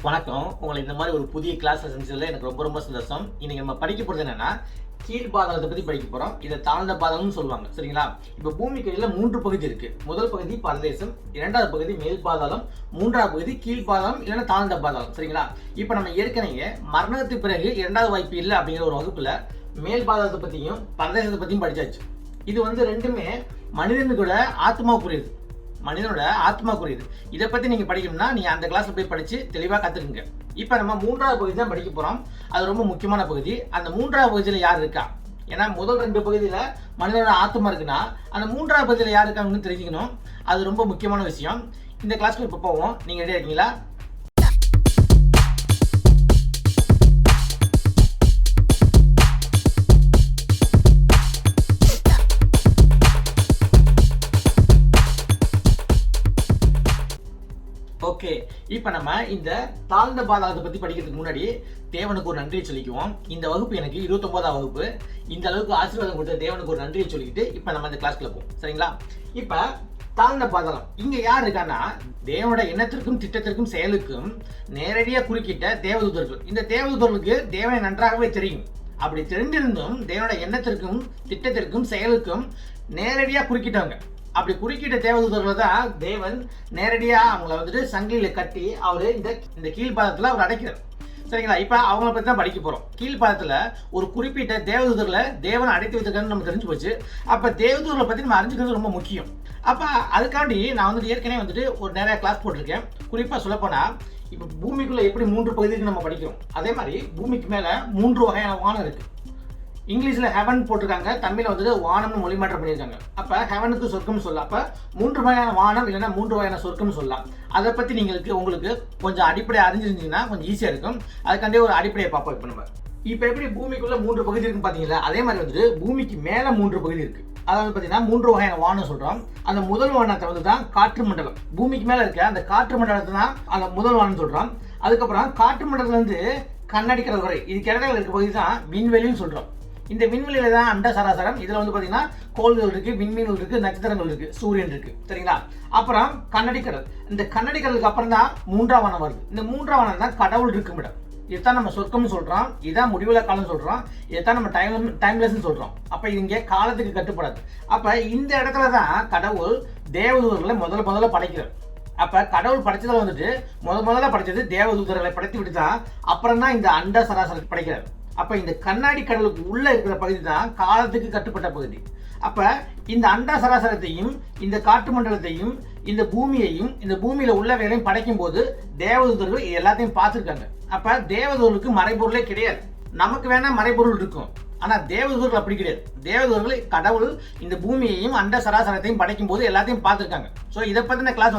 வணக்கம். உங்களை இந்த மாதிரி ஒரு புதிய கிளாஸ்ல செஞ்சதுல எனக்கு ரொம்ப ரொம்ப சந்தோஷம். இன்னைக்கு நம்ம படிக்க போறது என்னன்னா கீழ்பாதாளத்தை பத்தி படிக்க போறோம். இதை தாழ்ந்த பாதாளம்னு சொல்லுவாங்க. சரிங்களா? இப்ப பூமிக்கு அடியில 3 பகுதி இருக்கு. முதல் பகுதி பரதேசம், இரண்டாவது பகுதி மேல் பாதாளம், மூன்றாவது பகுதி கீழ்பாதாளம் இல்லைன்னா தாழ்ந்த பாதாளம். சரிங்களா? இப்ப நம்ம ஏற்கனவே மரணத்துக்கு பிறகு இரண்டாவது வாய்ப்பு இல்லை அப்படிங்கிற ஒரு வகுப்புல மேல் பாதாளத்தை பத்தியும் பரதேசத்தை பத்தியும் படிச்சாச்சு. இது ரெண்டுமே மனிதனுக்கூட ஆத்மாவுக்குரியது. மனிதனோட ஆத்மாக்குரியது. இதை பத்தி நீங்க படிக்கணும்னா நீங்க அந்த கிளாஸ்ல போய் படிச்சு தெளிவா கத்துக்குங்க. இப்ப நம்ம மூன்றாவது பகுதி தான் படிக்க போறோம். அது ரொம்ப முக்கியமான பகுதி. அந்த மூன்றாவது பகுதியில யார் இருக்கா? ஏன்னா முதல் 2 பகுதியில மனிதனோட ஆத்மா இருக்குன்னா அந்த மூன்றாவது பகுதியில யார் இருக்காங்கன்னு தெரிஞ்சுக்கணும். அது ரொம்ப முக்கியமான விஷயம். இந்த கிளாஸ்க்கு இப்ப போவோம். நீங்க ரெடியா இருக்கீங்களா? ஓகே, இப்போ நம்ம இந்த தாழ்ந்த பாதாளத்தை பத்தி படிக்கிறதுக்கு முன்னாடி தேவனுக்கு ஒரு நன்றியை சொல்லிக்குவோம். இந்த வகுப்பு எனக்கு 29வது வகுப்பு. இந்த அளவுக்கு ஆசீர்வாதம் கொடுத்த தேவனுக்கு ஒரு நன்றியை சொல்லிக்கிட்டு இப்போ நம்ம இந்த கிளாஸ்க்குள்ள போவோம். சரிங்களா? இப்போ தாழ்ந்த பாதாளம் இங்க யார் இருக்கான்னா தேவனோட எண்ணத்திற்கும் திட்டத்திற்கும் செயலுக்கும் நேரடியாக குறுக்கிட்ட தேவதூதர்கள். இந்த தேவதூதர்களுக்கு தேவனை நன்றாகவே தெரியும். அப்படி தெரிந்திருந்தும் தேவனோட எண்ணத்திற்கும் திட்டத்திற்கும் செயலுக்கும் நேரடியாக குறுக்கிட்டவங்க. அப்படி குறுக்கிட்ட தேவதூதர்களை தான் தேவன் நேரடியா அவங்கள சங்கிலியில கட்டி அவரு இந்த கீழ்பாதத்துல அவர் அடைக்கிறார். சரிங்களா? இப்ப அவங்கள பத்தி தான் படிக்க போறோம். கீழ்பாதத்துல ஒரு குறிப்பிட்ட தேவதூதர்களை தேவன் அடைத்து வைத்திருக்காருன்னு நம்ம தெரிஞ்சு போச்சு. அப்ப தேவதூதர்களை பத்தி நம்ம அறிஞ்சுக்கிறது ரொம்ப முக்கியம். அப்ப அதுக்காண்டி நான் ஏற்கனவே ஒரு நிறைய கிளாஸ் போட்டிருக்கேன். குறிப்பா சொல்லப்போனா இப்ப பூமிக்குள்ள எப்படி 3 பகுதிக்கு நம்ம படிக்கிறோம், அதே மாதிரி பூமிக்கு மேல 3 வகையான வானம் இருக்கு. இங்கிலீஷ்ல ஹெவன் போட்டிருக்காங்க, தமிழ்ல வானம்னு மொழிமாற்றம் பண்ணியிருக்காங்க. அப்ப ஹெவனுக்கு சொர்க்கம் சொல்லலாம். அப்ப 3 வகையான வானம் இல்லைன்னா 3 வகையான சொர்க்கம் சொல்லலாம். அதை பத்தி உங்களுக்கு கொஞ்சம் அடிப்படை அறிஞ்சிருந்தீங்கன்னா கொஞ்சம் ஈஸியா இருக்கும். அதுக்காண்டே ஒரு அடிப்படையை பார்ப்போம். இப்ப எப்படி பூமிக்குள்ள 3 பகுதி இருக்குன்னு பாத்தீங்களா, அதே மாதிரி பூமிக்கு மேல 3 பகுதி இருக்கு. அதாவது பாத்தீங்கன்னா 3 வகையான வானம் சொல்றோம். அந்த முதல் வானத்தை தான் காற்று மண்டலம். பூமிக்கு மேல இருக்க அந்த காற்று மண்டலத்தை தான் அந்த முதல் வானம் சொல்றோம். அதுக்கப்புறம் காற்று மண்டலத்துல கண்ணாடி கடல் வரை இதுக்கு இடையில இருக்க பகுதி தான் விண்வெளின்னு சொல்றோம். இந்த விண்வெளியில தான் அண்ட சராசரம். இதுல பாத்தீங்கன்னா கோள்கள் இருக்கு, விண்மீன்கள் இருக்கு, நட்சத்திரங்கள் இருக்கு, சூரியன் இருக்கு. சரிங்களா? அப்புறம் கண்ணாடி கடல். இந்த கண்ணாடி கடலுக்கு அப்புறம் தான் 3ஆம் வானம் வருது. இந்த 3ஆம் வானம் தான் கடவுள் இருக்கும் இடம். இதுதான் நம்ம சொர்க்கம்னு சொல்றோம். இதான் முடிவுல காலம் சொல்றோம். இதுதான் நம்ம டைம்லெஸ் சொல்றோம். அப்ப இங்க காலத்துக்கு கட்டுப்படாது. அப்ப இந்த இடத்துல தான் கடவுள் தேவதூதர்களை முதல்ல படைக்கிறார். அப்ப கடவுள் படைச்சதுல முதல்ல படைச்சது தேவதூதர்களை படைத்து விட்டு தான் அப்புறம் தான் இந்த அண்ட சராசரத்தை படைக்கிறார். அப்ப இந்த கண்ணாடி கடலுக்கு உள்ள இருக்கிற பகுதி தான் காலத்துக்கு கட்டுப்பட்ட பகுதி. அப்ப இந்த அண்ட சராசரத்தையும் இந்த காற்று மண்டலத்தையும் இந்த பூமியையும் இந்த பூமியில உள்ள வேலையும் படைக்கும் போது தேவதூதர்கள் எல்லாத்தையும் பார்த்துருக்காங்க. அப்ப தேவதூதர்களுக்கு மறைபொருளே கிடையாது. நமக்கு வேணா மறைபொருள் இருக்கும், ஆனா தேவதூதர்கள் அப்படி கிடையாது. தேவதூதர்கள் கடவுள் இந்த பூமியையும் அண்ட சராசரத்தையும் படைக்கும் போது எல்லாத்தையும் பார்த்துருக்காங்க. ஸோ இதை பத்தின கிளாஸ்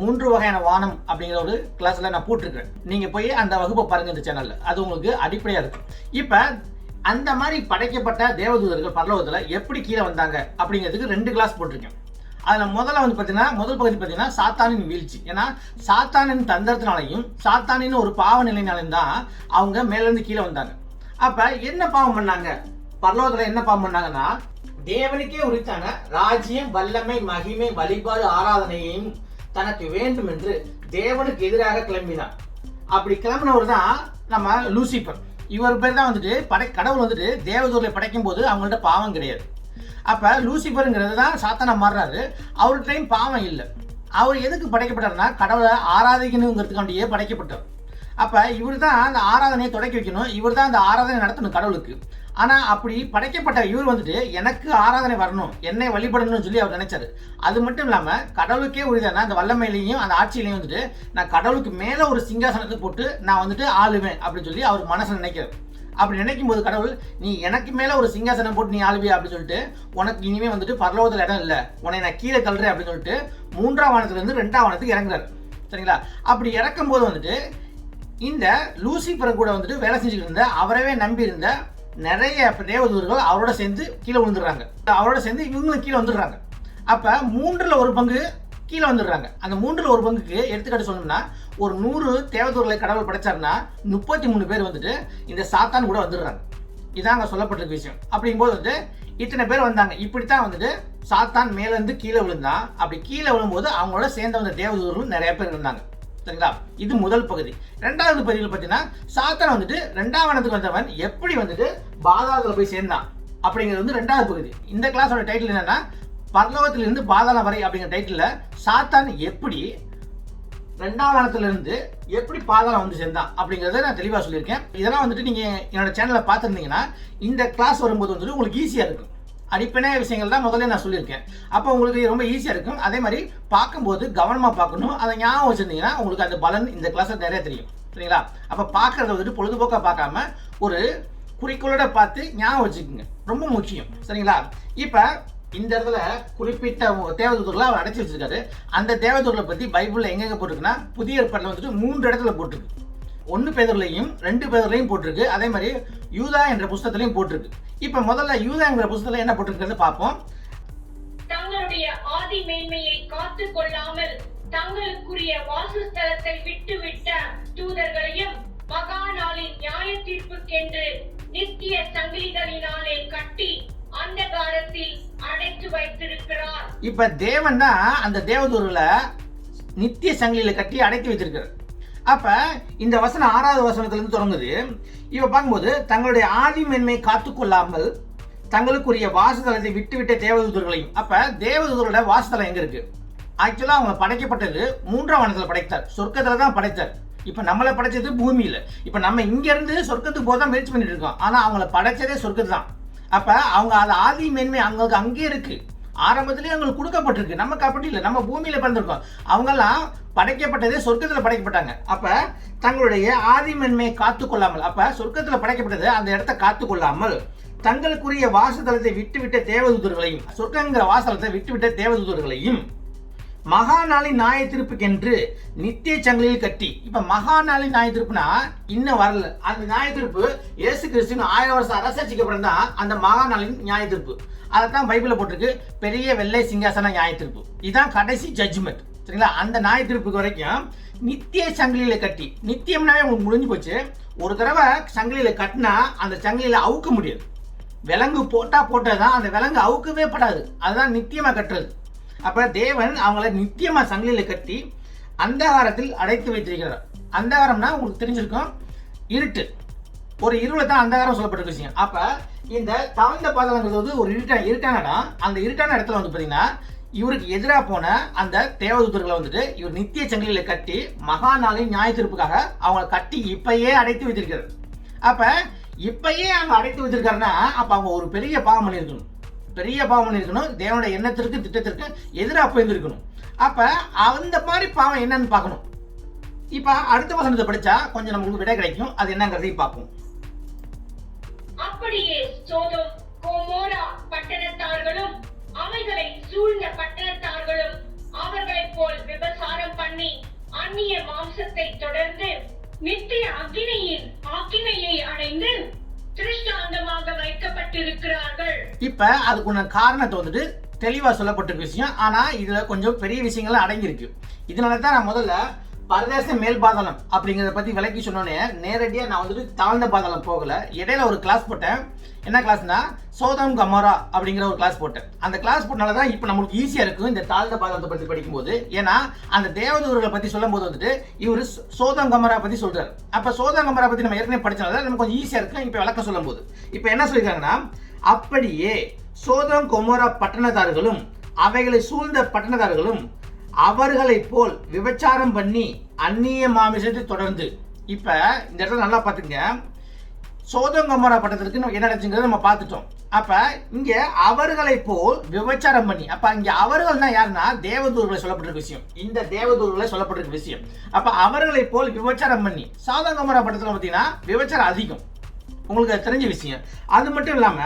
3 வகையான வானம் அப்படிங்கிற ஒரு கிளாஸ்ல நான் போட்டிருக்கேன். நீங்க போய் அந்த வகுப்பை பாருங்க இந்த சேனல்ல. அது உங்களுக்கு அடிப்படையா இருக்கும். இப்ப அந்த மாதிரி படைக்கப்பட்ட தேவதூதர்கள் பரலோகத்துல எப்படி கீழே வந்தாங்க அப்படிங்கிறதுக்கு 2 கிளாஸ் போட்டிருக்கேன். அதுல முதல்ல முதல் பகுதி பார்த்தீங்கன்னா சாத்தானின் வீழ்ச்சி. ஏன்னா சாத்தானின் தந்திரத்தினாலையும் சாத்தானின் ஒரு பாவ நிலையினாலையும் தான் அவங்க மேல இருந்து கீழே வந்தாங்க. அப்ப என்ன பாவம் பண்ணாங்க? பரலோகத்துல என்ன பாவம் பண்ணாங்கன்னா தேவனுக்கே உரித்தான ராஜ்யம், வல்லமை, மகிமை, வழிபாடு, ஆராதனையையும் தனக்கு வேண்டும் என்று தேவனுக்கு எதிராக கிளம்பினார். அப்படி கிளம்பினவர் தான் நம்ம லூசிபர். இவர் பேர் தான் கடவுள் தேவதூர்களை படைக்கும் போது அவங்கள்ட்ட பாவம் கிடையாது. அப்ப லூசிபருங்கிறது தான் சாத்தானா மாறுறாரு. அவர்கிட்டையும் பாவம் இல்லை. அவர் எதுக்கு படைக்கப்பட்டார்னா கடவுளை ஆராதிக்கணுங்கிறதுக்காண்டியே படைக்கப்பட்டார். அப்ப இவர் தான் அந்த ஆராதனையை தொடக்கி வைக்கணும். இவர் தான் அந்த ஆராதனை நடத்தணும் கடவுளுக்கு. ஆனா அப்படி படைக்கப்பட்ட இவர் எனக்கு ஆராதனை வரணும், என்னை வழிபடணும்னு சொல்லி அவர் நினைச்சாரு. அது மட்டும் இல்லாம கடவுளுக்கே உரிதான அந்த வல்லமையிலையும் அந்த ஆட்சியிலையும் நான் கடவுளுக்கு மேல ஒரு சிங்காசனத்தை போட்டு நான் ஆளுவேன் அப்படின்னு சொல்லி அவர் மனசுல நினைக்கிறார். அப்படி நினைக்கும் போது கடவுள், நீ எனக்கு மேல ஒரு சிங்காசனம் போட்டு நீ ஆளுவியா அப்படின்னு சொல்லிட்டு உனக்கு இனிமே பரலோகத்துல இடம் இல்லை, உன்னை நான் கீழே தள்ளுறேன் அப்படின்னு சொல்லிட்டு 3ஆம் வானத்துல இருந்து 2ஆம் வானத்துக்கு இறங்குறாரு. சரிங்களா? அப்படி இறக்கும் போது இந்த லூசிபர் கூட வேலை செஞ்சுக்கிட்டு இருந்த அவரவே நம்பி இருந்த நிறைய தேவதூதர்கள் அவரோட சேர்ந்து கீழே விழுந்துடுறாங்க. அவரோட சேர்ந்து இவங்களும் கீழே வந்துடுறாங்க. அப்ப 3ல் 1 பங்கு கீழே வந்துடுறாங்க. அந்த 3ல் 1 பங்குக்கு எடுத்துக்காட்டு சொல்லணும்னா ஒரு 100 தேவதூதர்களை கடவுள் படைச்சாருன்னா 33 பேர் இந்த சாத்தான் கூட வந்துடுறாங்க. இதாங்க சொல்லப்பட்டிருக்க விஷயம். அப்படிங்கும்போது இத்தனை பேர் வந்தாங்க. இப்படித்தான் சாத்தான் மேல இருந்து கீழே விழுந்தான். அப்படி கீழே விழும்போது அவங்களோட சேர்ந்த தேவதூதர்களும் நிறைய பேர் இருந்தாங்க. சரிங்களா? இது முதல் பகுதி. இரண்டாவது பகுதியில் பார்த்தீங்கன்னா சாத்தான் வந்துட்டு இரண்டாம் வானத்துக்கு வந்தவன் எப்படி வந்துட்டு பாதாளத்தில் போய் சேர்ந்தான் அப்படிங்கிறது வந்து ரெண்டாவது பகுதி. இந்த கிளாஸோட டைட்டில் என்னன்னா பரலோகத்திலிருந்து பாதாளம் வரை அப்படிங்கிற டைட்டில் சாத்தான் எப்படி ரெண்டாம் வானத்திலிருந்து எப்படி பாதாளம் வந்து சேர்ந்தான் அப்படிங்கிறத நான் தெளிவாக சொல்லியிருக்கேன். இதெல்லாம் வந்துட்டு நீங்கள் என்னோட சேனலில் பார்த்துருந்தீங்கன்னா இந்த கிளாஸ் வரும்போது வந்துட்டு உங்களுக்கு ஈஸியாக இருக்கும். அடிப்படையான விஷயங்கள் தான் முதல்ல நான் சொல்லியிருக்கேன். அப்போ உங்களுக்கு ரொம்ப ஈஸியாக இருக்கும். அதே மாதிரி பார்க்கும்போது கவனமாக பார்க்கணும். அதை ஞாபகம் வச்சுருந்தீங்கன்னா உங்களுக்கு அந்த பலன் இந்த கிளாஸில் நிறைய தெரியும். சரிங்களா? அப்போ பார்க்குறத வந்துட்டு பொழுதுபோக்காக பார்க்காம ஒரு குறிக்கோளோட பார்த்து ஞாபகம் வச்சுக்கோங்க, ரொம்ப முக்கியம். சரிங்களா? இப்போ இந்த இடத்துல குறிப்பிட்ட தேவதூதர்களை அவர் அடைச்சி வச்சிருக்காரு. அந்த தேவதூதர்களை பற்றி பைபிளில் எங்கெங்க போட்டிருக்குன்னா புதிய ஏற்பாட்டில் வந்துட்டு 3 இடத்துல போட்டிருக்கு. 1 பேதுருலையும் 2 பேதுருலையும் போட்டிருக்கு. அதே மாதிரி யூதா என்ற புஸ்தகத்திலையும் போட்டிருக்கு. இப்ப முதல்ல யூதா என்ற புஸ்தகத்துல என்ன போட்டிருக்கிறது பார்ப்போம். தங்களுடைய ஆதி மேன்மையை காத்து கொள்ளாமல் தங்களுக்குரிய வாசஸ்தலத்தை விட்டுவிட்ட தூதர்களையும் மகா நாளின் நியாய தீர்ப்புக்கென்று நித்திய சங்கிலிகளினாலே கட்டி அந்தகாரத்தில் அடைத்து வைத்திருக்கிறார். இப்ப தேவன் தான் அந்த தேவதூதர்களை நித்திய சங்கிலியில கட்டி அடைத்து வைத்திருக்கிறார். அப்ப இந்த வசனம் 6வது வசனத்துல இருந்து தொடங்குது. இப்ப பார்க்கும்போது தங்களுடைய ஆதி மேன்மை காத்துக்கொள்ளாமல் தங்களுக்குரிய வாசதலத்தை விட்டுவிட்ட தேவதூதர்களையும். அப்ப தேவதூதரோட வாசதலம் எங்க இருக்கு? ஆக்சுவலா அவங்க படைக்கப்பட்டது 3ஆம் வானத்துல படைத்தார், சொர்க்கத்துல தான் படைத்தார். இப்ப நம்மளை படைச்சது பூமியில. இப்ப நம்ம இங்க இருந்து சொர்க்கத்துக்கு போதான் முயற்சி பண்ணிட்டு இருக்கோம். ஆனா அவங்கள படைச்சதே சொர்க்கத்து தான். அப்ப அவங்க அது ஆதி மேன்மை அவங்களுக்கு அங்கே இருக்கு, ஆரம்பத்திலேயே அவங்களுக்கு கொடுக்கப்பட்டிருக்கு. நமக்கு அப்படி இல்லை, நம்ம பூமியில பிறந்திருக்கோம். அவங்கெல்லாம் படைக்கப்பட்டதே சொர்க்கத்துல படைக்கப்பட்டாங்க. அப்ப தங்களுடைய ஆதி மேன்மையை காத்து கொள்ளாமல், அப்ப சொர்க்கத்துல படைக்கப்பட்டது அந்த இடத்தை காத்து கொள்ளாமல் தங்களுக்குரிய வாசதலத்தை விட்டுவிட்ட தேவதூதர்களையும், சொர்க்கங்கிற வாசலத்தை விட்டுவிட்ட தேவதூதர்களையும் மகா நாளின் நியாய தீர்ப்புக்கென்று நித்திய சங்கிலியில் கட்டி. இப்ப மகா நாளின் நியாய தீர்ப்புனா இன்னும் வரல. அந்த நியாய தீர்ப்பு இயேசு கிறிஸ்துவின் 1000 வருஷம் அரசாட்சிக்கு அப்புறம் தான் அந்த மகா நாளின் நியாய தீர்ப்பு. அதைத்தான் பைபிள்ல போட்டிருக்கு, பெரிய வெள்ளை சிங்காசன நியாய தீர்ப்பு. இதுதான் கடைசி ஜட்ஜ்மெண்ட். சரிங்களா? அந்த நியாய தீர்ப்புக்கு வரைக்கும் நித்திய சங்கிலியில கட்டி, நித்தியம்னாவே உங்களுக்கு முடிஞ்சு போச்சு. ஒரு தடவை சங்கிலியில கட்டினா அந்த சங்கிலியில அவுக்க முடியாது. விலங்கு போட்டதான் அந்த விலங்கு அவுக்கவே படாது. அதுதான் நித்தியமா கட்டுறது. அப்ப தேவன் அவங்கள நித்தியமா சங்கிலியில கட்டி அந்தகாரத்தில் அடைத்து வைத்திருக்கிறார். அந்தகாரம்னா உங்களுக்கு தெரிஞ்சிருக்கும், இருட்டு. ஒரு இருளை தான் அந்தகாரம் சொல்லப்பட்ட விஷயம். அப்ப இந்த தாழ்ந்த பாதாளங்கிறது வந்து ஒரு இருட்டான இடம். அந்த இருட்டான இடத்துல வந்து பாத்தீங்கன்னா இவருக்கு எதிராக போன அந்த தேவதூதர்களை வந்துட்டு இவர் நித்திய சங்கிலியில கட்டி மகா நாளின் நியாய தீர்ப்புக்காக அவங்களை கட்டி இப்பயே அடைத்து வைத்திருக்கிறார். அப்ப இப்பயே அவங்க அடைத்து வச்சிருக்காருன்னா அப்ப அவங்க ஒரு பெரிய பாவம் பண்ணியிருக்கணும், தேவனுடைய எண்ணத்திற்கு திட்டத்திற்கு எதிராக போயிருந்திருக்கணும். அப்ப அந்த மாதிரி பாவம் என்னன்னு பார்க்கணும். இப்ப அடுத்த வசனத்தை படிச்சா கொஞ்சம் நமக்கு விடை கிடைக்கும். அது என்னங்கிறதையும் பார்ப்போம். அப்படியே சோதோம் கொமோரா பட்டணத்தார்களும் அவைகளை சூழ்ந்த பட்டணத்தார்களும் அவர்களைப் போல் விபசாரம் பண்ணி அந்நிய மாம்சத்தை தொடர்ந்து நித்திய அக்கினியின் ஆக்கினையை அடைந்து திருஷ்டாந்தமாக வைக்கப்பட்டிருக்கிறார்கள். இப்ப அதுக்குள்ள காரணத்தை வந்துட்டு தெளிவா சொல்லப்பட்ட விஷயம். ஆனா இதுல கொஞ்சம் பெரிய விஷயங்கள் அடங்கியிருக்கு. இதனாலதான் நான் முதல்ல பரதேச மேல் பாதாளம் அப்படிங்கிறத பத்தி விளக்கி சொன்னோன்னே நேரடியா நான் வந்துட்டு தாழ்ந்த பாதாளம் போகல. இடையில ஒரு கிளாஸ் போட்டேன். என்ன கிளாஸ்னா சோதம் கமோரா அப்படிங்கிற ஒரு கிளாஸ் போட்டேன். அந்த கிளாஸ் போட்டனாலதான் இப்ப நம்மளுக்கு ஈஸியா இருக்கும் இந்த தாழ்ந்த பாதாளத்தை பத்தி படிக்கும்போது. ஏன்னா அந்த தேவதூதர்களை பத்தி சொல்லும் போது வந்துட்டு இவரு சோதம் கமோரா பத்தி சொல்றாரு. அப்ப சோதம் கமோரா பத்தி நம்ம ஏற்கனவே படிச்சனால நமக்கு கொஞ்சம் ஈஸியா இருக்கும் இப்ப விளக்கம் சொல்லும் போது. இப்ப என்ன சொல்லிருக்காங்கன்னா, அப்படியே சோதம் கொமோரா பட்டணத்தார்களும் அவைகளை சூழ்ந்த பட்டணத்தார்களும் அவர்களை போல் விபச்சாரம் பண்ணி அந்நிய மாமிசத்தை தொடர்ந்து. இப்ப இந்த இடத்துல நல்லா பாத்துங்க, சோதம் கொமோரா பட்டணத்திற்கு என்ன நடந்துச்சுங்கிறத நம்ம பார்த்துட்டோம். அப்ப இங்க அவர்களை போல் விபச்சாரம் பண்ணி, அப்ப இங்க அவர்கள்னா யாருன்னா தேவதூர்களை சொல்லப்பட்டிருக்க விஷயம். இந்த தேவதூர்களை சொல்லப்பட்டிருக்க விஷயம். அப்ப அவர்களை போல் விபச்சாரம் பண்ணி, சோதம் கொமோரா பட்டணத்துல பாத்தீங்கன்னா விபச்சாரம் அதிகம், உங்களுக்கு தெரிஞ்ச விஷயம். அது மட்டும் இல்லாம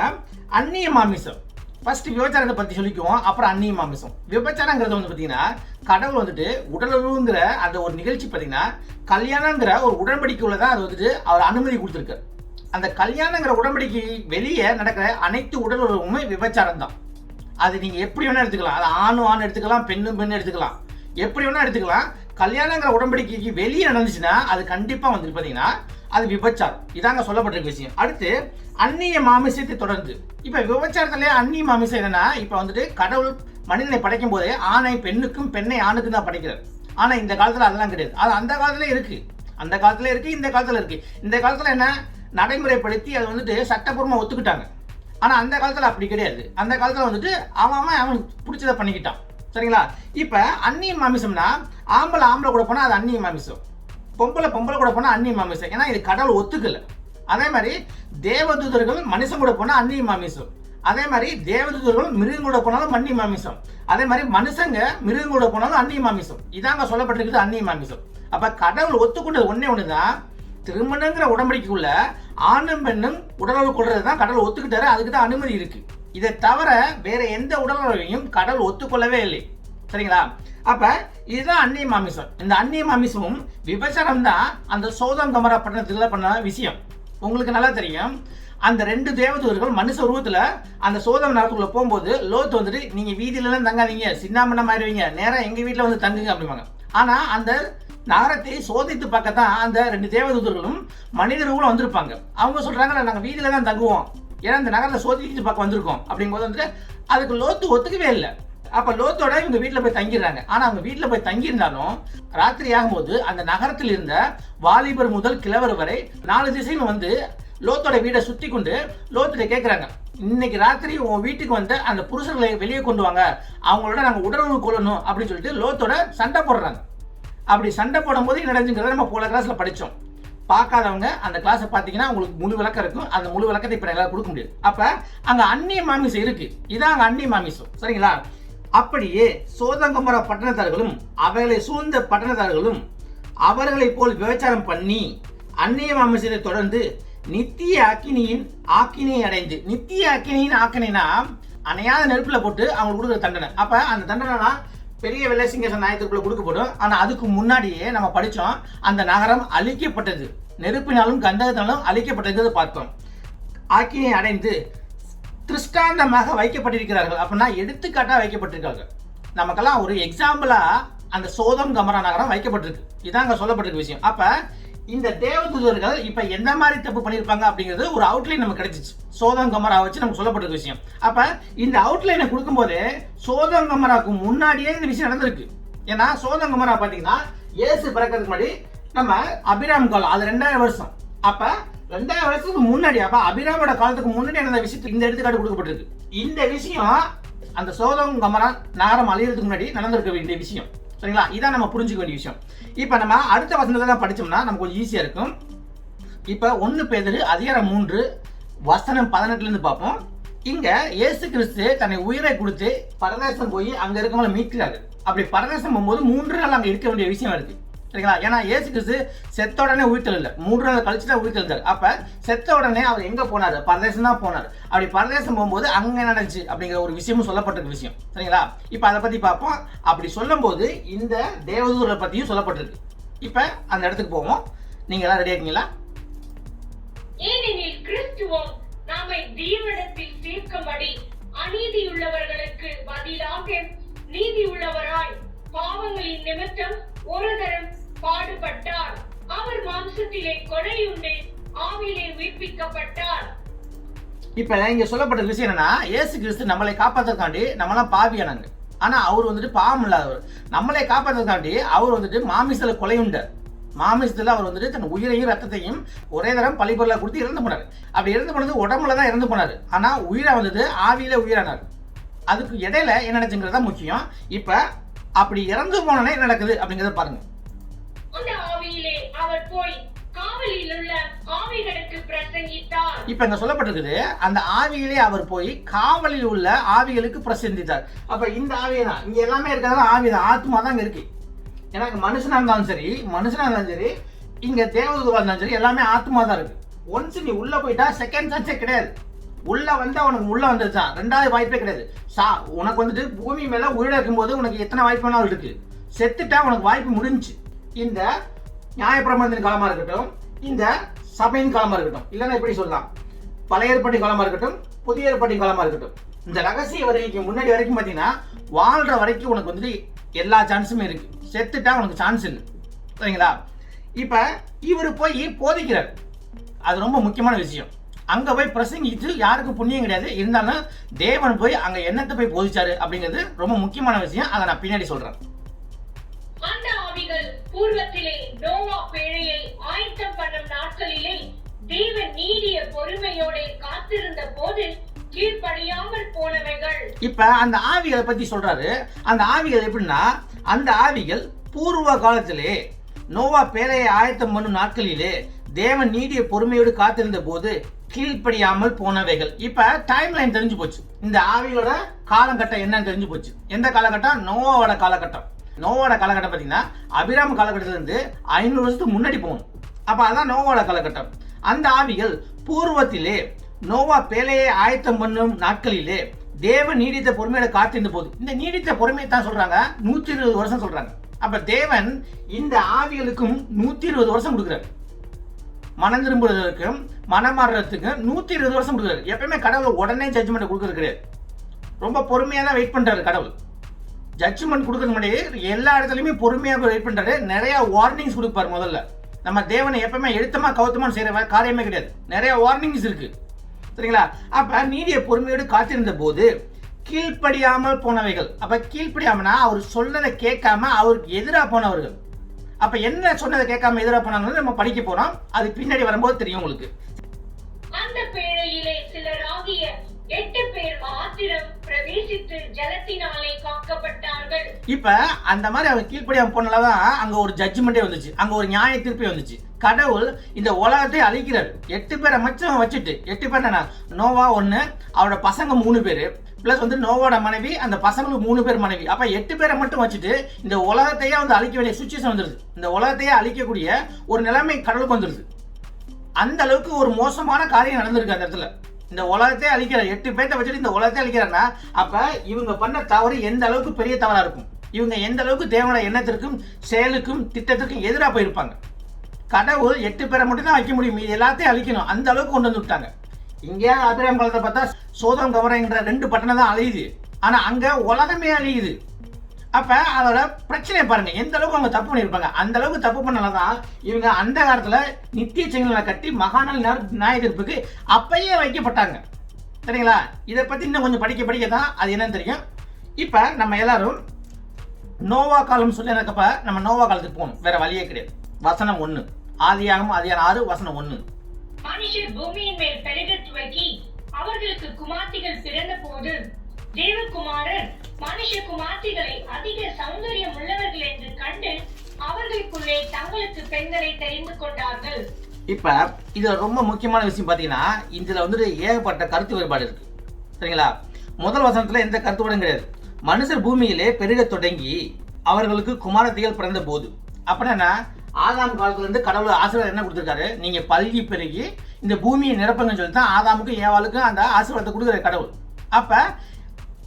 அந்நிய மாமிசம். ஃபர்ஸ்ட் விபச்சாரத்தை பத்தி சொல்லிக்குவோம், அப்புறம் அந்நிய மாமிசம். விபச்சாரங்கிறது வந்து பாத்தீங்கன்னா கடவுள் வந்துட்டு உடலுறவுங்கிற அந்த ஒரு நிகழ்ச்சி பாத்தீங்கன்னா கல்யாணங்கிற ஒரு உடன்படிக்கை உள்ளதான் அது வந்துட்டு அவர் அனுமதி கொடுத்திருக்காரு. அந்த கல்யாணங்கிற உடன்படிக்கை வெளியே நடக்கிற அனைத்து உடலுறவுமே விபச்சாரம் தான். அது நீங்க எப்படி வேணா எடுத்துக்கலாம். அது ஆண் எடுத்துக்கலாம், பெண்ணு எடுத்துக்கலாம், எப்படி வேணா எடுத்துக்கலாம். கல்யாணங்கிற உடன்படிக்கைக்கு வெளியே நடந்துச்சுன்னா அது கண்டிப்பா வந்துட்டு பாத்தீங்கன்னா அது விபச்சாரம். இதாங்க சொல்லப்பட்டிருக்க விஷயம். அடுத்து அந்நிய மாமிசத்தை தொடர்ந்து. இப்ப விபச்சாரத்திலே அந்நிய மாமிசம் என்னன்னா, இப்ப வந்துட்டு கடவுள் மனிதனை படைக்கும் போதே ஆணை பெண்ணுக்கும் பெண்ணை ஆணுக்கும் தான் படைக்கிறார். ஆனா இந்த காலத்துல அதெல்லாம் கிடையாது. அது அந்த காலத்துல இருக்கு, அந்த காலத்துல இருக்கு, இந்த காலத்துல இருக்கு. இந்த காலத்துல என்ன நடைமுறைப்படுத்தி அதை வந்துட்டு சட்டப்பூர்வமா ஒத்துக்கிட்டாங்க. ஆனா அந்த காலத்துல அப்படி கிடையாது. அந்த காலத்துல வந்துட்டு அவன் பிடிச்சதை பண்ணிக்கிட்டான். சரிங்களா? இப்ப அந்நிய மாமிசம்னா ஆம்பளை கூட போனா அது அந்நிய மாமிசம், பொம்பளை கூட போனா அந்நிய மாமிசம். ஏன்னா இது கடவுள் ஒத்துக்கல. அதே மாதிரி தேவதூதர்கள் மனுஷன் கூட போனா அந்நிய மாமிசம். அதே மாதிரி தேவதூதர்கள் மிருகம் கூட போனாலும் அந்நிய மாமிசம். அதே மாதிரி மனுஷங்க மிருகம் கூட போனாலும் அந்நிய மாமிசம். இதாங்க சொல்லப்பட்டிருக்குது அந்நிய மாமிசம். அப்ப கடவுள் ஒத்துக்கொண்டது ஒண்ணுதான், திருமணங்கிற உடன்படிக்கைக்குள்ள ஆணும் பெண்ணும் உடலுறவு கொள்றது தான் கடவுள் ஒத்துக்கிட்டாரு. அதுக்கு தான் அனுமதி இருக்கு. இதை தவிர வேற எந்த உடலுறவையும் கடவுள் ஒத்துக்கொள்ளவே இல்லை. சரிங்களா? அப்ப இதுதான் அந்நிய மாமிசம். இந்த அந்நிய மாமிசமும் விபச்சாரம் தான் அந்த சோதம் கமரா பட்டணத்துல பண்ண விஷயம். உங்களுக்கு நல்லா தெரியும். அந்த 2 தேவதூதர்கள் மனுஷ உருவத்துல அந்த சோதம் நகரத்துக்குள்ள போகும்போது லோத் வந்துட்டு நீங்க வீதியில எல்லாம் தங்காதீங்க, சின்னாமண்ணம் ஆயிடுவீங்க, நேரம் எங்க வீட்டுல வந்து தங்குங்க அப்படிவாங்க. ஆனா அந்த நகரத்தை சோதித்து பார்க்கத்தான் அந்த 2 தேவதூதர்களும் மனிதர்களும் வந்திருப்பாங்க. அவங்க சொல்றாங்க நாங்க வீதியில தான் தங்குவோம், ஏன்னா இந்த நகரத்தை சோதித்து பார்க்க வந்திருக்கோம் அப்படிங்கும்போது வந்துட்டு அதுக்கு லோத்து ஒத்துக்கவே இல்லை. அப்ப லோத்தோட இவங்க வீட்டுல போய் தங்கிடுறாங்க. ஆனா அவங்க வீட்டுல போய் தங்கி இருந்தாலும் ராத்திரி ஆகும்போது அந்த நகரத்தில் இருந்த வாலிபர் முதல் கிழவர் வரை 4 திசையும் வந்து லோத்தோட வீடை சுத்தி கொண்டு லோத்திட்ட கேட்கிறாங்க, இன்னைக்கு ராத்திரி உன் வீட்டுக்கு வந்து அந்த புருஷர்களை வெளியே கொண்டு வாங்க, அவங்களோட நாங்க உடலுறவு கொள்ளணும் அப்படின்னு சொல்லிட்டு லோத்தோட சண்டை போடுறாங்க. அப்படி சண்டை போடும் போது நடந்துங்கிறத நம்ம போன கிளாஸ்ல படிச்சோம். பார்க்காதவங்க அந்த கிளாஸை பார்த்தீங்கன்னா உங்களுக்கு முழு விளக்கம் இருக்கும். அந்த முழு விளக்கத்தை இப்ப எல்லாம் கொடுக்க முடியாது. அப்ப அங்க அந்நிய மாமிசம் இருக்கு. இதான் அங்க அந்நிய மாமிசம். சரிங்களா? அப்படியே சோதங்கமர பட்டணத்தார்களும் அவர்களை சூழ்ந்த பட்டணத்தார்களும் அவர்களை போல் விபச்சாரம் பண்ணி அந்நிய மாமிசத்தை தொடர்ந்து நித்திய அக்கினியின் ஆக்கினியை அடைந்து, நித்திய அக்கினியின் ஆக்கினா அணையாத நெருப்புல போட்டு அவங்களுக்கு கொடுக்குற தண்டனை. அப்ப அந்த தண்டனைனா பெரிய வெள்ளை சிங்கேசன் நாயத்திற்குள்ள கொடுக்கப்படும். ஆனா அதுக்கு முன்னாடியே நம்ம படிச்சோம், அந்த நகரம் அழிக்கப்பட்டது, நெருப்பினாலும் கந்தகத்தினாலும் அழிக்கப்பட்டது பார்த்தோம். ஆக்கினை அடைந்து திருஷ்டாந்தமாக வைக்கப்பட்டிருக்கிறார்கள். அப்படின்னா எடுத்துக்காட்டா வைக்கப்பட்டிருக்காங்க. நமக்கெல்லாம் ஒரு எக்ஸாம்பிளா அந்த சோதம் கமரா நகரம் வைக்கப்பட்டிருக்கு. இதான் அங்க சொல்லப்பட்டிருக்க விஷயம். அப்ப இந்த தேவதூதர்கள் இப்ப எந்த மாதிரி தப்பு பண்ணிருப்பாங்க அப்படிங்கிறது ஒரு அவுட்லைன் நமக்கு கிடைச்சிச்சு. சோதம் கமரா வச்சு நமக்கு சொல்லப்பட்டிருக்க விஷயம். அப்ப இந்த அவுட்லைனை கொடுக்கும் போது சோதம் கமராக்கு முன்னாடியே இந்த விஷயம் நடந்திருக்கு. ஏன்னா சோதம் கமரா பாத்தீங்கன்னா இயேசு பிறக்கிறதுக்கு முன்னாடி நம்ம அபிராம் காலம், அது 2000 வருஷம். அப்ப 2000 வருஷத்துக்கு முன்னாடி, அப்ப அபிராமோட காலத்துக்கு முன்னாடி அந்த விஷயத்துக்கு இந்த எடுத்துக்காட்டு கொடுக்கப்பட்டிருக்கு. இந்த விஷயம் அந்த சோதம் கமரா நகரம் அழியறதுக்கு முன்னாடி நடந்திருக்க வேண்டிய விஷயம். சரிங்களா? இதான் நம்ம புரிஞ்சுக்க வேண்டிய விஷயம். இப்ப நம்ம அடுத்த வசனத்தை படிச்சோம்னா நமக்கு கொஞ்சம் ஈஸியா இருக்கும். இப்ப 1 பேதுரு அதிகாரம் 3 வசனம் 18 இருந்து பார்ப்போம். இங்க இயேசு கிறிஸ்து தன்னை உயிரை கொடுத்து பரதேசம் போய் அங்க இருக்கவங்களை மீட்கிறாரு. அப்படி பரதேசம் போகும்போது 3 நாள் அங்க இருக்க வேண்டிய விஷயம் இருக்கு. சரிங்களா? ஏன்னா இயேசு கிறிஸ்து செத்த உடனே உயிர்த்தல் இல்லை, 3 நாள் கழிச்சு தான் உயிர்த்தெழுந்தார். அப்ப செத்த உடனே அவர் எங்க போனாரு? பரதேசம் தான் போனார். அப்படி பரதேசம் போகும்போது அங்க நடந்துச்சு அப்படிங்கிற ஒரு விஷயமும் சொல்லப்பட்டிருக்க விஷயம். சரிங்களா? இப்ப அதை பத்தி பார்ப்போம். அப்படி சொல்லும் போது இந்த தேவதூதரை பத்தியும் சொல்லப்பட்டிருக்கு. இப்ப அந்த இடத்துக்கு போவோம். நீங்க எல்லாம் ரெடியா இருக்கீங்களா? ஏனெனில் கிறிஸ்துவும் நம்மை தேவனிடத்தில் சேர்க்கும்படி அநீதியுள்ளவர்களுக்கு பதிலாக நீதியுள்ளவராய் பாவங்களின் நிமித்தம் ஒரு தரம் பாடுபட்டார். அவர் மாம்சத்திலே கொலையுண்டு ஆவியிலே உயிர்ப்பிக்கப்பட்டார். இப்ப இங்க சொல்லப்பட்ட விஷயம் என்னன்னா, இயேசு கிறிஸ்து நம்மளை காப்பாற்றுறதுக்காண்டி நம்மளாம் பாவியானாங்க. ஆனா அவர் வந்துட்டு பாவம் இல்லாதவர். நம்மளை காப்பாற்றுறதுக்காண்டி அவர் வந்துட்டு மாமிசத்துல கொலையுண்டார். மாமிசத்துல அவர் வந்துட்டு தன் உயிரையும் ரத்தத்தையும் ஒரே தரம் பழிபொருளா கொடுத்து இறந்து போனார். அப்படி இறந்து போனது உடம்புல தான் இறந்து போனாரு. ஆனா உயிரை வந்தது ஆவியில உயிரானார். அதுக்கு இடையில என்ன நடந்துங்கிறதா முக்கியம். இப்ப அப்படி இறந்து போனே என்ன நடக்குது அப்படிங்கறத பாருங்க. அந்த ஆவியிலே அவர் போய் காவலில் உள்ள ஆவிகளுக்கு பிரசங்கித்தார். இப்ப இங்க சொல்லப்பட்டிருக்குது, அந்த ஆவியிலே அவர் போய் காவலில் உள்ள ஆவிகளுக்கு பிரசங்கித்தார். அப்ப இந்த ஆவியா இங்க எல்லாமே இருக்கிறதெல்லாம் ஆவிதான், ஆத்மா தான் இருக்கு. ஏன்னா மனுஷனா இருந்தாலும் சரி, இங்க தேவதூதரா இருந்தாலும் சரி, எல்லாமே ஆத்மா தான் இருக்கு. ஒன்ஸ் நீ உள்ள போயிட்டா செகண்ட் சான்ஸே கிடையாது. உள்ள வந்து அவனுக்கு உள்ள வந்துருச்சான், 2வது வாய்ப்பே கிடையாது. உனக்கு வந்துட்டு பூமி மேல உயிரோட இருக்கும்போது உனக்கு எத்தனை வாய்ப்பு வேணாலும் இருக்கு. செத்துட்டா உனக்கு வாய்ப்பு முடிஞ்சு. இந்த நியாயப்பிரமாணத்தின் காலமா இருக்கட்டும், இந்த சபையின் காலமா இருக்கட்டும், இல்லைன்னா எப்படி சொல்லலாம், பழைய ஏற்பாட்டின் காலமா இருக்கட்டும், புதிய ஏற்பாட்டின் காலமா இருக்கட்டும், இந்த ரகசிய வருகைக்கு முன்னாடி வரைக்கும் பாத்தீங்கன்னா வாழ்ற வரைக்கும் உனக்கு வந்துட்டு எல்லா சான்ஸுமே இருக்கு. செத்துட்டா உனக்கு சான்ஸ் இல்லை. சரிங்களா? இப்ப இவர் போய் போதிக்கிறார். அது ரொம்ப முக்கியமான விஷயம். அங்க போய் பிரசங்கிச்சு யாருக்கும் புண்ணியம் கிடையாது. இருந்தாலும் தேவன் போய் அங்க என்னத்தை போய் போதிச்சாரு அப்படிங்கிறது ரொம்ப முக்கியமான விஷயம். அதை நான் பின்னாடி சொல்றேன். அந்த பூர்வத்திலே நோவா பேழையை ஆயத்தம் பண்ணும் நாட்களிலே தேவன் நீடிய பொறுமையோட காத்திருந்த போது கீழ்ப்படியாமல் போனவைகள். இப்ப அந்த ஆவிகளை பத்தி சொல்றாரு. அந்த ஆவிகள் எப்படின்னா, அந்த ஆவிகள் பூர்வ காலத்திலே நோவா பேழையை ஆயத்தம் பண்ணும் நாட்களிலே தேவன் நீடிய பொறுமையோடு காத்திருந்த போது கீழ்ப்படியாமல் போனவைகள். இப்ப டைம் லைன் தெரிஞ்சு போச்சு. இந்த ஆவிகளோட காலகட்டம் என்னன்னு தெரிஞ்சு போச்சு. எந்த காலகட்டம்? நோவாவோட காலகட்டம். நோவாவோட காலகட்டம் பாத்தீங்கன்னா அபிராம் காலகட்டத்துல இருந்து 500 வருஷத்துக்கு முன்னாடி போகணும். அப்ப அதான் நோவாவோட காலகட்டம். அந்த ஆவிகள் பூர்வத்திலே நோவா பேழையை ஆயத்தம் பண்ணும் நாட்களிலே தேவன் நீடித்த பொறுமையோட காத்திருந்த போது, இந்த நீடித்த பொறுமையை தான் சொல்றாங்க 120 வருஷம் சொல்றாங்க. அப்ப தேவன் இந்த ஆவிகளுக்கும் 120 வருஷம் கொடுக்குறாரு. மனம் திரும்புவதற்கும் மனமாறுறதுக்கும் 120 வருஷம் கொடுக்குறாரு. எப்பயுமே கடவுள் உடனே ஜட்ஜ்மெண்ட் கொடுக்கறது கிடையாது. ரொம்ப பொறுமையா தான் வெயிட் பண்றாரு கடவுள். ஜட்ஜ்மெண்ட் கொடுக்கறது முன்னாடி எல்லா இடத்துலயுமே பொறுமையாக வெயிட் பண்றாரு. நிறைய வார்னிங்ஸ் கொடுப்பாரு. முதல்ல நம்ம தேவனை எப்பவுமே எழுத்தமா கவுத்தமா செய்யற காரியமே கிடையாது. நிறைய வார்னிங்ஸ் இருக்கு, சரிங்களா? அப்ப நீடிய பொறுமையோடு காத்திருந்த போது கீழ்ப்படியாமல் போனவைகள். அப்ப கீழ்ப்படியாமனா அவர் சொன்னதை கேட்காம அவருக்கு எதிராக போனவர்கள். அப்ப என்ன சொன்னதை கேட்காம எதிராக போனாங்க நம்ம படிக்க போறோம். அது பின்னாடி வரும்போது தெரியும் உங்களுக்கு. அந்த பேழையிலே சிலராகிய 8 பேர் மாத்திரம் பிரவேசித்து ஜலத்தினாலே காக்கப்பட்டார்கள். இப்ப அந்த மாதிரி அவங்க கீழ்ப்படியாம போனதான் அங்க ஒரு ஜட்ஜ்மெண்டே வந்துச்சு. அங்க ஒரு நியாய தீர்ப்பே வந்துச்சு. கடவுள் இந்த உலகத்தை அழிக்கிறார். 8 பேரை மச்சம் வச்சுட்டு, 8 பேர் என்ன, நோவா 1, அவரோட பசங்க 3 பேரு, பிளஸ் நோவோட மனைவி, அந்த பசங்களுக்கு 3 பேர் மனைவி. அப்ப 8 பேரை மட்டும் வச்சுட்டு இந்த உலகத்தையே அழிக்க வேண்டிய சுச்சுவேஷன் வந்துருது. இந்த உலகத்தையே அழிக்கக்கூடிய ஒரு நிலைமை கடவுளுக்கு வந்துருது. அந்த அளவுக்கு ஒரு மோசமான காரியம் நடந்திருக்கு அந்த இடத்துல. இந்த உலகத்தையே அழிக்கிறார். 8 பேர்த்த வச்சுட்டு இந்த உலகத்தை அழிக்கிறாருன்னா அப்ப இவங்க பண்ண தவறு எந்த அளவுக்கு பெரிய தவறா இருக்கும். இவங்க எந்த அளவுக்கு தேவனோட எண்ணத்திற்கும் செயலுக்கும் திட்டத்திற்கும் எதிராக போயிருப்பாங்க. கடவுள் 8 பேரை மட்டும் தான் வைக்க முடியும், இது எல்லாத்தையும் அழிக்கணும். அந்த அளவுக்கு கொண்டு வந்து விட்டாங்க. இங்கே ஆபிரகாம் காலத்தை பார்த்தா சோதம் கமரங்கிற 2 பட்டணம் தான் அழியுது. ஆனா அங்க உலகமே அழியுது. அப்ப அதோட பிரச்சனை பாருங்க, எந்த அளவுக்கு அவங்க தப்பு பண்ணியிருப்பாங்க. அந்த அளவுக்கு தப்பு பண்ணாலதான் இவங்க அந்த காலத்துல நித்திய செங்கலை கட்டி மகாநாள் நியாய தீர்ப்புக்கு அப்பயே வைக்கப்பட்டாங்க, சரிங்களா? இதை பத்தி இன்னும் கொஞ்சம் படிக்க தான் அது என்னன்னு தெரியும். இப்ப நம்ம எல்லாரும் நோவா காலம் சொல்லி எனக்கப்ப நம்ம நோவா காலத்துக்கு போகணும். வேற வழியே கிடையாது. வசனம் 1, ஆதியாகமம் 6 வசனம் 1. மனுஷர் பூமியின் மேல் பெருகத் துவக்கி அவர்களுக்கு குமார்த்திகள் பிறந்த போது தேவகுமாரர் மனுஷ குமார்த்திகளை அதிக சௌந்தரியம் உள்ளவர்கள் என்று கண்டு அவர்களுக்குள்ளே தங்களுக்கு பெண்களை தெரிந்து கொண்டார்கள். இப்ப இதுல ரொம்ப முக்கியமான விஷயம் பாத்தீங்கன்னா, இதுல ஏகப்பட்ட கருத்து வேறுபாடு இருக்கு, சரிங்களா? முதல் வசனத்துல எந்த கருத்து வேறுபாடும் கிடையாது. மனுஷர் பூமியிலே பெருக தொடங்கி அவர்களுக்கு குமாரத்திகள் பிறந்த போது. அப்படின்னா ஆதாம் காலத்துல இருந்து கடவுள் ஆசீர்வாதம் என்ன கொடுத்திருக்காரு? நீங்க பல்கி பெருகி இந்த பூமியை நிரப்புங்கன்னு சொல்லி தான் ஆதாமுக்கும் ஏவாளுக்கும் அந்த ஆசீர்வாதத்தை கொடுக்குற கடவுள். அப்ப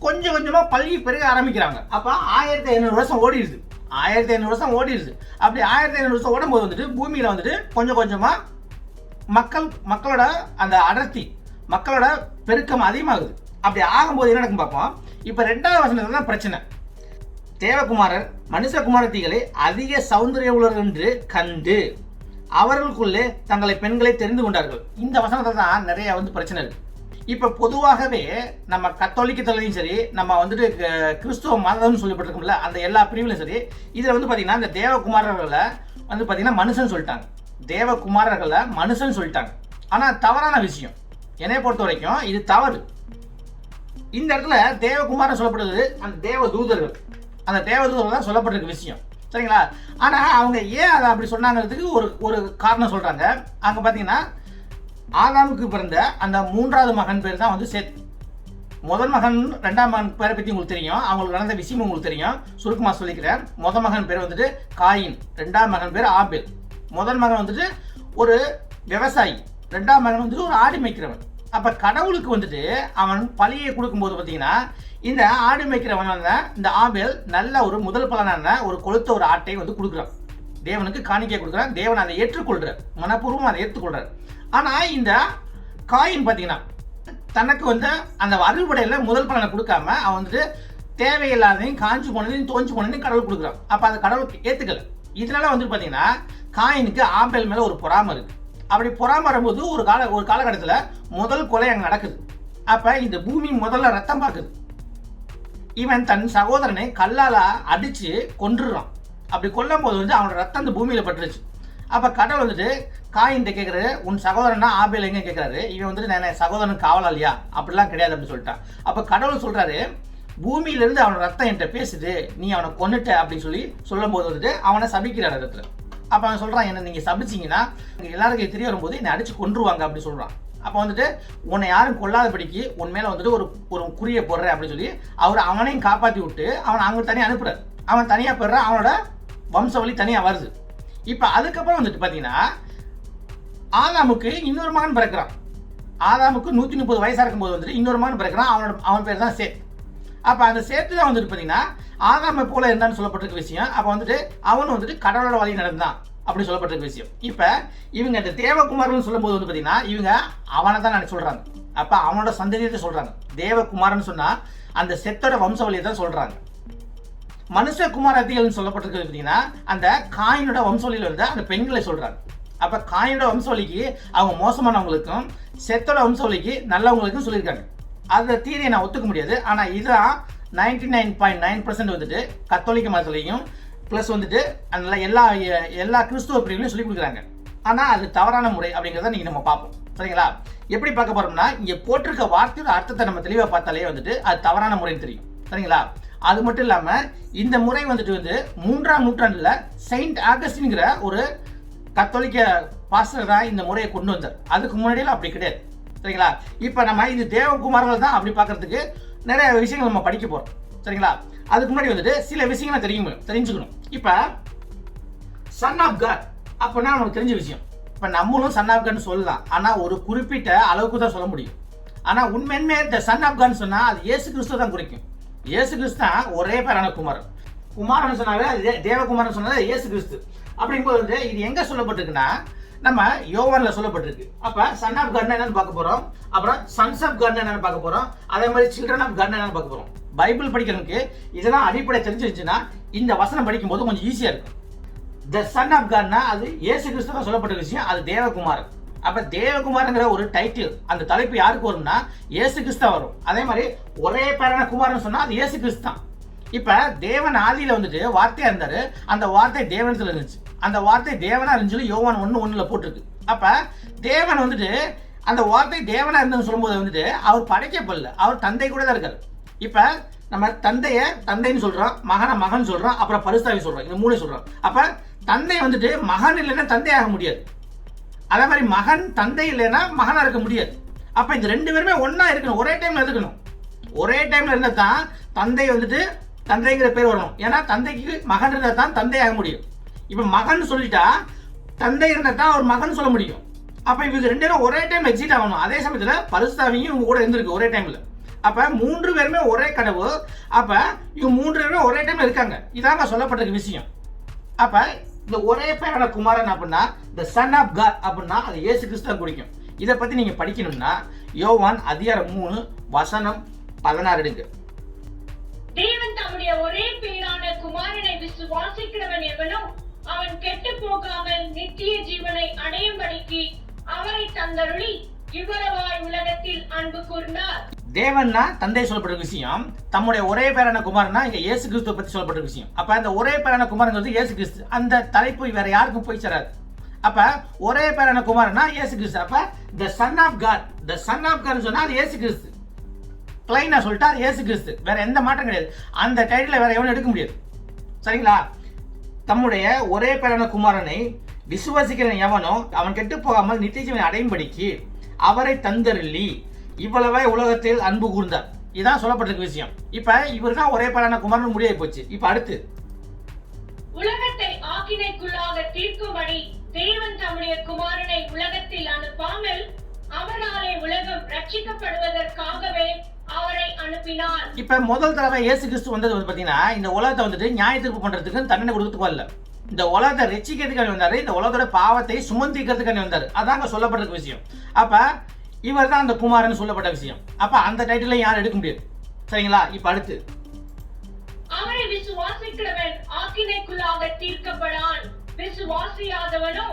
கொஞ்சம் கொஞ்சமா பல்கி பெருக ஆரம்பிக்கிறாங்க. அப்ப 1500 வருஷம் ஓடிடுது. 1500 வருஷம் ஓடிடுது. அப்படி 1500 வருஷம் ஓடும்போது பூமியில கொஞ்சம் கொஞ்சமா மக்களோட அந்த அடர்த்தி, மக்களோட பெருக்கம் அதிகமாகுது. அப்படி ஆகும்போது என்ன நடக்கும் பார்ப்போம். இப்ப 2வது வசனத்துல தான் பிரச்சனை. தேவகுமாரர் மனுஷகுமாரத்திகளை அதிக சௌந்தரிய உள்ளவர்கள் என்று கண்டு அவர்களுக்குள்ளே தங்களை பெண்களை தெரிந்து கொண்டார்கள். இந்த வசனத்தை தான் நிறைய பிரச்சனை இருக்கு. இப்ப பொதுவாகவே நம்ம கத்தோலிக்க தலையும் சரி, நம்ம கிறிஸ்துவ மதம்னு சொல்லப்பட்டிருக்கோம்ல, அந்த எல்லா பிரிவுலையும் சரி, இதுல பாத்தீங்கன்னா இந்த தேவகுமாரர்களை பாத்தீங்கன்னா மனுஷன் சொல்லிட்டாங்க. தேவகுமாரர்களை மனுஷன் சொல்லிட்டாங்க. ஆனா தவறான விஷயம். என்னை பொறுத்த வரைக்கும் இது தவறு. இந்த இடத்துல தேவகுமாரன் சொல்லப்படுறது அந்த தேவ தூதர்கள், அந்த தேவதூதர்கள் தான் சொல்லப்பட்டிருக்க விஷயம், சரிங்களா? ஆனா அவங்க ஏன் அதை அப்படி சொன்னாங்கிறதுக்கு ஒரு காரணம் சொல்றாங்க. அங்க பாத்தீங்கன்னா ஆதாமுக்கு பிறந்த அந்த 3வது மகன் பேர் தான் சேத். முதல் மகன் 2ஆம் மகன் பேரை பத்தி உங்களுக்கு தெரியும். அவங்களுக்கு நடந்த விஷயம் உங்களுக்கு தெரியும். சுருக்கமா சொல்லிக்கிறேன். முதல் மகன் பேர் காயின், 2ஆம் மகன் பேர் ஆபேல். முதல் மகன் ஒரு விவசாயி, 2ஆம் மகன் ஒரு ஆடு மேய்க்கிறவன். அப்ப கடவுளுக்கு அவன் பலியை கொடுக்கும்போது பாத்தீங்கன்னா இந்த ஆடு மேய்க்கிறவன் இந்த ஆபேல் நல்ல ஒரு முதல் பலனான ஒரு கொழுத்த ஒரு ஆட்டை கொடுக்குறான். தேவனுக்கு காணிக்கை கொடுக்குறான். தேவன் அதை ஏற்றுக்கொள்றார், மனப்பூர்வம் அதை ஏற்றுக்கொள்றார். ஆனா இந்த காயின் பாத்தீங்கன்னா தனக்கு அந்த அறுவடையில முதல் பலனை கொடுக்காம அவன் தேவையில்லாதையும் காஞ்சு போனதையும் தோஞ்சு போனதையும் கடவுள் கொடுக்குறான். அப்ப அதை கடவுளுக்கு ஏத்துக்கல. இதனால பாத்தீங்கன்னா காயினுக்கு ஆபேல் மேல ஒரு பொறாமை இருக்கு. அப்படி பொறாம வரும்போது ஒரு காலகட்டத்துல முதல் கொலை அங்க நடக்குது. அப்ப இந்த பூமி முதல்ல ரத்தம் பாக்குது. இவன் தன் சகோதரனை கல்லால அடிச்சு கொன்றுறான். அப்படி கொல்லும் போது வந்து அவனோட ரத்தம் அந்த பூமியில பட்டுருச்சு. அப்ப கடவுள் வந்துட்டு காயின் கேட்கறாரு, உன் சகோதரனா ஆபேல் எங்க கேட்கறாரு. இவன் வந்துட்டு நான் சகோதரன் காவலாளியா, அப்படிலாம் கிடையாது அப்படின்னு சொல்லிட்டான். அப்ப கடவுள் சொல்றாரு, பூமியில இருந்து அவனோட ரத்தம் என்கிட்ட பேசுது, நீ அவனை கொன்னுட்ட அப்படின்னு சொல்லும் போது வந்துட்டு அவனை சபிக்கிறார் இடத்துல. அப்ப அவன் சொல்றான், என்ன நீங்க சபிச்சீங்கன்னா எல்லாருக்கும் தெரிய வரும்போது என்னை அடிச்சு கொன்றுவாங்க அப்படின்னு சொல்றான். அப்ப வந்துட்டு உன்னை யாரும் கொல்லாதபடிக்கு உன் மேல வந்துட்டு ஒரு குறிய போடுறேன் அப்படின்னு சொல்லி அவனையும் காப்பாத்தி விட்டு அவன் அங்க தனியா அனுப்புறாரு. அவன் தனியா போடுறான், அவனோட வம்சவழி தனியா வருது. இப்ப அதுக்கப்புறம் வந்துட்டு பாத்தீங்கன்னா ஆதாமுக்கு இன்னொரு மகன் பிறக்கிறான். ஆதாமுக்கு 130 வயசா இருக்கும்போது வந்துட்டு இன்னொரு மகன் பிறக்கிறான். அவன் பேர் தான் சேத். அப்ப அந்த சேத்து தான் வந்துட்டு பாத்தீங்கன்னா ஆதாமை போல இருந்தான்னு சொல்லப்பட்டிருக்க விஷயம். அப்ப வந்துட்டு அவனும் வந்துட்டு கடவுளோட வழி நடந்தான் அப்படி சொல்லப்பட்டிருக்க விஷயம். இப்ப இவங்க இந்த தேவகுமாரன் சொல்லும் போது வந்து பாத்தீங்கன்னா இவங்க அவனை தான் சொல்றாங்க. அப்ப அவனோட சந்ததியத்தை சொல்றாங்க. தேவகுமாரன் சொன்னா அந்த செத்தோட வம்சவழியை தான் சொல்றாங்க. மனுஷ குமாரத்திகள் சொல்லப்பட்டிருக்கிறது பார்த்தீங்கன்னா அந்த காயினோட வம்சவழியில் வந்து அந்த பெண்களை சொல்றாங்க. அப்ப காயினோட வம்சவழிக்கு அவங்க மோசமானவங்களுக்கும் செத்தோட வம்சவழிக்கு நல்லவங்களுக்கும் சொல்லியிருக்காங்க. அந்த தீரியை நான் ஒத்துக்க முடியாது. ஆனா இதுதான் 99.9% வந்துட்டு கத்தோலிக்க மதத்திலையும் பிளஸ் வந்துட்டு அதனால எல்லா கிறிஸ்துவ பிரிவுகளையும் சொல்லி கொடுக்குறாங்க. ஆனா அது தவறான முறை அப்படிங்கிறத நீங்க நம்ம பார்ப்போம். சரிங்களா? எப்படி பார்க்க போறோம்னா இங்க போட்டிருக்க வார்த்தையோட அர்த்தத்தை நம்ம தெளிவா பார்த்தாலே வந்துட்டு அது தவறான முறைன்னு தெரியும். சரிங்களா? அது மட்டும் இல்லாம இந்த முறை வந்துட்டு வந்து 3ஆம் நூற்றாண்டுல செயின்ட் ஆகஸ்டின்ங்கிற ஒரு கத்தோலிக்க பாஸ்டர் தான் இந்த முறையை கொண்டு வந்தார். அதுக்கு முன்னாடியெல்லாம் அப்படி கிடையாது. சரிங்களா? இப்ப நம்ம இது தேவகுமார்கள் தான் அப்படி பார்க்கறதுக்கு நிறைய விஷயங்கள் நம்ம படிக்க போறோம். சரிங்களா? அதுக்கு முன்னாடி வந்துட்டு சில விஷயங்களை தெரிஞ்சுக்கணும். இப்ப சன் ஆஃப் காட் அப்படின்னா நமக்கு தெரிஞ்ச விஷயம். இப்ப நம்மளும் சன் ஆஃப் காட்னு சொல்லலாம். ஆனா ஒரு குறிப்பிட்ட அளவுக்கு தான் சொல்ல முடியும். ஆனா உண்மையுமே இந்த சன் ஆஃப் காட்னு சொன்னா அது இயேசு கிறிஸ்து தான் குறிக்கும். இயேசு கிறிஸ்து தான் ஒரே பேரான குமாரன். குமாரன் சொன்னாவே தேவகுமாரன் சொன்னது இயேசு கிறிஸ்து. அப்படிங்கும்போது இது எங்க சொல்லப்பட்டிருக்குன்னா நம்ம யோவான்ல சொல்லப்பட்டிருக்கு. அப்ப சன் ஆஃப் காட் என்னன்னு பார்க்க போறோம். அப்புறம் சன்ஸ் ஆஃப் காட் என்னன்னு பார்க்க போறோம். அதே மாதிரி சில்ட்ரன் ஆஃப் காட் என்னன்னு பார்க்க போறோம். பைபிள் படிக்கிறதுக்கு இதெல்லாம் அடிப்படை தெரிஞ்சிருச்சுன்னா இந்த வசனம் படிக்கும் போது கொஞ்சம் ஈஸியா இருக்கும். த சன் ஆஃப் காட்னா அது இயேசு கிறிஸ்து தான் சொல்லப்பட்ட விஷயம். அது தேவகுமாரன். அப்ப தேவகுமாரங்கிற ஒரு டைட்டில் அந்த தலைப்பு யாருக்கு வரும்னா இயேசு கிறிஸ்து வரும். அதே மாதிரி ஒரே பேரான குமாரன் சொன்னா அது இயேசு கிறிஸ்து தான். இப்ப தேவன் ஆதியில வந்துட்டு வார்த்தையா இருந்தாரு. அந்த வார்த்தை தேவனத்துல இருந்துச்சு. அந்த வார்த்தை தேவனா இருந்துச்சு யோவான் 1:1 போட்டிருக்கு. அப்ப தேவன் வந்துட்டு அந்த வார்த்தை தேவனா இருந்ததுன்னு சொல்லும்போது வந்துட்டு அவர் படைக்கப்படல, அவர் தந்தை கூட தான் இருக்காரு. இப்ப நம்ம தந்தைன்னு சொல்றோம், மகனை மகன் சொல்றோம், அப்புறம் பரிசுத்தாவி சொல்றோம். இந்த 3 சொல்றோம். அப்ப தந்தை வந்துட்டு மகன் இல்லைன்னா தந்தை ஆக முடியாது. அதே மாதிரி மகன் தந்தை இல்லைன்னா மகனா இருக்க முடியாது. அப்ப இந்த 2 பேருமே ஒன்னா இருக்கணும், ஒரே டைம்ல இருக்கணும். ஒரே டைம்ல இருந்தா தான் தந்தை வந்துட்டு தந்தைங்கிற பேர் வரணும். ஏன்னா தந்தைக்கு மகன் இருந்தா தான் தந்தை ஆக முடியும். இப்ப மகன் சொல்லிட்டா தந்தை இருந்தா தான் ஒரு மகன் சொல்ல முடியும். அப்ப இவங்க 2 பேரும் ஒரே டைம் எக்ஸிட் ஆகணும். அதே சமயத்துல பரிசுத்தாவியும் இவங்க கூட இருந்திருக்கு ஒரே டைம்ல. அப்ப 3 பேருமே ஒரே கடவு. அப்ப இவங்க 3 பேருமே ஒரே டைம்ல இருக்காங்க. இதாங்க சொல்லப்பட்டிருக்க விஷயம். அப்ப இந்த ஒரே பேரான குமாரன் அப்படின்னா the son of God அப்படின்னா அது இயேசு கிறிஸ்து குறிக்கும். இதை பத்தி நீங்க படிக்கணும்னா யோவான் அதிகாரம் 3 வசனம் 16 எடுங்க. தேவன் தம்முடைய ஒரே பேரான குமாரனை விசுவாசிக்கிறவன் எவனோ அவன் கெட்டு போகாமல் நித்திய ஜீவனை அடையும்படிக்கு அவரை தந்தருளி இவ்வளவாய் உலகத்தில் அன்பு கூர்ந்தார். தேவன்னா தந்தை சொல்லப்பட்ட விஷயம். தம்முடைய ஒரே பேரான குமாரனா இங்க இயேசு கிறிஸ்துவை பத்தி சொல்லப்பட்ட விஷயம். அப்ப அந்த ஒரே பேரான குமாரங்கிறது இயேசு கிறிஸ்து. அந்த தலைப்பு வேற யாருக்கும் போய் சேராது. அப்ப ஒரே பேரான குமாரனா இயேசு கிறிஸ்து. அப்ப the son of God, the son of God சொன்னா அது இயேசு கிறிஸ்து. பிளைனா சொல்லிட்டா அது இயேசு கிறிஸ்து. வேற எந்த மாற்றம் கிடையாது. அந்த டைட்டில் வேற எவனும் எடுக்க முடியாது. சரிங்களா? தம்முடைய ஒரே பேரான குமாரனை விசுவாசிக்கிறவன் எவனோ அவன் கெட்டு போகாமல் நித்திய ஜீவனை அடையும்படிக்கு அவரை தந்தருளி இவ்வளவே உலகத்தில் அன்பு கூர்ந்தார். இதான் சொல்லப்பட்டிருக்க விஷயம். இப்ப இவர் தான் ஒரே பேரான குமாரன் முடியாய் போச்சு. இப்ப அடுத்து உலகத்தை ஆக்கினைக்குள்ளாக தீர்க்கும்படி தேவன் தம்முடைய குமாரனை உலகத்தில் அனுப்பாமல் அவராலே உலகம் ரட்சிக்கப்படுவதற்காகவே அவரை அனுப்பினார். இப்ப முதல் தடவை இயேசு கிறிஸ்து வந்தது வந்து பாத்தீங்கன்னா இந்த உலகத்தை வந்துட்டு நியாய தீர்ப்பு பண்றதுக்கு தண்டனை கொடுக்கிறதுக்கு வரல. இந்த உலகத்தை ரட்சிக்கிறதுக்காக வந்தாரு. இந்த உலகத்தோட பாவத்தை சுமந்திக்கிறதுக்காக வந்தாரு. அதாங்க சொல்லப்பட்டிருக்க விஷயம். அப்ப இவர் தான் அந்த குமாரன் சொல்லப்பட்ட விஷயம். அப்ப அந்த டைட்டிலை யாரும் எடுக்க முடியாது. சரிங்களா? இப்ப அடுத்து அவரை விசுவாசிக்கிறவன் ஆக்கினைக்குள்ளாக தீர்க்கப்படான். விசுவாசியாதவனோ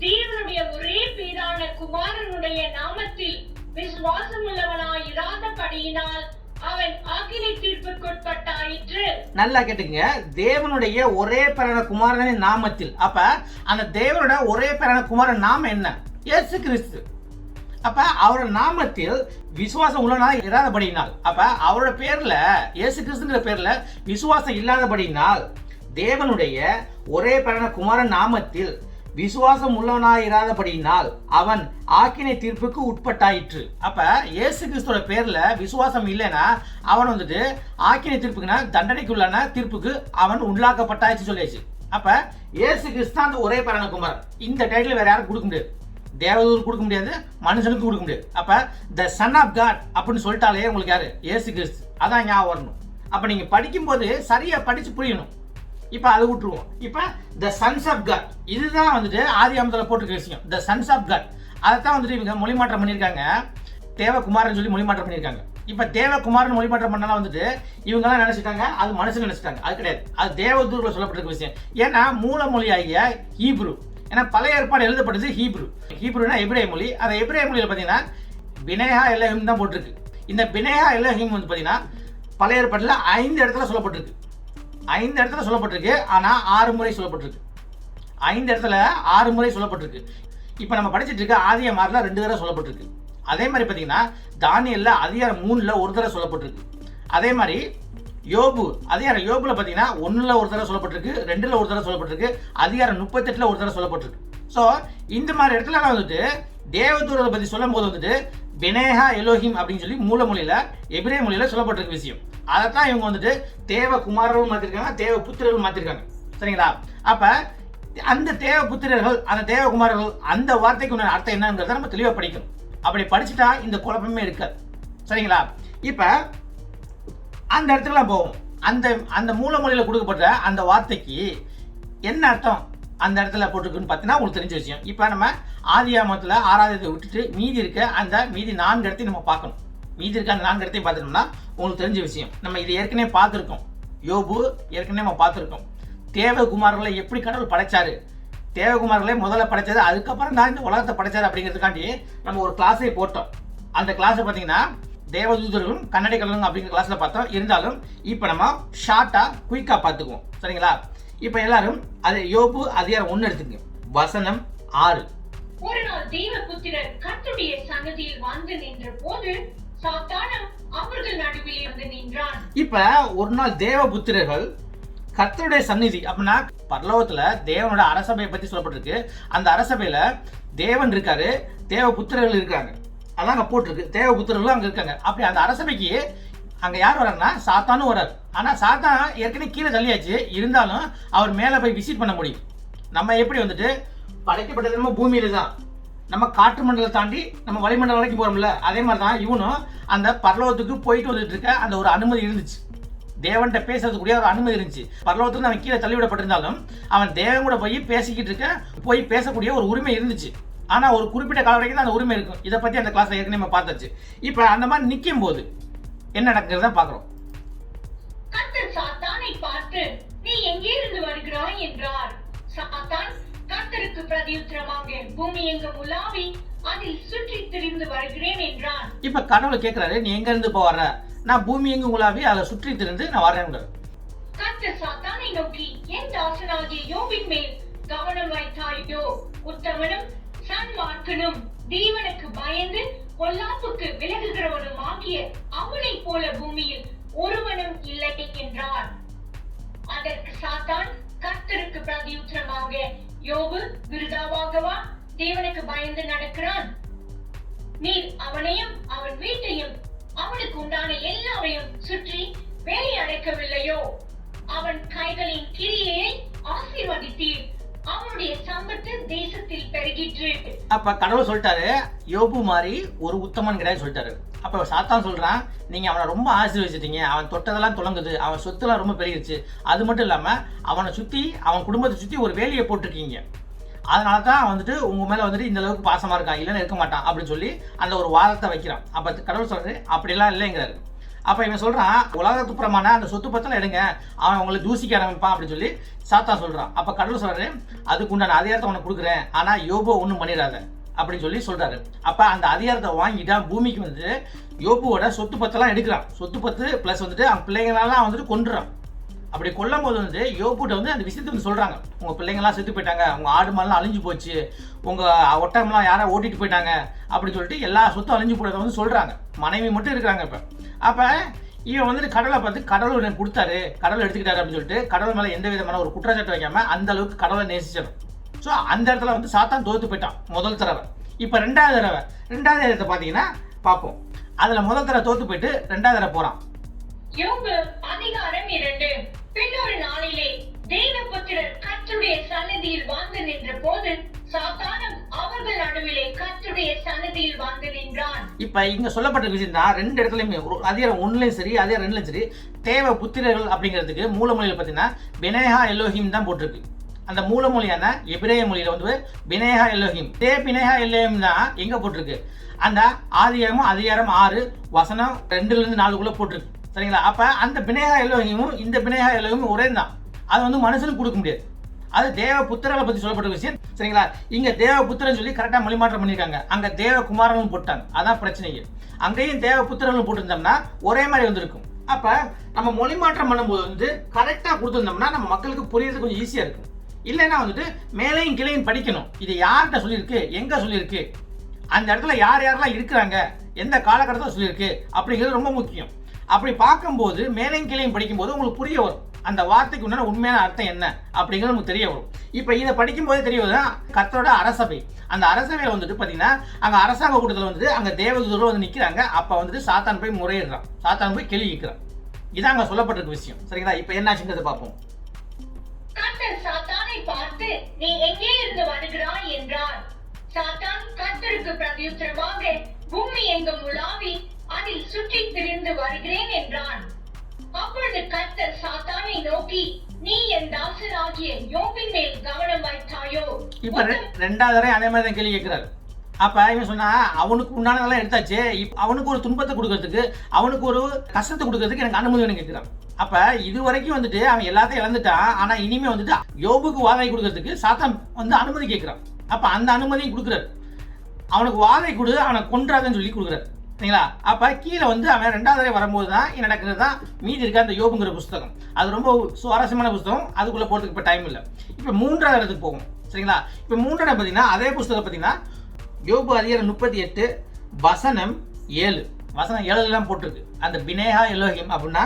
தேவனுடைய ஒரே பேரான குமாரனுடைய நாமத்தில் விசுவாசம் உள்ளவனாய் இராதபடியினால் அவன் ஆக்கினை தீர்ப்புக்குட்பட்டாயிற்று. நல்லா கேட்டுங்க. தேவனுடைய ஒரே பேரான குமாரனின் நாமத்தில். அப்ப அந்த தேவனோட ஒரே பேரான குமாரன் நாமம் என்ன? இயேசு கிறிஸ்து. அப்ப அவரோட நாமத்தில் விசுவாசம் உள்ளவனாக இராதபடியினால், அப்ப அவரோட பேர்ல இயேசு கிறிஸ்துங்கிற பேர்ல விசுவாசம் இல்லாதபடியினால், தேவனுடைய ஒரே பேரான குமாரன் நாமத்தில் விசுவாசம் உள்ளவனாக இராதபடியினால் அவன் ஆக்கினை தீர்ப்புக்கு உட்பட்டாயிற்று. அப்ப இயேசு கிறிஸ்துவோட பேர்ல விசுவாசம் இல்லைன்னா அவன் வந்துட்டு ஆக்கினை தீர்ப்புக்குன்னா தண்டனைக்குள்ளான தீர்ப்புக்கு அவன் உள்ளாக்கப்பட்டாயிச்சு சொல்லியாச்சு. அப்ப இயேசு கிறிஸ்து அந்த ஒரே பேரான குமாரன். இந்த டைட்டில் வேற யாரும் கொடுக்க முடியாது. தேவதூர் கொடுக்க முடியாது, மனுஷனுக்கு கொடுக்க முடியாது. அப்ப த சன் ஆஃப் காட் அப்படின்னு சொல்லிட்டாலே உங்களுக்கு யாரு? இயேசு கிறிஸ்து. அதான் ஞாபகம் வரணும். அப்ப நீங்க படிக்கும்போது சரியா படிச்சு புரியணும். இப்ப அதை விட்டுருவோம். இப்ப த சன்ஸ் ஆஃப் காட் இதுதான் வந்துட்டு ஆதியாகமத்துல போட்டிருக்க விஷயம். த சன்ஸ் ஆஃப் காட் அதைத்தான் வந்துட்டு இவங்க மொழிமாற்றம் பண்ணியிருக்காங்க. தேவகுமாரன் சொல்லி மொழிமாற்றம் பண்ணியிருக்காங்க. இப்ப தேவகுமாரன் மொழிமாற்றம் பண்ணாலும் வந்துட்டு இவங்க எல்லாம் நினைச்சிட்டாங்க அது மனுஷன் நினைச்சிட்டாங்க. அது கிடையாது. அது தேவதூர்ல சொல்லப்பட்டிருக்க விஷயம். ஏன்னா மூல மொழியாகிய ஹீப்ரு. ஏன்னா பழைய ஏற்பாடு எழுதப்பட்டது ஹீப்ரு. ஹீப்ருனா எபிரேய மொழி. அந்த எபிரேய மொழியில பார்த்தீங்கன்னா பினேஹா எலோஹிம் தான் போட்டிருக்கு. இந்த பினேஹா எலோஹிம் வந்து பார்த்தீங்கன்னா பழைய ஏற்பாட்டில் 5 இடத்துல சொல்லப்பட்டிருக்கு. 5 இடத்துல சொல்லப்பட்டிருக்கு. ஆனால் 6 முறை சொல்லப்பட்டிருக்கு. 5 இடத்துல 6 முறை சொல்லப்பட்டிருக்கு. இப்போ நம்ம படிச்சுட்டு இருக்க ஆதியாகமத்தில் 2 தடவை சொல்லப்பட்டிருக்கு. அதே மாதிரி பார்த்தீங்கன்னா தானியேல்ல அதிகாரம் 3ல் 1 தடவை சொல்லப்பட்டிருக்கு. அதே மாதிரி யோபு அதிகாரம் யோபுல பார்த்தீங்கன்னா 1ல் 1 தடவை சொல்லப்பட்டிருக்கு, 2ல் 1 தடவை சொல்லப்பட்டிருக்கு, அதிகாரம் 38ல் 1 தடவை சொல்லப்பட்டிருக்கு. ஸோ இந்த மாதிரி இடத்துல வந்துட்டு தேவதூதரை பற்றி சொல்லும் போது வந்துட்டு பினேஹா எலோஹிம் அப்படின்னு சொல்லி மூல மொழியில எபிரேய மொழியில சொல்லப்பட்டிருக்க விஷயம். அதைத்தான் இவங்க வந்துட்டு தேவ குமாரர்கள் மாத்திருக்காங்க, தேவ புத்திரர்கள் மாத்திருக்காங்க. சரிங்களா? அப்ப அந்த தேவ புத்திரர்கள் அந்த தேவகுமாரர்கள் அந்த வார்த்தைக்கு உள்ள அர்த்தம் என்னங்கிறத நம்ம தெளிவாக படிக்கணும். அப்படி படிச்சுட்டா இந்த குழப்பமே இருக்காது. சரிங்களா? இப்ப அந்த இடத்துக்குலாம் போவோம். அந்த அந்த மூல மொழியில கொடுக்கப்பட்ட அந்த வார்த்தைக்கு என்ன அர்த்தம் அந்த இடத்துல போட்டிருக்குன்னு பார்த்தீங்கன்னா உங்களுக்கு தெரிஞ்ச விஷயம். இப்போ நம்ம ஆதியாகமத்தில் 6ஆவது விட்டுட்டு மீதி இருக்க அந்த மீதி 4 இடத்தையும் நம்ம பார்க்கணும். மீதி இருக்க அந்த 4 இடத்தையும் பார்த்துட்டோம்னா உங்களுக்கு தெரிஞ்ச விஷயம். நம்ம இது ஏற்கனவே பார்த்துருக்கோம். யோபு ஏற்கனவே நம்ம பார்த்துருக்கோம். தேவகுமாரர்களை எப்படி கடவுள் படைச்சாரு, தேவகுமாரர்களை முதல்ல படைச்சது, அதுக்கப்புறம் தான் இந்த உலகத்தை படைச்சாரு அப்படிங்கிறதுக்காண்டி நம்ம ஒரு கிளாஸே போட்டோம். அந்த கிளாஸை பார்த்தீங்கன்னா தேவதூதர்களும் கண்ணடை கடலும் அப்படிங்கிற கிளாஸ்ல பார்த்தோம். இருந்தாலும் இப்போ நம்ம ஷார்ட்டா குயிக்கா பார்த்துக்குவோம். சரிங்களா? இப்போ எல்லாரும் அது யோபு அதிகாரம் 1 எடுத்துக்கங்க. வசனம் 6. ஒரு நாள் தேவபுத்திரர் கர்த்தருடைய சன்னதியில் வந்து நின்ற போது சாத்தானும் அவர்கள் நடுவில் வந்து நின்றான். இப்ப ஒரு நாள் தேவபுத்திரர்கள் கர்த்தருடைய சந்நிதி அப்படின்னா பரலோகத்துல தேவனோட அரசபையை பத்தி சொல்லப்பட்டிருக்கு. அந்த அரசபையில தேவன் இருக்காரு, தேவபுத்திரர்கள் இருக்காங்க. அதான் அங்க போட்டிருக்கு. தேவபுத்திரர்களும் அங்க இருக்காங்க. அப்படி அந்த அரசபைக்கு அங்க யார் வர்றாருன்னா சாத்தானும் வர்றாரு. ஆனா சாத்தான் ஏற்கனவே கீழே தள்ளியாச்சு. இருந்தாலும் அவர் மேல போய் விசிட் பண்ண முடியும். நம்ம எப்படி வந்துட்டு படைக்கப்பட்டது நம்ம பூமியில தான், நம்ம காற்று மண்டலத்தை தாண்டி நம்ம வளிமண்டலம் வரைக்கும் போறோம்ல, அதே மாதிரி தான் இவனும் அந்த பரலோகத்துக்கு போயிட்டு வந்துட்டு இருக்க அந்த ஒரு அனுமதி இருந்துச்சு. தேவன்கிட்ட பேசுறதுக்குரிய ஒரு அனுமதி இருந்துச்சு. பரலோகத்துக்கு அவன் கீழே தள்ளிவிடப்பட்டிருந்தாலும் அவன் தேவன் கூட போய் பேசிக்கிட்டு இருக்க, போய் பேசக்கூடிய ஒரு உரிமை இருந்துச்சு. ஆனா ஒரு குறிப்பிட்ட கால வரைக்கும் தான் அந்த உரிமை இருக்கும். இதை பத்தி அந்த கிளாஸ்ல ஏற்கனவே நம்ம பார்த்தாச்சு. இப்ப அந்த மாதிரி நிற்கும் போது என்ன நடக்கிறத பாக்குறோம். கர்த்தர் சாத்தானை பார்த்து நீ எங்கே இருந்து வருகிறாய் என்றார். சாத்தான் கர்த்தருக்கு பிரதியுத்தரமாக பூமி எங்கும் உலாவி அதில் சுற்றி திரிந்து வருகிறேன் என்றான். இப்ப கடவுள் கேட்கிறாரு, நீ எங்க இருந்து இப்ப வர்ற? நான் பூமி எங்கும் உலாவி அதை சுற்றி திரிந்து நான் வரேன். கர்த்தர் சாத்தானை நோக்கி என் தாசனாகிய யோபின் மேல் கவனம் வைத்தாயோ? உத்தமனும் சன்மார்க்கனும் தேவனுக்கு பயந்து பொல்லாப்புக்கு விலகுகிறவனும் ஆகிய அவனை போல பூமியில் ஒருவனும் இல்லை என்றார். அதற்கு சாத்தான் கர்த்தருக்கு பிரதியுத்தரமாக யோபு விருதாவாகவா தேவனுக்கு பயந்து நடக்கிறான்? நீர் அவனையும் அவன் வீட்டையும் அவனுக்கு உண்டான எல்லாரையும் சுற்றி வேலி அடைக்கவில்லையோ? அவன் கைகளின் கிரியையை ஆசீர்வதித்தீர், அவனுடைய சம்பத்து தேசத்தில் பெருகிற்று. அப்ப கடவுள் சொல்லிட்டாரு யோபு மாதிரி ஒரு உத்தமன் கிடையாது சொல்லிட்டாரு. அப்ப சாத்தான் சொல்றான், நீங்க அவனை ரொம்ப ஆசீர்வதிச்சிட்டீங்க, அவன் தொட்டதெல்லாம் துளங்குது, அவன் சொத்துலாம் ரொம்ப பெருகிருச்சு, அது மட்டும் இல்லாம அவனை சுத்தி அவன் குடும்பத்தை சுத்தி ஒரு வேலியை போட்டிருக்கீங்க, அதனாலதான் வந்துட்டு உங்க மேல வந்துட்டு இந்த அளவுக்கு பாசமா இருக்கான், இல்லைன்னு இருக்க மாட்டான் அப்படின்னு சொல்லி அந்த ஒரு வாதத்தை வைக்கிறான். அப்ப கடவுள் சொல்றாரு அப்படிலாம் இல்லைங்கிறாரு. அப்ப இவன் சொல்றான், உலகத்துப்புறமான அந்த சொத்து பத்தல எடுங்க, அவன் உங்களை தூசிக்க ஆரம்பிப்பான் அப்படின்னு சொல்லி சாத்தான் சொல்றான். அப்ப கடவுள் சொல்றாரு, அதுக்கு உண்டான அதிகாரத்தை உனக்கு கொடுக்குறேன், ஆனா யோபோ ஒன்றும் பண்ணிடாத, அப்படின்னு சொல்லி சொல்றாரு. அப்ப அந்த அதிகாரத்தை வாங்கிட்டா பூமிக்கு வந்து யோபுவோட சொத்து பத்தெல்லாம் எடுக்கிறான். சொத்து பத்து பிளஸ் வந்துட்டு அவன் பிள்ளைங்களெல்லாம் வந்துட்டு கொன்றுறான். அப்படி கொல்லும் போது வந்து யோபுட்ட வந்து அந்த விஷயத்தை வந்து சொல்றாங்க, உங்க பிள்ளைங்கலாம் செத்து போயிட்டாங்க, உங்க ஆடு மாடெல்லாம் அழிஞ்சு போச்சு, உங்க ஒட்டகம்லாம் யாரா ஓட்டிட்டு போயிட்டாங்க அப்படின்னு சொல்லிட்டு எல்லா சொத்தும் அழிஞ்சு போறதை வந்து சொல்றாங்க. மனைவி மட்டும் இருக்கிறாங்க. அப்ப இவன் வந்துட்டு கடவுளை பார்த்து கடவுள் எனக்கு கொடுத்தாரு, கடவுள் எடுத்துக்கிட்டாரு அப்படின்னு சொல்லிட்டு கடவுள் மேல எந்த விதமான ஒரு குற்றச்சாட்டு வைக்காம அந்த அளவுக்கு கடவுளை நேசிச்சிடும். ஸோ அந்த இடத்துல வந்து சாத்தான் தோத்து போயிட்டான் முதல் தடவை. இப்போ ரெண்டாவது இடத்தை பார்த்தீங்கன்னா பார்ப்போம். அதுல முதல் தடவை தோத்து போயிட்டு ரெண்டாவது தடவை போறான். யோபு அதிகாரம் 2. பின்னொரு நாளிலே தேவபுத்திரர் கர்த்தருடைய சந்நிதியில் வந்து நின்ற போது சாத்தானும் அவர்கள் நடுவிலே கர்த்தருடைய சந்நிதியில் வந்து நின்றான். இப்ப இங்க சொல்லப்பட்ட விஷயம் தான் ரெண்டு இடத்துலயுமே, அதிகாரம் 1லயும் சரி அதிகாரம் 2லயும் சரி, தேவ புத்திரர்கள் அப்படிங்கிறதுக்கு மூலமொழியில பார்த்தீங்கன்னா பினேஹா எலோஹிம் தான் போட்டிருக்கு. அந்த மூலமொழியான எபிரேய மொழியில வந்து பினேஹா எலோஹிம், பினேஹா எலோஹிம் தான் எங்க போட்டிருக்கு, அந்த ஆதியாகமம் அதிகாரம் 6 வசனம் 2-4 போட்டிருக்கு. சரிங்களா? அப்ப அந்த பினேஹா எலோஹிமும் இந்த பினேஹா எலோஹிமும் ஒரே தான். அது வந்து மனுஷனுக்கு கொடுக்க முடியாது. அது தேவ புத்திரர்களை பத்தி சொல்லப்பட்ட விஷயம். சரிங்களா? இங்க தேவ புத்திரன் சொல்லி கரெக்டா மொழிமாற்றம் பண்ணிருக்காங்க. அங்க தேவ குமாரனும் போட்டாங்க. அதான் பிரச்சனையே. அங்கேயும் தேவ புத்திரர்களும் போட்டிருந்தோம்னா ஒரே மாதிரி வந்திருக்கும். அப்ப நம்ம மொழிமாற்றம் பண்ணும்போது வந்து கரெக்டா கொடுத்துருந்தோம்னா நம்ம மக்களுக்கு புரியறது கொஞ்சம் ஈஸியா இருக்கும். இல்லைன்னா வந்துட்டு மேலையும் கிளையும் படிக்கணும். இது யார்கிட்ட சொல்லியிருக்கு, எங்க சொல்லியிருக்கு, அந்த இடத்துல யார் யாரெல்லாம் இருக்கிறாங்க, எந்த காலகட்டத்தில் சொல்லியிருக்கு அப்படிங்கிறது ரொம்ப முக்கியம். அப்படி பார்க்கும்போது மேலையும் கிளையும் படிக்கும்போது உங்களுக்கு புரிய வரும் அந்த வார்த்தைக்கு உண்டான உண்மையான அர்த்தம் என்ன அப்படிங்கிறது நமக்கு தெரிய வரும். இப்போ இதை படிக்கும் போதே தெரிய வரும் கர்த்தரோட அரசபை. அந்த அரசபையில் வந்துட்டு பார்த்தீங்கன்னா அங்கே அரசாங்க கூட்டத்தில் வந்துட்டு அங்கே தேவதூதர்கள் வந்து நிற்கிறாங்க. அப்போ வந்துட்டு சாத்தான் போய் முறையிடுறான், சாத்தான் போய் கேள்வி கேட்கிறான். இதான் அங்கே சொல்லப்பட்டிருக்க விஷயம். சரிங்களா? இப்போ என்னாச்சுங்கிறத பார்ப்போம். கர்த்தர் சாத்தானை பார்த்து, நீ எங்கே இருந்து வருகிறாய் என்றார். சாத்தான் கர்த்தருக்கு பிரதியுத்தரமாக, பூமி எங்கும் உலாவி அதில் சுற்றி திரிந்து வருகிறேன் என்றான். அப்பொழுது கர்த்தர் சாத்தானை நோக்கி, நீ என் தாசனாகிய யோபின் மேல் கவனம் வைத்தாயோ? இப்ப ரெண்டாவது அதே மாதிரி தான் கேள்வி கேட்கிறாரு. அப்ப இவன் சொன்னா அவனுக்கு உண்டானதெல்லாம் எடுத்தாச்சு, அவனுக்கு ஒரு துன்பத்தை கொடுக்கறதுக்கு, அவனுக்கு ஒரு கஷ்டத்தை கொடுக்கறதுக்கு எனக்கு அனுமதி வேணும் கேட்கிறான். அப்ப இது வரைக்கும் வந்துட்டு அவன் எல்லாத்தையும் இழந்துட்டான். ஆனா இனிமே வந்துட்டு யோபுக்கு வாதை கொடுக்கறதுக்கு சாத்தான் வந்து அனுமதி கேட்கிறான். அப்ப அந்த அனுமதியும் கொடுக்குறாரு. அவனுக்கு வாதை கொடு, அவனை கொன்றாதன்னு சொல்லி கொடுக்குறாரு. சரிங்களா? அப்ப கீழே வந்து அவன் ரெண்டாவது தடவை வரும்போது தான் நடக்கிறது தான் மீதி இருக்க அந்த யோபுங்கிற புஸ்தகம். அது ரொம்ப சுவாரஸ்யமான புஸ்தகம். அதுக்குள்ள போறதுக்கு இப்ப டைம் இல்லை. இப்ப 3வது இடத்துக்கு போகும். சரிங்களா? இப்ப 3வது பார்த்தீங்கன்னா அதே புஸ்தகம் பார்த்தீங்கன்னா யோபு அதிகாரம் 38 வசனம் 7 வசனம் 7 போட்டிருக்கு. அந்த பினேஹா எலோஹிம் அப்படின்னா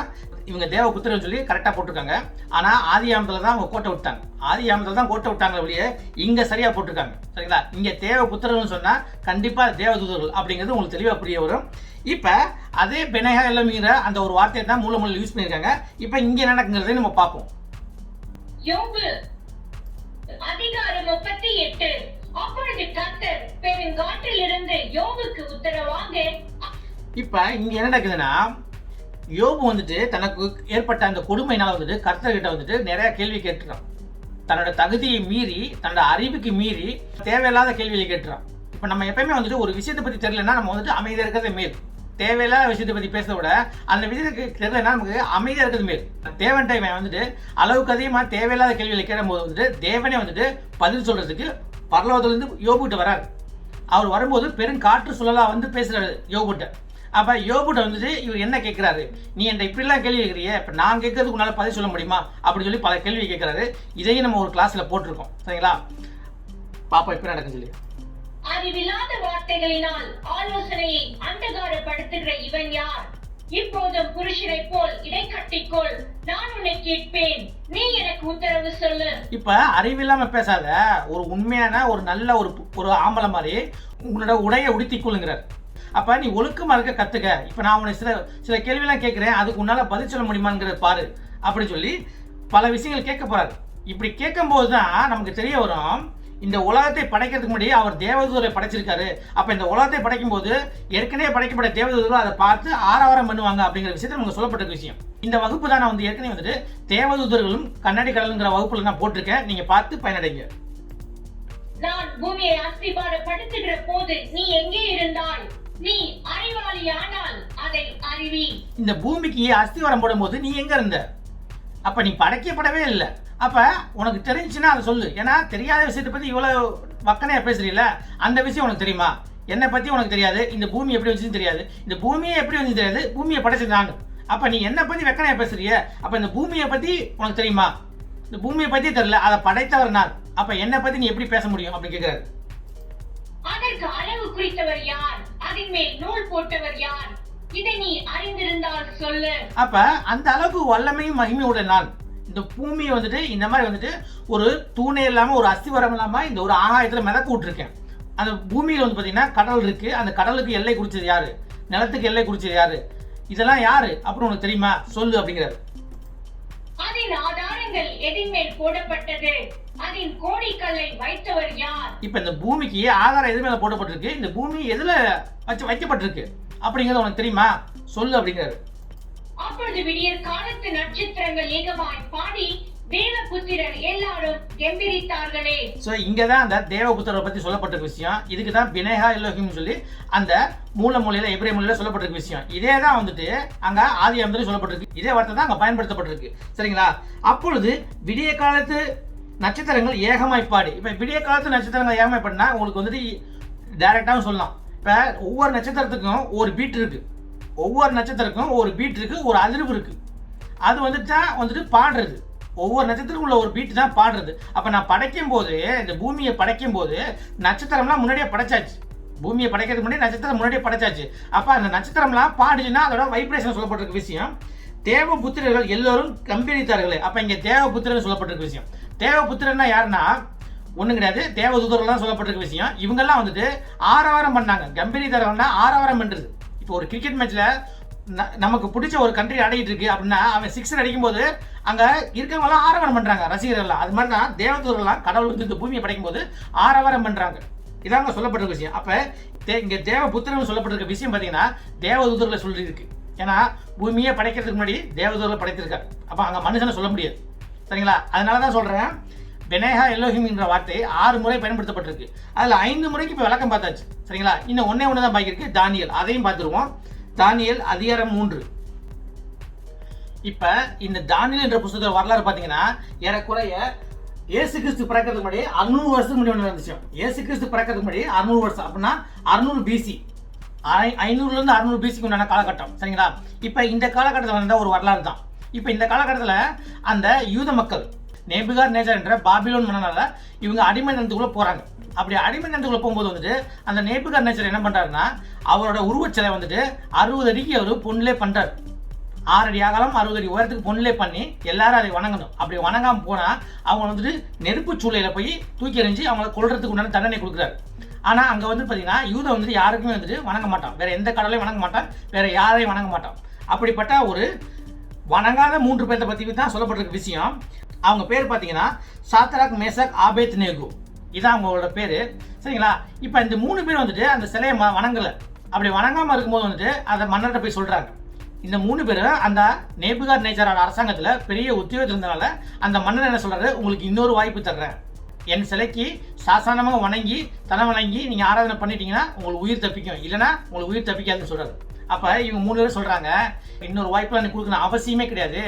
இவங்க தேவ புத்திரன் சொல்லி கரெக்டாக போட்டிருக்காங்க. ஆனால் ஆதியாமத்தில் தான் அவங்க கோட்டை விட்டாங்க. ஆதியாமத்தில் தான் கோட்டை விட்டாங்க வெளியே, இங்கே சரியாக போட்டிருக்காங்க. சரிங்களா? இங்கே தேவ புத்திரன்னு சொன்னால் கண்டிப்பாக தேவதூதர்கள் அப்படிங்கிறது உங்களுக்கு தெளிவாக புரிய வரும். இப்போ அதே பினேஹா எலோஹிம்ங்கிற அந்த ஒரு வார்த்தையை தான் மூலமொழியில் யூஸ் பண்ணியிருக்காங்க. இப்போ இங்கே நடக்குங்கிறதை நம்ம பார்ப்போம். யோபு அதிகாரம் 38. அப்பொழுது கர்த்தர் பெருங்காற்றில் இருந்து யோபுக்கு உத்தரவாக. இப்போ இங்கே என்ன நடக்குதுன்னா யோபு வந்துட்டு தனக்கு ஏற்பட்ட அந்த கொடுமையினால வந்துட்டு கர்த்தர்கிட்ட வந்துட்டு நிறைய கேள்வி கேட்டுறான். தன்னோட தகுதியை மீறி, தன்னோட அறிவுக்கு மீறி தேவையில்லாத கேள்வியை கேட்டுறான். இப்போ நம்ம எப்பயுமே வந்துட்டு ஒரு விஷயத்தை பற்றி தெரியலன்னா நம்ம வந்துட்டு அமைதியாக இருக்கிறது மேல். தேவையில்லாத விஷயத்தை பற்றி பேசுறத விட அந்த விஷயத்துக்கு தெரியலன்னா நமக்கு அமைதியாக இருக்கிறது மேல். தேவன் டைம் வந்துட்டு அளவுக்கு அதிகமாக தேவையில்லாத கேள்விகளை கேட்கும் போது வந்துட்டு தேவனே வந்துட்டு பதில் சொல்றதுக்கு பரலோகத்திலிருந்து யோபுகிட்ட வராரு. அவர் வரும்போது பெருங்காற்று சுழலா வந்து பேசுறாரு யோபுகிட்ட. அப்ப யோபுட்ட வந்துட்டு இவர் என்ன கேட்கிறாரு, நீ என்கிட்ட இப்படிலாம் கேள்வி கேட்கறியே, இப்ப நான் கேட்கறதுக்கு உன்னால பதில் சொல்ல முடியுமா அப்படின்னு சொல்லி பல கேள்வி கேட்கிறாரு. இதையும் நம்ம ஒரு கிளாஸ்ல போட்டிருக்கோம். சரிங்களா? பாப்பா இப்ப நடக்கும் சொல்லி. அறிவில்லாத வார்த்தைகளினால் ஆலோசனையை அந்தகாரப்படுத்துகிற இவன் யார்? இப்போதும் புருஷனை போல் இடை கட்டிக்கொள், நான் உன்னை கேட்பேன், நீ எனக்கு உத்தரவு சொல்லு. இப்ப அறிவில்லாம பேசாத, ஒரு உண்மையான ஒரு நல்ல ஒரு ஆம்பளை மாதிரி உன்னோட உடைய உடுத்திக்கொள்ளுங்கிறார். அப்ப நீ ஒழுக்கமா இருக்க கத்துக்க. இப்ப நான் உன்னை சில கேள்வியெல்லாம் கேட்கிறேன், அதுக்கு உன்னால பதில் சொல்ல முடியுமாங்கிறத பாரு அப்படின்னு சொல்லி பல விஷயங்கள் கேட்க போறாரு. இப்படி கேட்கும் போதுதான் நமக்கு தெரிய வரும் இந்த உலகத்தை படைக்கிறதுக்கு முன்னாடி அவர் தேவதூதரை படைச்சிருக்காரு. அப்ப இந்த உலகத்தை படைக்கும் போது ஏற்கனவே படைக்கப்பட்ட தேவதூதர்கள் அதை பார்த்து ஆரவாரம் பண்ணுவாங்க அப்படிங்கிற விஷயத்தை நமக்கு சொல்லப்பட்ட விஷயம். இந்த வகுப்பு தான் நான் வந்து ஏற்கனவே வந்துட்டு தேவதூதர்களும் கண்ணாடி கடலுங்கிற வகுப்புல நான் போட்டிருக்கேன். நீங்க பார்த்து பயனடைங்க. நான் பூமியை அஸ்திபாரப்படுத்துகிற போது நீ எங்கே இருந்தாய்? நீ அறிவாளியானால் அதை அறிவி. இந்த பூமிக்கு அஸ்திவாரம் போடும்போது நீ எங்க இருந்த? அப்ப நீ படைக்கப்படவே இல்லை. அப்ப உனக்கு தெரிஞ்சுன்னா அதை சொல்லு. ஏன்னா தெரியாத விஷயத்தை பத்தி இவ்வளவு வக்கனையா பேசுறீல, அந்த விஷயம் உனக்கு தெரியுமா? என்னை பத்தி உனக்கு தெரியாது, இந்த பூமி எப்படி வந்துச்சுன்னு தெரியாது, இந்த பூமியே எப்படி வந்து தெரியாது, பூமியை படைச்சது நான். அப்ப நீ என்னை பத்தி வெக்கனையா பேசுறிய? அப்ப இந்த பூமியை பத்தி உனக்கு தெரியுமா? இந்த பூமியை பத்தி தெரியல, அதை படைத்தவர் நான். அப்ப என்னை பத்தி நீ எப்படி பேச முடியும் அப்படின்னு கேட்கிறாரு. அதற்கு அளவு குறித்தவர் யார்? அதன் மேல் நூல் போட்டவர் யார்? இதை நீ அறிந்திருந்தால் சொல்லு. அப்ப அந்த அளவுக்கு வல்லமையும் மகிமையுடைய நான் இந்த பூமியை வந்துட்டு இந்த மாதிரி வந்துட்டு ஒரு தூணே இல்லாம ஒரு அஸ்திவாரம் இல்லாம இந்த ஒரு ஆகாயத்துல மிதக்க விட்டுருக்கேன். அந்த பூமியில வந்து பாத்தீங்கன்னா கடல் இருக்கு. அந்த கடலுக்கு எல்லை குறிச்சது யாரு? நிலத்துக்கு எல்லை குறிச்சது யாரு? இதெல்லாம் யாரு அப்படின்னு உனக்கு தெரியுமா? சொல்லு அப்படிங்கிறாரு. அதன் ஆதாரங்கள் எதின் மேல் போடப்பட்டது? அதன் கோடிக்கல்லை வைத்தவர் யார்? இப்ப இந்த பூமிக்கு ஆதாரம் எது மேல போடப்பட்டிருக்கு? இந்த பூமி எதுல வைக்கப்பட்டிருக்கு அப்படிங்கிறது உனக்கு தெரியுமா? சொல்லு அப்படிங்கிறாரு. அப்பொழுது விடியற் காலத்து நட்சத்திரங்கள் ஏகமாய் பாடி தேவபுத்திரர் எல்லாரும் கெம்பீரித்தார்களே. சோ இங்கதான் அந்த தேவபுத்திரரை பத்தி சொல்லப்பட்டிருக்க விஷயம். இதுக்கு தான் பினேகா எலோஹிம் சொல்லி அந்த மூலையில எபிரேய மொழியில சொல்லப்பட்டிருக்க விஷயம். இதே தான் வந்துட்டு அங்க ஆதியாகமத்திலே சொல்லப்பட்டிருக்கு. இதே வார்த்தை தான் அங்க பயன்படுத்தப்பட்டிருக்கு. சரிங்களா? அப்பொழுது விடிய காலத்து நட்சத்திரங்கள் ஏகமாய் பாடி. இப்ப விடிய காலத்து நட்சத்திரங்கள் ஏகமாய் பாடினா உங்களுக்கு வந்துட்டு டைரக்டாவும் சொல்லலாம். இப்ப ஒவ்வொரு நட்சத்திரத்துக்கும் ஒரு பீட் இருக்கு. ஒவ்வொரு நட்சத்திரத்துக்கும் ஒரு பீட் இருக்கு, ஒரு அதிர்வு இருக்கு. அது வந்துட்டு பாடுறது. ஒவ்வொரு நட்சத்திரத்துக்கும் உள்ள ஒரு பீட் தான் பாடுறது. அப்ப நான் படைக்கும் போது, இந்த பூமியை படைக்கும் போது நட்சத்திரம்லாம் முன்னாடியே படைச்சாச்சு. பூமியை படைக்கிறதுக்கு முன்னாடி நட்சத்திரம் முன்னாடியே படைச்சாச்சு. அப்ப அந்த நட்சத்திரம்லாம் பாடுச்சுன்னா அதோட வைப்ரேஷன் சொல்லப்பட்டிருக்க விஷயம். தேவபுத்திரர்கள் எல்லோரும் கம்பீரித்தார்களே. அப்ப இங்க தேவபுத்திரர்கள் சொல்லப்பட்டிருக்க விஷயம். தேவபுத்திரன்னா யாருன்னா ஒண்ணு கிடையாது, தேவதூதர்கள் தான் சொல்லப்பட்டிருக்க விஷயம். இவங்கெல்லாம் வந்துட்டு ஆரவாரம் பண்ணாங்க. கம்பீரித்தார்கள்னா ஆரவாரம் பண்றது. இப்போ ஒரு கிரிக்கெட் மேட்ச்ல நமக்கு பிடிச்ச ஒரு கண்ட்ரி ஆடிட்டு இருக்கு அப்படின்னா அவன் சிக்ஸர் அடிக்கும் போது அங்க இருக்கவங்க எல்லாம் ஆரவாரம் பண்றாங்க, ரசிகர்கள். அது மாதிரி தான் தேவதூதர்கள்லாம் கடவுள் வந்து இந்த பூமியை படைக்கும் போது ஆரவாரம் பண்றாங்க. இதாங்க சொல்லப்பட்டிருக்க விஷயம். அப்ப இங்க தேவபுத்திரர்கள் சொல்லப்பட்டிருக்க விஷயம் பாத்தீங்கன்னா தேவதூதர்களை சொல்லி இருக்கு. ஏன்னா பூமியை படைக்கிறதுக்கு முன்னாடி தேவதூதர்களை படைத்திருக்காரு. அப்ப அங்க மனுஷனை சொல்ல முடியாது. சரிங்களா? அதனாலதான் சொல்றேன், பெனேகா எலோஹிம் என்ற வார்த்தை 6 முறை பயன்படுத்தப்பட்டிருக்கு. அதுல 5 முறைக்கு இப்ப விளக்கம் பார்த்தாச்சு. சரிங்களா? இன்னும் ஒண்ணே தான் பாக்கி இருக்கு, தானியேல். அதையும் பார்த்துருவோம். தானியேல் அதிகாரம் 3. இப்ப இந்த தானியேல் என்ற புத்தகத்தோட வரலாறு பாத்தீங்கன்னா ஏறக்குறைய இயேசு கிறிஸ்து பிறக்கிறதுக்கு முன்னாடி 600 வருஷத்துக்கு முன்னாடி நடந்துச்சு. இயேசு கிறிஸ்து பிறக்கிறதுக்கு முன்னாடி 600 வருஷம் அப்படின்னா 600 பிசி, 500 இருந்து 600 பிசிக்கு உண்டான காலகட்டம். சரிங்களா? இப்ப இந்த காலகட்டத்தில் வந்த ஒரு வரலாறு தான். இப்ப இந்த காலகட்டத்தில் அந்த யூத மக்கள் நேபுகார் நேச்சர் என்ற பாபிலோன் மன்னனால இவங்க அடிமை நிலத்துக்குள்ள போறாங்க. அப்படி அடிமை நிலத்துக்குள்ள போகும்போது வந்துட்டு அந்த நேபுகார் நேச்சர் என்ன பண்றாருன்னா அவரோட உருவச்சிலை வந்துட்டு 60 அடிக்கு அவர் பொண்ணுலே பண்றாரு. 6 அடி அகலம் 60 அடி உயரத்துக்கு பொண்ணுலே பண்ணி எல்லாரும் அதை வணங்கணும். அப்படி வணங்காம போனா அவங்க வந்துட்டு நெருப்பு சூளையில போய் தூக்கி எறிஞ்சு அவங்களை கொல்றதுக்கு உண்டான தண்டனை கொடுக்குறாரு. ஆனா அங்க வந்து பாத்தீங்கன்னா யூத வந்துட்டு யாருக்குமே வந்துட்டு வணங்க மாட்டான். வேற எந்த கடவுளையும் வணங்க மாட்டான், வேற யாரையும் வணங்க மாட்டான். அப்படிப்பட்ட ஒரு வணங்காத 3 பேர்த்த பத்தி தான் சொல்லப்பட்டிருக்க விஷயம். அவங்க பேர் பார்த்தீங்கன்னா சாத்ராக், மேசாக், ஆபேத்நேகோ. இதான் அவங்களோட பேரு. சரிங்களா? இப்போ இந்த 3 பேர் வந்துட்டு அந்த சிலையை வணங்கலை. அப்படி வணங்காமல் இருக்கும்போது வந்துட்டு அதை மன்னர்கிட்ட போய் சொல்றாங்க. இந்த 3 பேரும் அந்த நேபுகார் நேச்சரோட அரசாங்கத்தில் பெரிய உத்தியோகத்தில் இருந்தனால அந்த மன்னர் என்ன சொல்றாரு, உங்களுக்கு இன்னொரு வாய்ப்பு தர்றேன். என் சிலைக்கு சாதாரணமாக வணங்கி தலை வணங்கி நீங்கள் ஆராதனை பண்ணிட்டீங்கன்னா உங்களுக்கு உயிர் தப்பிக்கும், இல்லைன்னா உங்களுக்கு உயிர் தப்பிக்காதுன்னு சொல்றாரு. அப்ப இவங்க 3 பேரும் சொல்றாங்க, இன்னொரு வாய்ப்பு எனக்கு கொடுக்கணும் அவசியமே கிடையாது,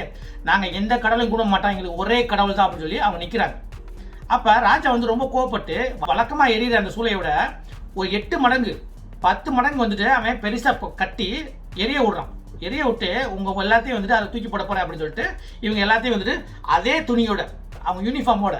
நாங்க எந்த கடவுளையும் கூட மாட்டோம், எங்களுக்கு ஒரே கடவுள் தான் அப்படின்னு சொல்லி அவங்க நிக்கிறாங்க. அப்ப ராஜா வந்து ரொம்ப கோவப்பட்டு வழக்கமா எரியிற அந்த சூளையோட ஒரு 8 மடங்கு 10 மடங்கு வந்துட்டு அவன் பெருசா கட்டி எரிய விடுறான். எரிய விட்டு உங்க எல்லாத்தையும் வந்துட்டு அதை தூக்கி போட போறேன் அப்படின்னு சொல்லிட்டு இவங்க எல்லாத்தையும் வந்துட்டு அதே துணியோட அவங்க யூனிஃபார்மோட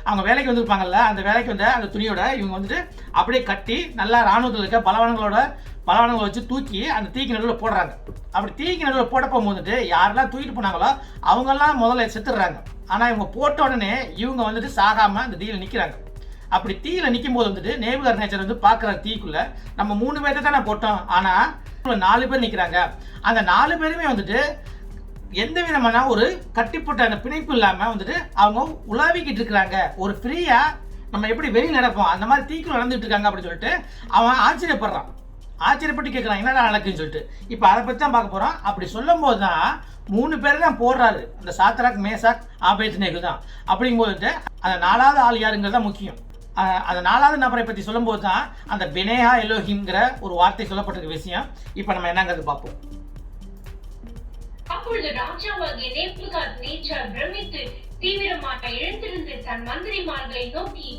அவங்க வேலைக்கு வந்திருப்பாங்கல்ல அந்த வேலைக்கு வந்து அந்த துணியோட இவங்க வந்துட்டு அப்படியே கட்டி நல்லா ராணுவத்தில் இருக்க பலவானங்களை வச்சு தூக்கி அந்த தீக்கு நடுவில் போடுறாங்க. அப்படி தீக்கு நடுவில் போட போகும்போது யாரெல்லாம் தூக்கிட்டு போனாங்களோ அவங்கெல்லாம் முதல்ல செத்துடுறாங்க. ஆனா இவங்க போட்ட உடனே இவங்க வந்துட்டு சாகாம அந்த தீயில நிக்கிறாங்க. அப்படி தீயில நிற்கும் போது வந்துட்டு நேபுகார் நேச்சர் வந்து பாக்குற தீக்குள்ள நம்ம 3 பேர்த்த தானே போட்டோம், ஆனா 4 பேர் நிக்கிறாங்க. அந்த 4 பேருமே வந்துட்டு எந்த விதமான ஒரு கட்டிப்பட்ட அந்த பிணைப்பு இல்லாம வந்துட்டு அவங்க உலாவிக்கிட்டு இருக்கிறாங்க. ஒரு ஃப்ரீயா நம்ம எப்படி வெளியே நடப்போம் அந்த மாதிரி தீக்குள்ள நடந்துட்டு இருக்காங்க அப்படின்னு சொல்லிட்டு அவன் ஆச்சரியப்பட்டு கேட்கறான் என்னடா நடக்குன்னு சொல்லிட்டு. இப்ப அதை பத்தி தான் பார்க்க போறோம். அப்படி சொல்லும் போதுதான் 3 பேர் தான் போடுறாரு, அந்த சாத்ராக், மேசாக், ஆபேத்நேகோ தான். அப்படிங்கும்போது அந்த 4வது ஆள் யாருங்கிறதா முக்கியம். அந்த 4வது நபரை பத்தி சொல்லும் போது தான் அந்த பெனேகா எலோஹிம்ங்கிற ஒரு வார்த்தை சொல்லப்பட்டிருக்க விஷயம். இப்ப நம்ம என்னங்கிறது பார்ப்போம். அப்பொழுது ராஜாவாகிய நேபுகாத் நேச்சார் பிரமித்து தீவிரமாக எழுந்திருந்து தன் மந்திரிமார்களை நோக்கி,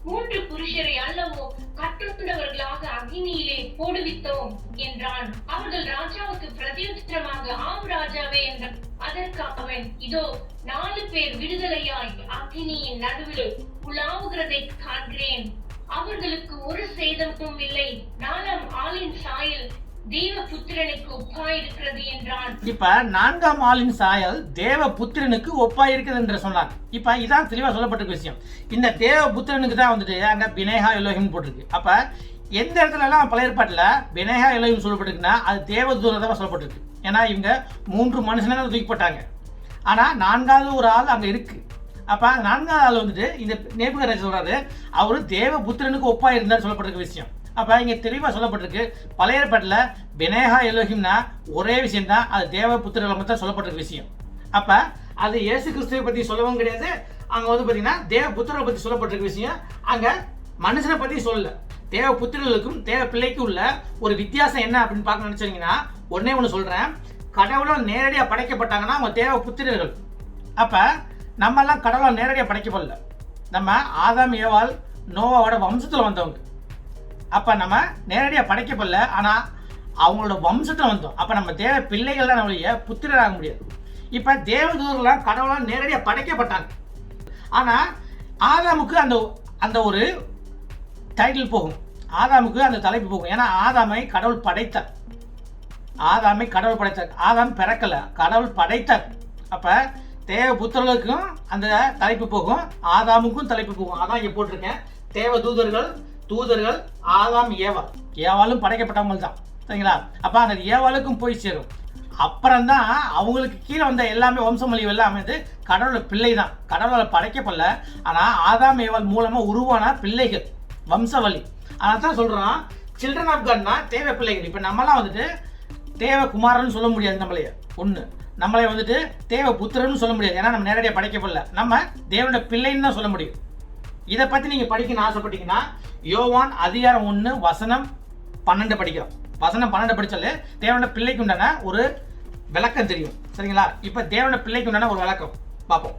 3 புருஷரை அல்லவோ கட்டுண்டவர்களாக அக்னியிலே போடுவித்தோம் என்றான். அவர்கள் ராஜாவுக்கு பிரதியுத்தரமாக, ஆம் ராஜாவே என்றார். அதற்கு அவன், இதோ 4 பேர் விடுதலையாய் அக்னியின் நடுவில் உலாவுகிறதை காண்கிறேன். அவர்களுக்கு ஒரு சேதமும் இல்லை. 4ஆம் ஆளின் சாயல் தேவபுத்திரனுக்கு ஒப்பாயிருக்கிறது என்றான். இப்ப 4ஆம் ஆளின் சாயல் தேவபுத்திரனுக்கு ஒப்பாயிருக்கிறது என்று சொன்னார். இப்ப இதான் தெளிவா சொல்லப்பட்டிருக்க விஷயம். இந்த தேவபுத்திரனுக்கு தான் வந்துட்டு அங்க பினேகா எலோஹிம் போட்டிருக்கு. அப்ப எந்த இடத்துல எல்லாம் பழைய ஏற்பாட்டுல பினேகா எலோஹிம் சொல்லப்பட்டிருக்குன்னா அது தேவதூதர் தான் சொல்லப்பட்டிருக்கு. ஏன்னா இவங்க 3 மனுஷனை தூக்கிப்பட்டாங்க. ஆனா 4ஆவது ஒரு ஆள் அங்க இருக்கு. அப்ப 4ஆவது ஆள் வந்துட்டு இந்த நேபுகாத்நேச்சார் சொல்றாரு, அவரு தேவபுத்திரனுக்கு ஒப்பா இருந்தார் சொல்லப்பட்டிருக்க விஷயம். அப்ப இங்க தெளிவா சொல்லப்பட்டிருக்கு, பழைய ஏற்பாட்டுல பினேகா எலோஹிம்னா ஒரே விஷயம் தான், அது தேவபுத்திரர்களை மட்டும் சொல்லப்பட்டிருக்க விஷயம். அப்ப அது இயேசு கிறிஸ்துவை பத்தி சொல்லவும் கிடையாது. அங்க வந்து பாத்தீங்கன்னா தேவபுத்திரரை பத்தி சொல்லப்பட்டிருக்க விஷயம். அங்க மனுஷனை பத்தி சொல்லல. தேவபுத்திரர்களுக்கும் தேவ பிள்ளைக்கும் உள்ள ஒரு வித்தியாசம் என்ன அப்படின்னு பார்க்க நினைச்சீங்கன்னா ஒன்னே ஒன்று சொல்றேன். கடவுளால் நேரடியா படைக்கப்பட்டாங்கன்னா அவங்க தேவபுத்திரர்கள். அப்ப நம்ம எல்லாம் கடவுளால் நேரடியா படைக்கப்படல. நம்ம ஆதாம் ஏவாள் நோவாவோட வம்சத்துல வந்தவங்க. அப்ப நம்ம நேரடியா படைக்கப்படல, ஆனா அவங்களோட வம்சத்துல வந்தோம். அப்ப நம்ம தேவ பிள்ளைகள் தான் நம்மளுடைய புத்திரராக முடியாது. இப்ப தேவதூதர்கள்லாம் கடவுளால் நேரடியா படைக்கப்பட்டாங்க. ஆனா ஆதாமுக்கு அந்த ஒரு டைட்டில் போகும், ஆதாமுக்கு அந்த தலைப்பு போகும். ஏன்னா ஆதாமை கடவுள் படைத்தார். ஆதாம் பிறக்கல, கடவுள் படைத்தார். அப்ப தேவ புத்திரர்களுக்கும் அந்த தலைப்பு போகும், ஆதாமுக்கும் தலைப்பு போகும். அதான் இங்க போட்டிருக்கேன். தேவ தூதர்கள் ஆதாம் ஏவாளும் படைக்கப்பட்டவங்க தான், சரிங்களா? அப்ப அந்த ஏவாளுக்கும் போய் சேரும். அப்புறம் தான் அவங்களுக்கு கீழே வந்த எல்லாமே வம்சமொழி எல்லாமே வந்து கடவுளோட பிள்ளை தான், கடவுளால் படைக்கப்படல. ஆனா ஆதாம் ஏவாள் மூலமா உருவான பிள்ளைகள், வம்சவழி. அதான் சொல்றான், சில்ட்ரன் ஆஃப் காட்னா தேவ பிள்ளைகள். இப்ப நம்மளாம் வந்துட்டு தேவ குமாரன்னு சொல்ல முடியாது. நம்மளே வந்துட்டு தேவ புத்திரன்னு சொல்ல முடியாது. ஏன்னா நம்ம நேரடியாக படைக்கப்படல, நம்ம தேவனோட பிள்ளைன்னு தான் சொல்ல முடியும். இதை பத்தி நீங்க படிக்கணும்னு ஆசைப்பட்டீங்கன்னா யோவான் அதிகாரம் 1 வசனம் 12 படிக்கிறோம். வசனம் 12 படிச்சாலே தேவனோட பிள்ளைக்கு உண்டான ஒரு விளக்கம் தெரியும், சரிங்களா? இப்ப தேவனோட பிள்ளைக்கு உண்டான ஒரு விளக்கம் பார்ப்போம்.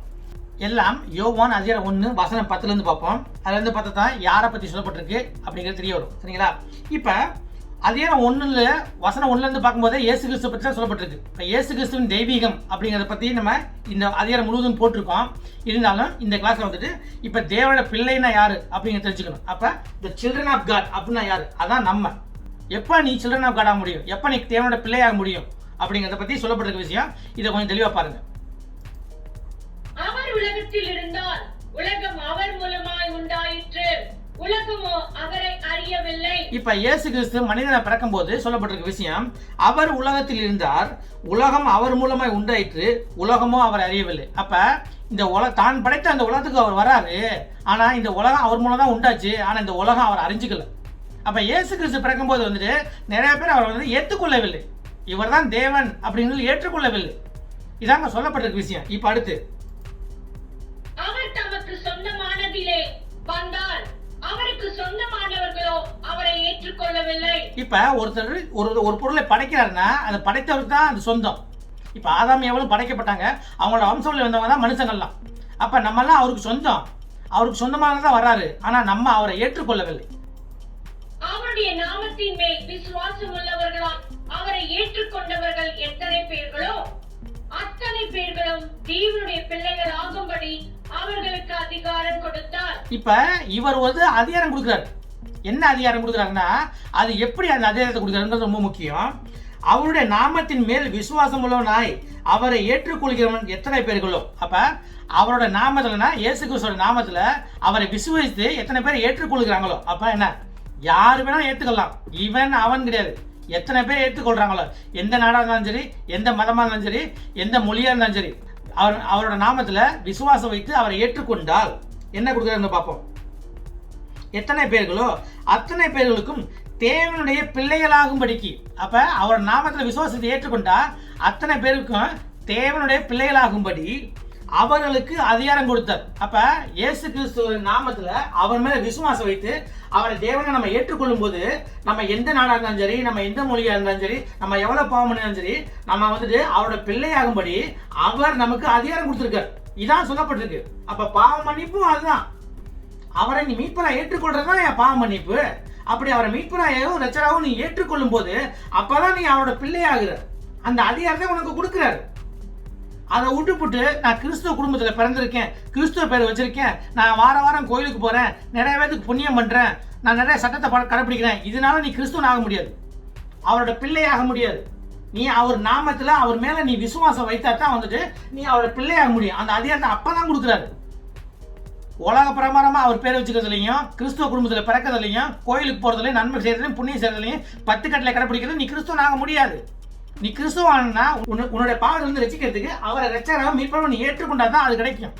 எல்லாம் யோவான் அதிகாரம் 1 வசனம் 10ல இருந்து பார்ப்போம். அதுல இருந்து பார்த்தா தான் யாரை பத்தி சொல்லப்பட்டிருக்கு அப்படிங்கிறது தெரிய வரும், சரிங்களா? இப்ப அதிகாரம் 1 வசனம் 1ல இருந்து பார்க்கும்போது இயேசு கிறிஸ்து பற்றி தான் சொல்லப்பட்டிருக்கு. இப்போ இயேசு கிறிஸ்துவின் தெய்வீகம் அப்படிங்கிறத பத்தி நம்ம இந்த அதிகாரம் முழுவதும் போட்டிருக்கோம். இருந்தாலும் இந்த கிளாஸ்ல வந்துட்டு இப்ப தேவனோட பிள்ளைன்னா யாரு அப்படிங்கிறத தெரிஞ்சுக்கணும். அப்ப த சில்ட்ரன் ஆஃப் காட் அப்படின்னா யாரு? அதான் நம்ம. எப்ப நீ சில்ட்ரன் ஆஃப் காட் ஆக முடியும், எப்ப நீ தேவனோட பிள்ளையாக முடியும் அப்படிங்கிறத பத்தி சொல்லப்பட்டிருக்க விஷயம். இதை கொஞ்சம் தெளிவா பாருங்க. அவர் உலகத்தில் இருந்தால் உலகம் அவர் மூலமாய் உண்டாயிற்று, உலகமோ அவரை அறியவில்லை. இப்ப இயேசு கிறிஸ்து மனிதனை பிறக்கும் போது சொல்லப்பட்டிருக்க விஷயம், அவர் உலகத்தில் இருந்தார், உலகம் அவர் மூலமாய் உண்டாயிற்று, உலகமோ அவர் அறியவில்லை. அப்ப இந்த தான் படைத்த அந்த உலகத்துக்கு அவர் வராரு, ஆனா இந்த உலகம் அவர் மூலம் தான் உண்டாச்சு, ஆனா இந்த உலகம் அவர் அறிஞ்சுக்கல. அப்ப இயேசு கிறிஸ்து பிறக்கும் போது வந்துட்டு நிறைய பேர் அவர் வந்து ஏற்றுக்கொள்ளவில்லை, இவர் தான் தேவன் அப்படின்னு ஏற்றுக்கொள்ளவில்லை. இதாங்க சொல்லப்பட்டிருக்க விஷயம். இப்ப அடுத்து, அவர் தமக்கு சொந்தமானதிலே வந்தால் அவருக்கு சொந்தமானவர்களோ அவரை ஏற்றுக்கொள்ளவில்லை. இப்ப ஒருத்தர் ஒரு பொருளை படைக்கிறாருன்னா அதை படைத்தவருக்கு தான் அது சொந்தம். இப்ப ஆதாம் ஏவாளும் படைக்கப்பட்டாங்க, அவங்களோட வம்சவழியில் வந்தவங்க தான் மனுஷங்கள்லாம். அப்ப நம்மெல்லாம் அவருக்கு சொந்தம், அவருக்கு சொந்தமானதான் வர்றாரு, ஆனா நம்ம அவரை ஏற்றுக்கொள்ளவில்லை. அவருடைய நாமத்தின் மேல் விசுவாசம் உள்ளவர்களால் அவரை ஏற்றுக்கொண்டவர்கள் எத்தனை பேர்களோ அத்தனை பேர்களும் தேவனுடைய பிள்ளைகள் ஆகும்படி அவர்களுக்கு அதிகாரம் கொடுத்தார். இப்ப இவர் வந்து அதிகாரம் கொடுக்கிறார். என்ன அதிகாரம் கொடுக்குறாருன்னா, அது எப்படி அந்த அதிகாரத்தை கொடுக்குறாருன்றது ரொம்ப முக்கியம். அவருடைய நாமத்தின் மேல் விசுவாசம் உள்ளவனாய் அவரை ஏற்றுக்கொள்கிறவன் எத்தனை பேர்களோ. அப்ப அவரோட நாமத்துலனா இயேசு கிறிஸ்துவோட நாமத்துல அவரை விசுவாசித்து எத்தனை பேர் ஏற்றுக்கொள்கிறாங்களோ, அப்ப என்ன யாரு வேணாலும் ஏற்றுக்கலாம், இவன் அவன் கிடையாது. எத்தனை பேர் ஏற்றுக்கொள்றாங்களோ, எந்த நாடா இருந்தாலும் சரி, எந்த மதமா இருந்தாலும் சரி, எந்த மொழியா இருந்தாலும் சரி, அவரோட நாமத்துல விசுவாசம் வைத்து அவரை ஏற்றுக்கொண்டால் என்ன கொடுக்குறாருன்னு பார்ப்போம். எத்தனை பேர்களோ அத்தனை பேர்களுக்கும் தேவனுடைய பிள்ளைகளாகும்படிக்கு. அப்ப அவரோட நாமத்துல விசுவாசத்தை ஏற்றுக்கொண்டா அத்தனை பேருக்கும் தேவனுடைய பிள்ளைகளாகும்படி அவர்களுக்கு அதிகாரம் கொடுத்தார். அப்ப இயேசு கிறிஸ்து நாமத்துல அவர் மேல விசுவாசம் வைத்து அவரை தேவனை நம்ம ஏற்றுக்கொள்ளும் போது நம்ம எந்த நாடா இருந்தாலும் சரி, நம்ம எந்த மொழியா இருந்தாலும் சரி, நம்ம எவ்வளவு பாவம் பண்ணாலும் சரி, நம்ம வந்துட்டு அவரோட பிள்ளையாகும்படி அவர் நமக்கு அதிகாரம் கொடுத்திருக்கார். இதான் சொல்லப்பட்டிருக்கு. அப்ப பாவ மன்னிப்பும் அதுதான். அவரை நீ மீட்பரா ஏற்றுக்கொள்றதுதான் என் பாவ மன்னிப்பு. அப்படி அவரை மீட்பராகவும் ரட்சகராகவும் நீ ஏற்றுக்கொள்ளும் போது அப்பதான் நீ அவரோட பிள்ளையாகிற. அந்த அதிகாரத்தை உனக்கு கொடுக்கிறாரு. அதை விட்டுப்புட்டு நான் கிறிஸ்துவ குடும்பத்துல பிறந்திருக்கேன், கிறிஸ்துவ பேர் வச்சிருக்கேன், நான் வார வாரம் கோயிலுக்கு போறேன், நிறைய பேருக்கு புண்ணியம் பண்றேன், நான் நிறைய சட்டத்தை கடைப்பிடிக்கிறேன், இதனால நீ கிறிஸ்துவன் ஆக முடியாது, அவரோட பிள்ளையாக முடியாது. நீ அவர் நாமத்துல அவர் மேல நீ விசுவாசம் வைத்தா தான் வந்துட்டு நீ அவரோட பிள்ளையாக முடியும். அந்த அதிகாரத்தை அப்பதான் கொடுக்குறாரு. உலக பிரமாரமா அவர் பேரை வச்சுக்கிறதுலையும், கிறிஸ்துவ குடும்பத்துல பிறக்கிறதுலையும், கோயிலுக்கு போறதுலையும், நன்மை செய்யறதுலையும், புண்ணியம் செய்யறதுலையும், 10 கட்டளை கடைப்பிடிக்கிறது நீ கிறிஸ்துவன் ஆக முடியாது. நீ கிறிஸ்துவானா உன்னுடைய பாவத்திலிருந்து ரட்சிக்கிறதுக்கு அவரை ரட்சகராக மீட்பராக நீ ஏற்றுக்கொண்டாதான் அது கிடைக்கும்.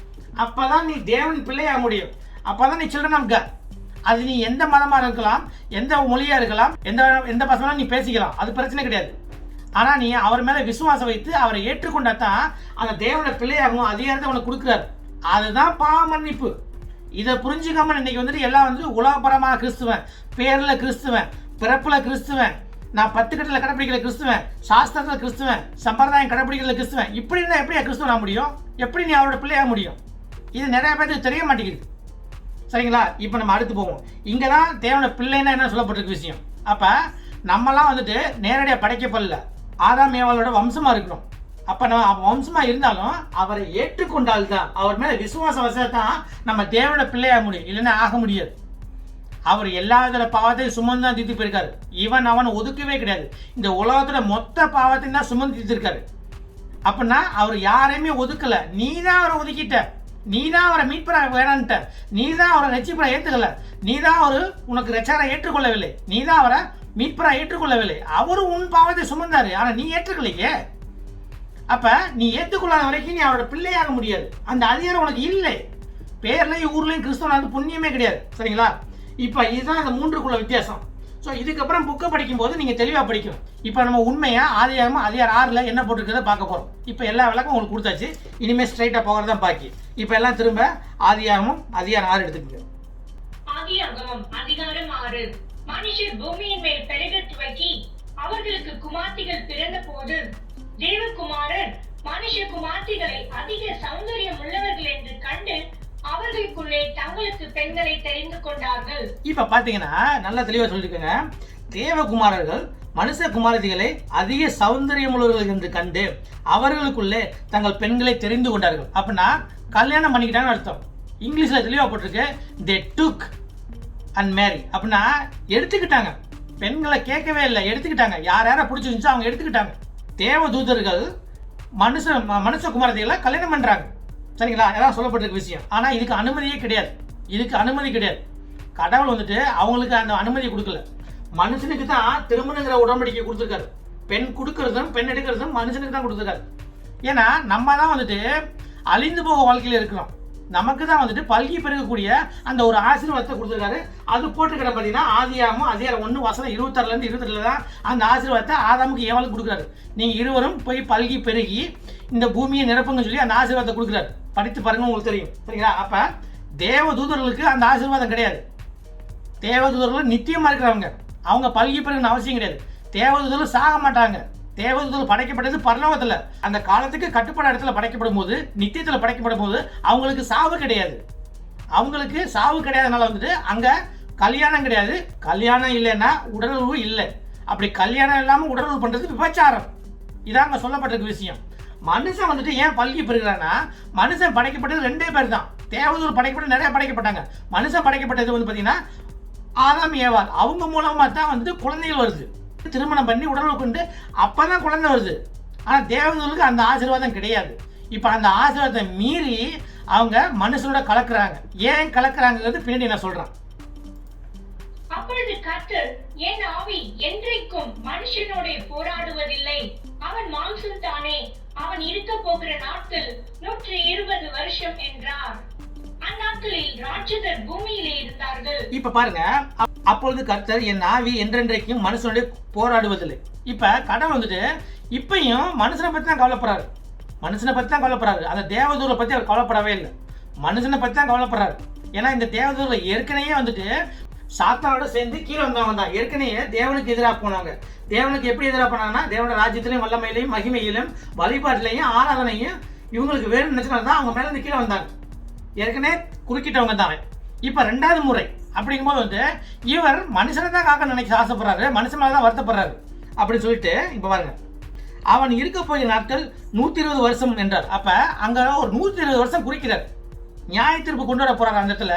அப்பதான் நீ தேவன் பிள்ளையாக முடியும். அப்பதான் நீ சில்ட்ரன் ஆஃப் காட். அது நீ எந்த மதமா இருக்கலாம், எந்த மொழியா இருக்கலாம், எந்த பசங்களும் நீ பேசிக்கலாம், அது பிரச்சனை கிடையாது. ஆனா நீ அவர் மேல விசுவாசம் வைத்து அவரை ஏற்றுக்கொண்டாதான் அந்த தேவனோட பிள்ளையாகவும் அதிகாரத்தை உனக்கு கொடுக்குறாரு. அதுதான் பாவ மன்னிப்பு. இதை புரிஞ்சுக்காம இன்னைக்கு வந்துட்டு எல்லாம் வந்து உலகப்பரமாக கிறிஸ்துவன், பேர்ல கிறிஸ்துவன், பிறப்புல கிறிஸ்துவன், நான் 10 கட்டளை கடைப்பிடிக்கல கிறிஸ்துவன், சாஸ்திரத்துல கிறிஸ்துவன், சம்பிரதாயம் கடைப்பிடிக்கல கிறிஸ்துவன், இப்படி இருந்தா எப்படி கிறிஸ்துவன் ஆக முடியும்? எப்படி நீ அவரோட பிள்ளையாக முடியும்? இது நிறைய பேருக்கு தெரிய மாட்டேங்குது. சரிங்களா? இப்போ நம்ம அடுத்து போவோம். இங்கதான் தேவனோட பிள்ளைன்னா என்ன சொல்லப்பட்டிருக்கு விஷயம். அப்ப நம்மலாம் வந்துட்டு நேரடியாக படைக்கப்படல, ஆதாம் ஏவாளோட வம்சமா இருக்கணும். அப்ப நம்ம வம்சமா இருந்தாலும் அவரை ஏற்றுக்கொண்டால்தான், அவர் மேல விசுவாசம் வசதான் நம்ம தேவனோட பிள்ளையாக முடியும், இல்லைன்னா ஆக முடியாது. அவர் எல்லா வித பாவத்தையும் சுமந்து தான் தீர்த்து போயிருக்காரு. அவன் ஒதுக்கவே கிடையாது. இந்த உலகத்துல மொத்த பாவத்தையும் தான் சுமந்து தீர்த்திருக்காரு. அப்படின்னா அவர் யாரையுமே ஒதுக்கல. நீ தான் அவரை ஒதுக்கிட்ட, நீ தான் அவரை மீட்பரா வேணான்ட்ட, நீ தான் அவரை ரட்சிப்பரா ஏற்றுக்கல, நீ தான் அவரு உனக்கு ரட்சகரை ஏற்றுக்கொள்ளவில்லை, நீ தான் அவரை மீட்பரா ஏற்றுக்கொள்ளவில்லை. அவரு உன் பாவத்தை சுமந்தாரு, ஆனா நீ ஏற்றுக்கலையே. அப்ப நீ ஏற்றுக்கொள்ளாத வரைக்கும் நீ அவரோட பிள்ளையாக முடியாது. அந்த அதிகாரம் உனக்கு இல்லை. பேர்லயும் ஊர்லயும் கிறிஸ்தவனாக புண்ணியமே கிடையாது. சரிங்களா? இப்ப இதுதான் அந்த 3க்குள்ள வித்தியாசம். ஸோ இதுக்கப்புறம் புக்கை படிக்கும் போது நீங்க தெளிவா படிக்கணும். இப்போ நம்ம உண்மையா ஆதியாகமம் அதிகாரம் 6ல் என்ன போட்டிருக்கிறத பார்க்க போறோம். இப்போ எல்லா விளக்கம் உங்களுக்கு கொடுத்தாச்சு. இனிமே ஸ்ட்ரைட்டா போகிறதான் பாக்கி. இப்போ எல்லாம் திரும்ப ஆதியாகமம் அதிகாரம் 6 எடுத்துக்கோங்க. ஆதியாகமம் அதிகாரம் 6. மனுஷர் பூமியின் மேல் பெருகத் துவக்கி அவர்களுக்கு குமார்த்திகள் பிறந்த போது தேவகுமாரர் மனுஷ குமார்த்திகளை அதிக சௌந்தரியம் உள்ளவர்கள் என்று கண்டு அவர்களுக்குள்ளே தங்களுக்கு பெண்களை தெரிந்து கொண்டார்கள். இப்ப பாத்தீங்கன்னா நல்லா தெளிவா சொல்லிருக்கேங்க. தேவகுமாரர்கள் மனுஷ குமாரதிகளை அதிக சௌந்தரியம் உள்ளவர்கள் என்று கண்டு அவர்களுக்குள்ளே தங்கள் பெண்களை தெரிந்து கொண்டார்கள். அப்படின்னா கல்யாணம் பண்ணிக்கிட்டாங்கன்னு அர்த்தம். இங்கிலீஷ்ல தெளிவா போட்டிருக்கு, they took and marry. அப்படின்னா எடுத்துக்கிட்டாங்க. பெண்களை கேட்கவே இல்லை, எடுத்துக்கிட்டாங்க. யார் யாரை பிடிச்சிருந்துச்சோ அவங்க எடுத்துக்கிட்டாங்க. தேவ தூதர்கள் மனுஷ குமாரதிகளை கல்யாணம் பண்றாங்க. சரிங்களா? எல்லாம் சொல்லப்பட்டிருக்க விஷயம். ஆனா இதுக்கு அனுமதியே கிடையாது. இதுக்கு அனுமதி கிடையாது. கடவுள் வந்துட்டு அவங்களுக்கு அந்த அனுமதியை கொடுக்கல. மனுஷனுக்கு தான் திருமணங்கிற உடன்படிக்கை கொடுத்துருக்காரு. பெண் கொடுக்கறதும் பெண் எடுக்கிறதும் மனுஷனுக்கு தான் கொடுத்துருக்காரு. ஏன்னா நம்ம தான் வந்துட்டு அழிந்து போக வாழ்க்கையில இருக்கிறோம். நமக்கு தான் வந்துட்டு பல்கி பெருகக்கூடிய அந்த ஒரு ஆசீர்வாதத்தை கொடுத்துருக்காரு. அது போட்டுக்கிட்ட பார்த்தீங்கன்னா ஆதியாகமம் அதிகாரம் 1 வசனம் 26 22 தான் அந்த ஆசீர்வாதத்தை ஆதாமுக்கு ஏவாளுக்கு கொடுக்குறாரு. நீங்க இருவரும் போய் பல்கி பெருகி இந்த பூமியை நிரப்புங்கன்னு சொல்லி அந்த ஆசீர்வாதத்தை கொடுக்குறாரு. படித்து பாருங்க, உங்களுக்கு தெரியும். சரிங்களா? அப்ப தேவ தூதர்களுக்கு அந்த ஆசீர்வாதம் கிடையாது. தேவதூதர்கள் நித்தியமா இருக்கிறவங்க, அவங்க பல்கி பெருகணும்னு அவசியம் கிடையாது. தேவதூதர்கள் சாக மாட்டாங்க. தேவதூதர்கள் படைக்கப்பட்டது பரலோகத்துல, அந்த காலத்துக்கு கட்டுப்பாடு இடத்துல படைக்கப்படும் போது, நித்தியத்துல படைக்கப்படும் போது அவங்களுக்கு சாவு கிடையாது. அவங்களுக்கு சாவு கிடையாதுனால வந்துட்டு அங்க கல்யாணம் கிடையாது. கல்யாணம் இல்லைன்னா உடலுறவு இல்லை. அப்படி கல்யாணம் இல்லாம உடலுறவு பண்றது விபச்சாரம். இதாங்க சொல்லப்பட்டிருக்க விஷயம். மனுஷன் வந்துட்டு ஏன் பல்கி பெறுகிறான்னா, மனுஷன் படைக்கப்பட்டது 2 பேர் தான். தேவதூதர் படைக்கப்பட்டு நிறைய படைக்கப்பட்டாங்க. மனுஷன் படைக்கப்பட்டது வந்து பாத்தீங்கன்னா ஆதாம் ஏவாள். அவங்க மூலமா தான் வந்து குழந்தைகள் வருது. திருமணம் பண்ணி உடலுறவு கொண்டு அப்பதான் குழந்தை வருது. ஆனா தேவதூதர்களுக்கு அந்த ஆசீர்வாதம் கிடையாது. இப்ப அந்த ஆசீர்வாதத்தை மீறி அவங்க மனுஷனோட கலக்குறாங்க. ஏன் கலக்குறாங்கிறது பின்னாடி நான் சொல்றேன். அப்பொழுது கர்த்தர், என் ஆவி என்றைக்கும் மனுஷனோட போராடுவதில்லை, அவன் மாம்சம் தானே, அவன் இருக்க போகிற நாட்கள் 120 வருஷம் என்றார். அந்நாட்களில் ராட்சதர் பூமியிலே இருந்தார்கள். இப்ப பாருங்க, அப்பொழுது கர்த்தர், என் ஆவி என்றென்றைக்கும் மனுஷனோட போராடுவதில்லை. இப்ப கடவுள் வந்துட்டு இப்பயும் மனுஷனை பத்தி தான் கவலைப்படுறாரு. மனுஷனை பத்தி தான் கவலைப்படுறாரு. அந்த தேவதூரை பத்தி அவர் கவலைப்படவே இல்லை. மனுஷனை பத்தி தான் கவலைப்படுறாரு. ஏன்னா இந்த தேவதூரை ஏற்கனவே வந்துட்டு சாத்தானோட சேர்ந்து கீழே வந்தவங்க தான். ஏற்கனவே தேவனுக்கு எதிராக போனவங்க. தேவனுக்கு எப்படி எதிராக போனாங்கன்னா, தேவனோட ராஜ்யத்திலையும் வல்லமையிலையும் மகிமையிலும் வழிபாட்டிலையும் ஆராதனையும் இவங்களுக்கு வேணும்னு நினைச்சனால தான் அவங்க மேல இருந்து கீழே வந்தாங்க. ஏற்கனவே குறுக்கிட்டவங்க தான். இப்ப ரெண்டாவது முறை அப்படிங்கும்போது வந்து இவர் மனுஷனை தான் காக்க நினைக்க ஆசைப்படுறாரு, மனுஷன் மேல தான் வருத்தப்படுறாரு அப்படின்னு சொல்லிட்டு இப்ப பாருங்க, அவன் இருக்க போகிற நாட்கள் 120 வருஷம் என்றார். அப்ப அங்க ஒரு 120 வருஷம் குறிக்கிறார். நியாய தீர்ப்பு கொண்டு வர போறாரு அந்த இடத்துல,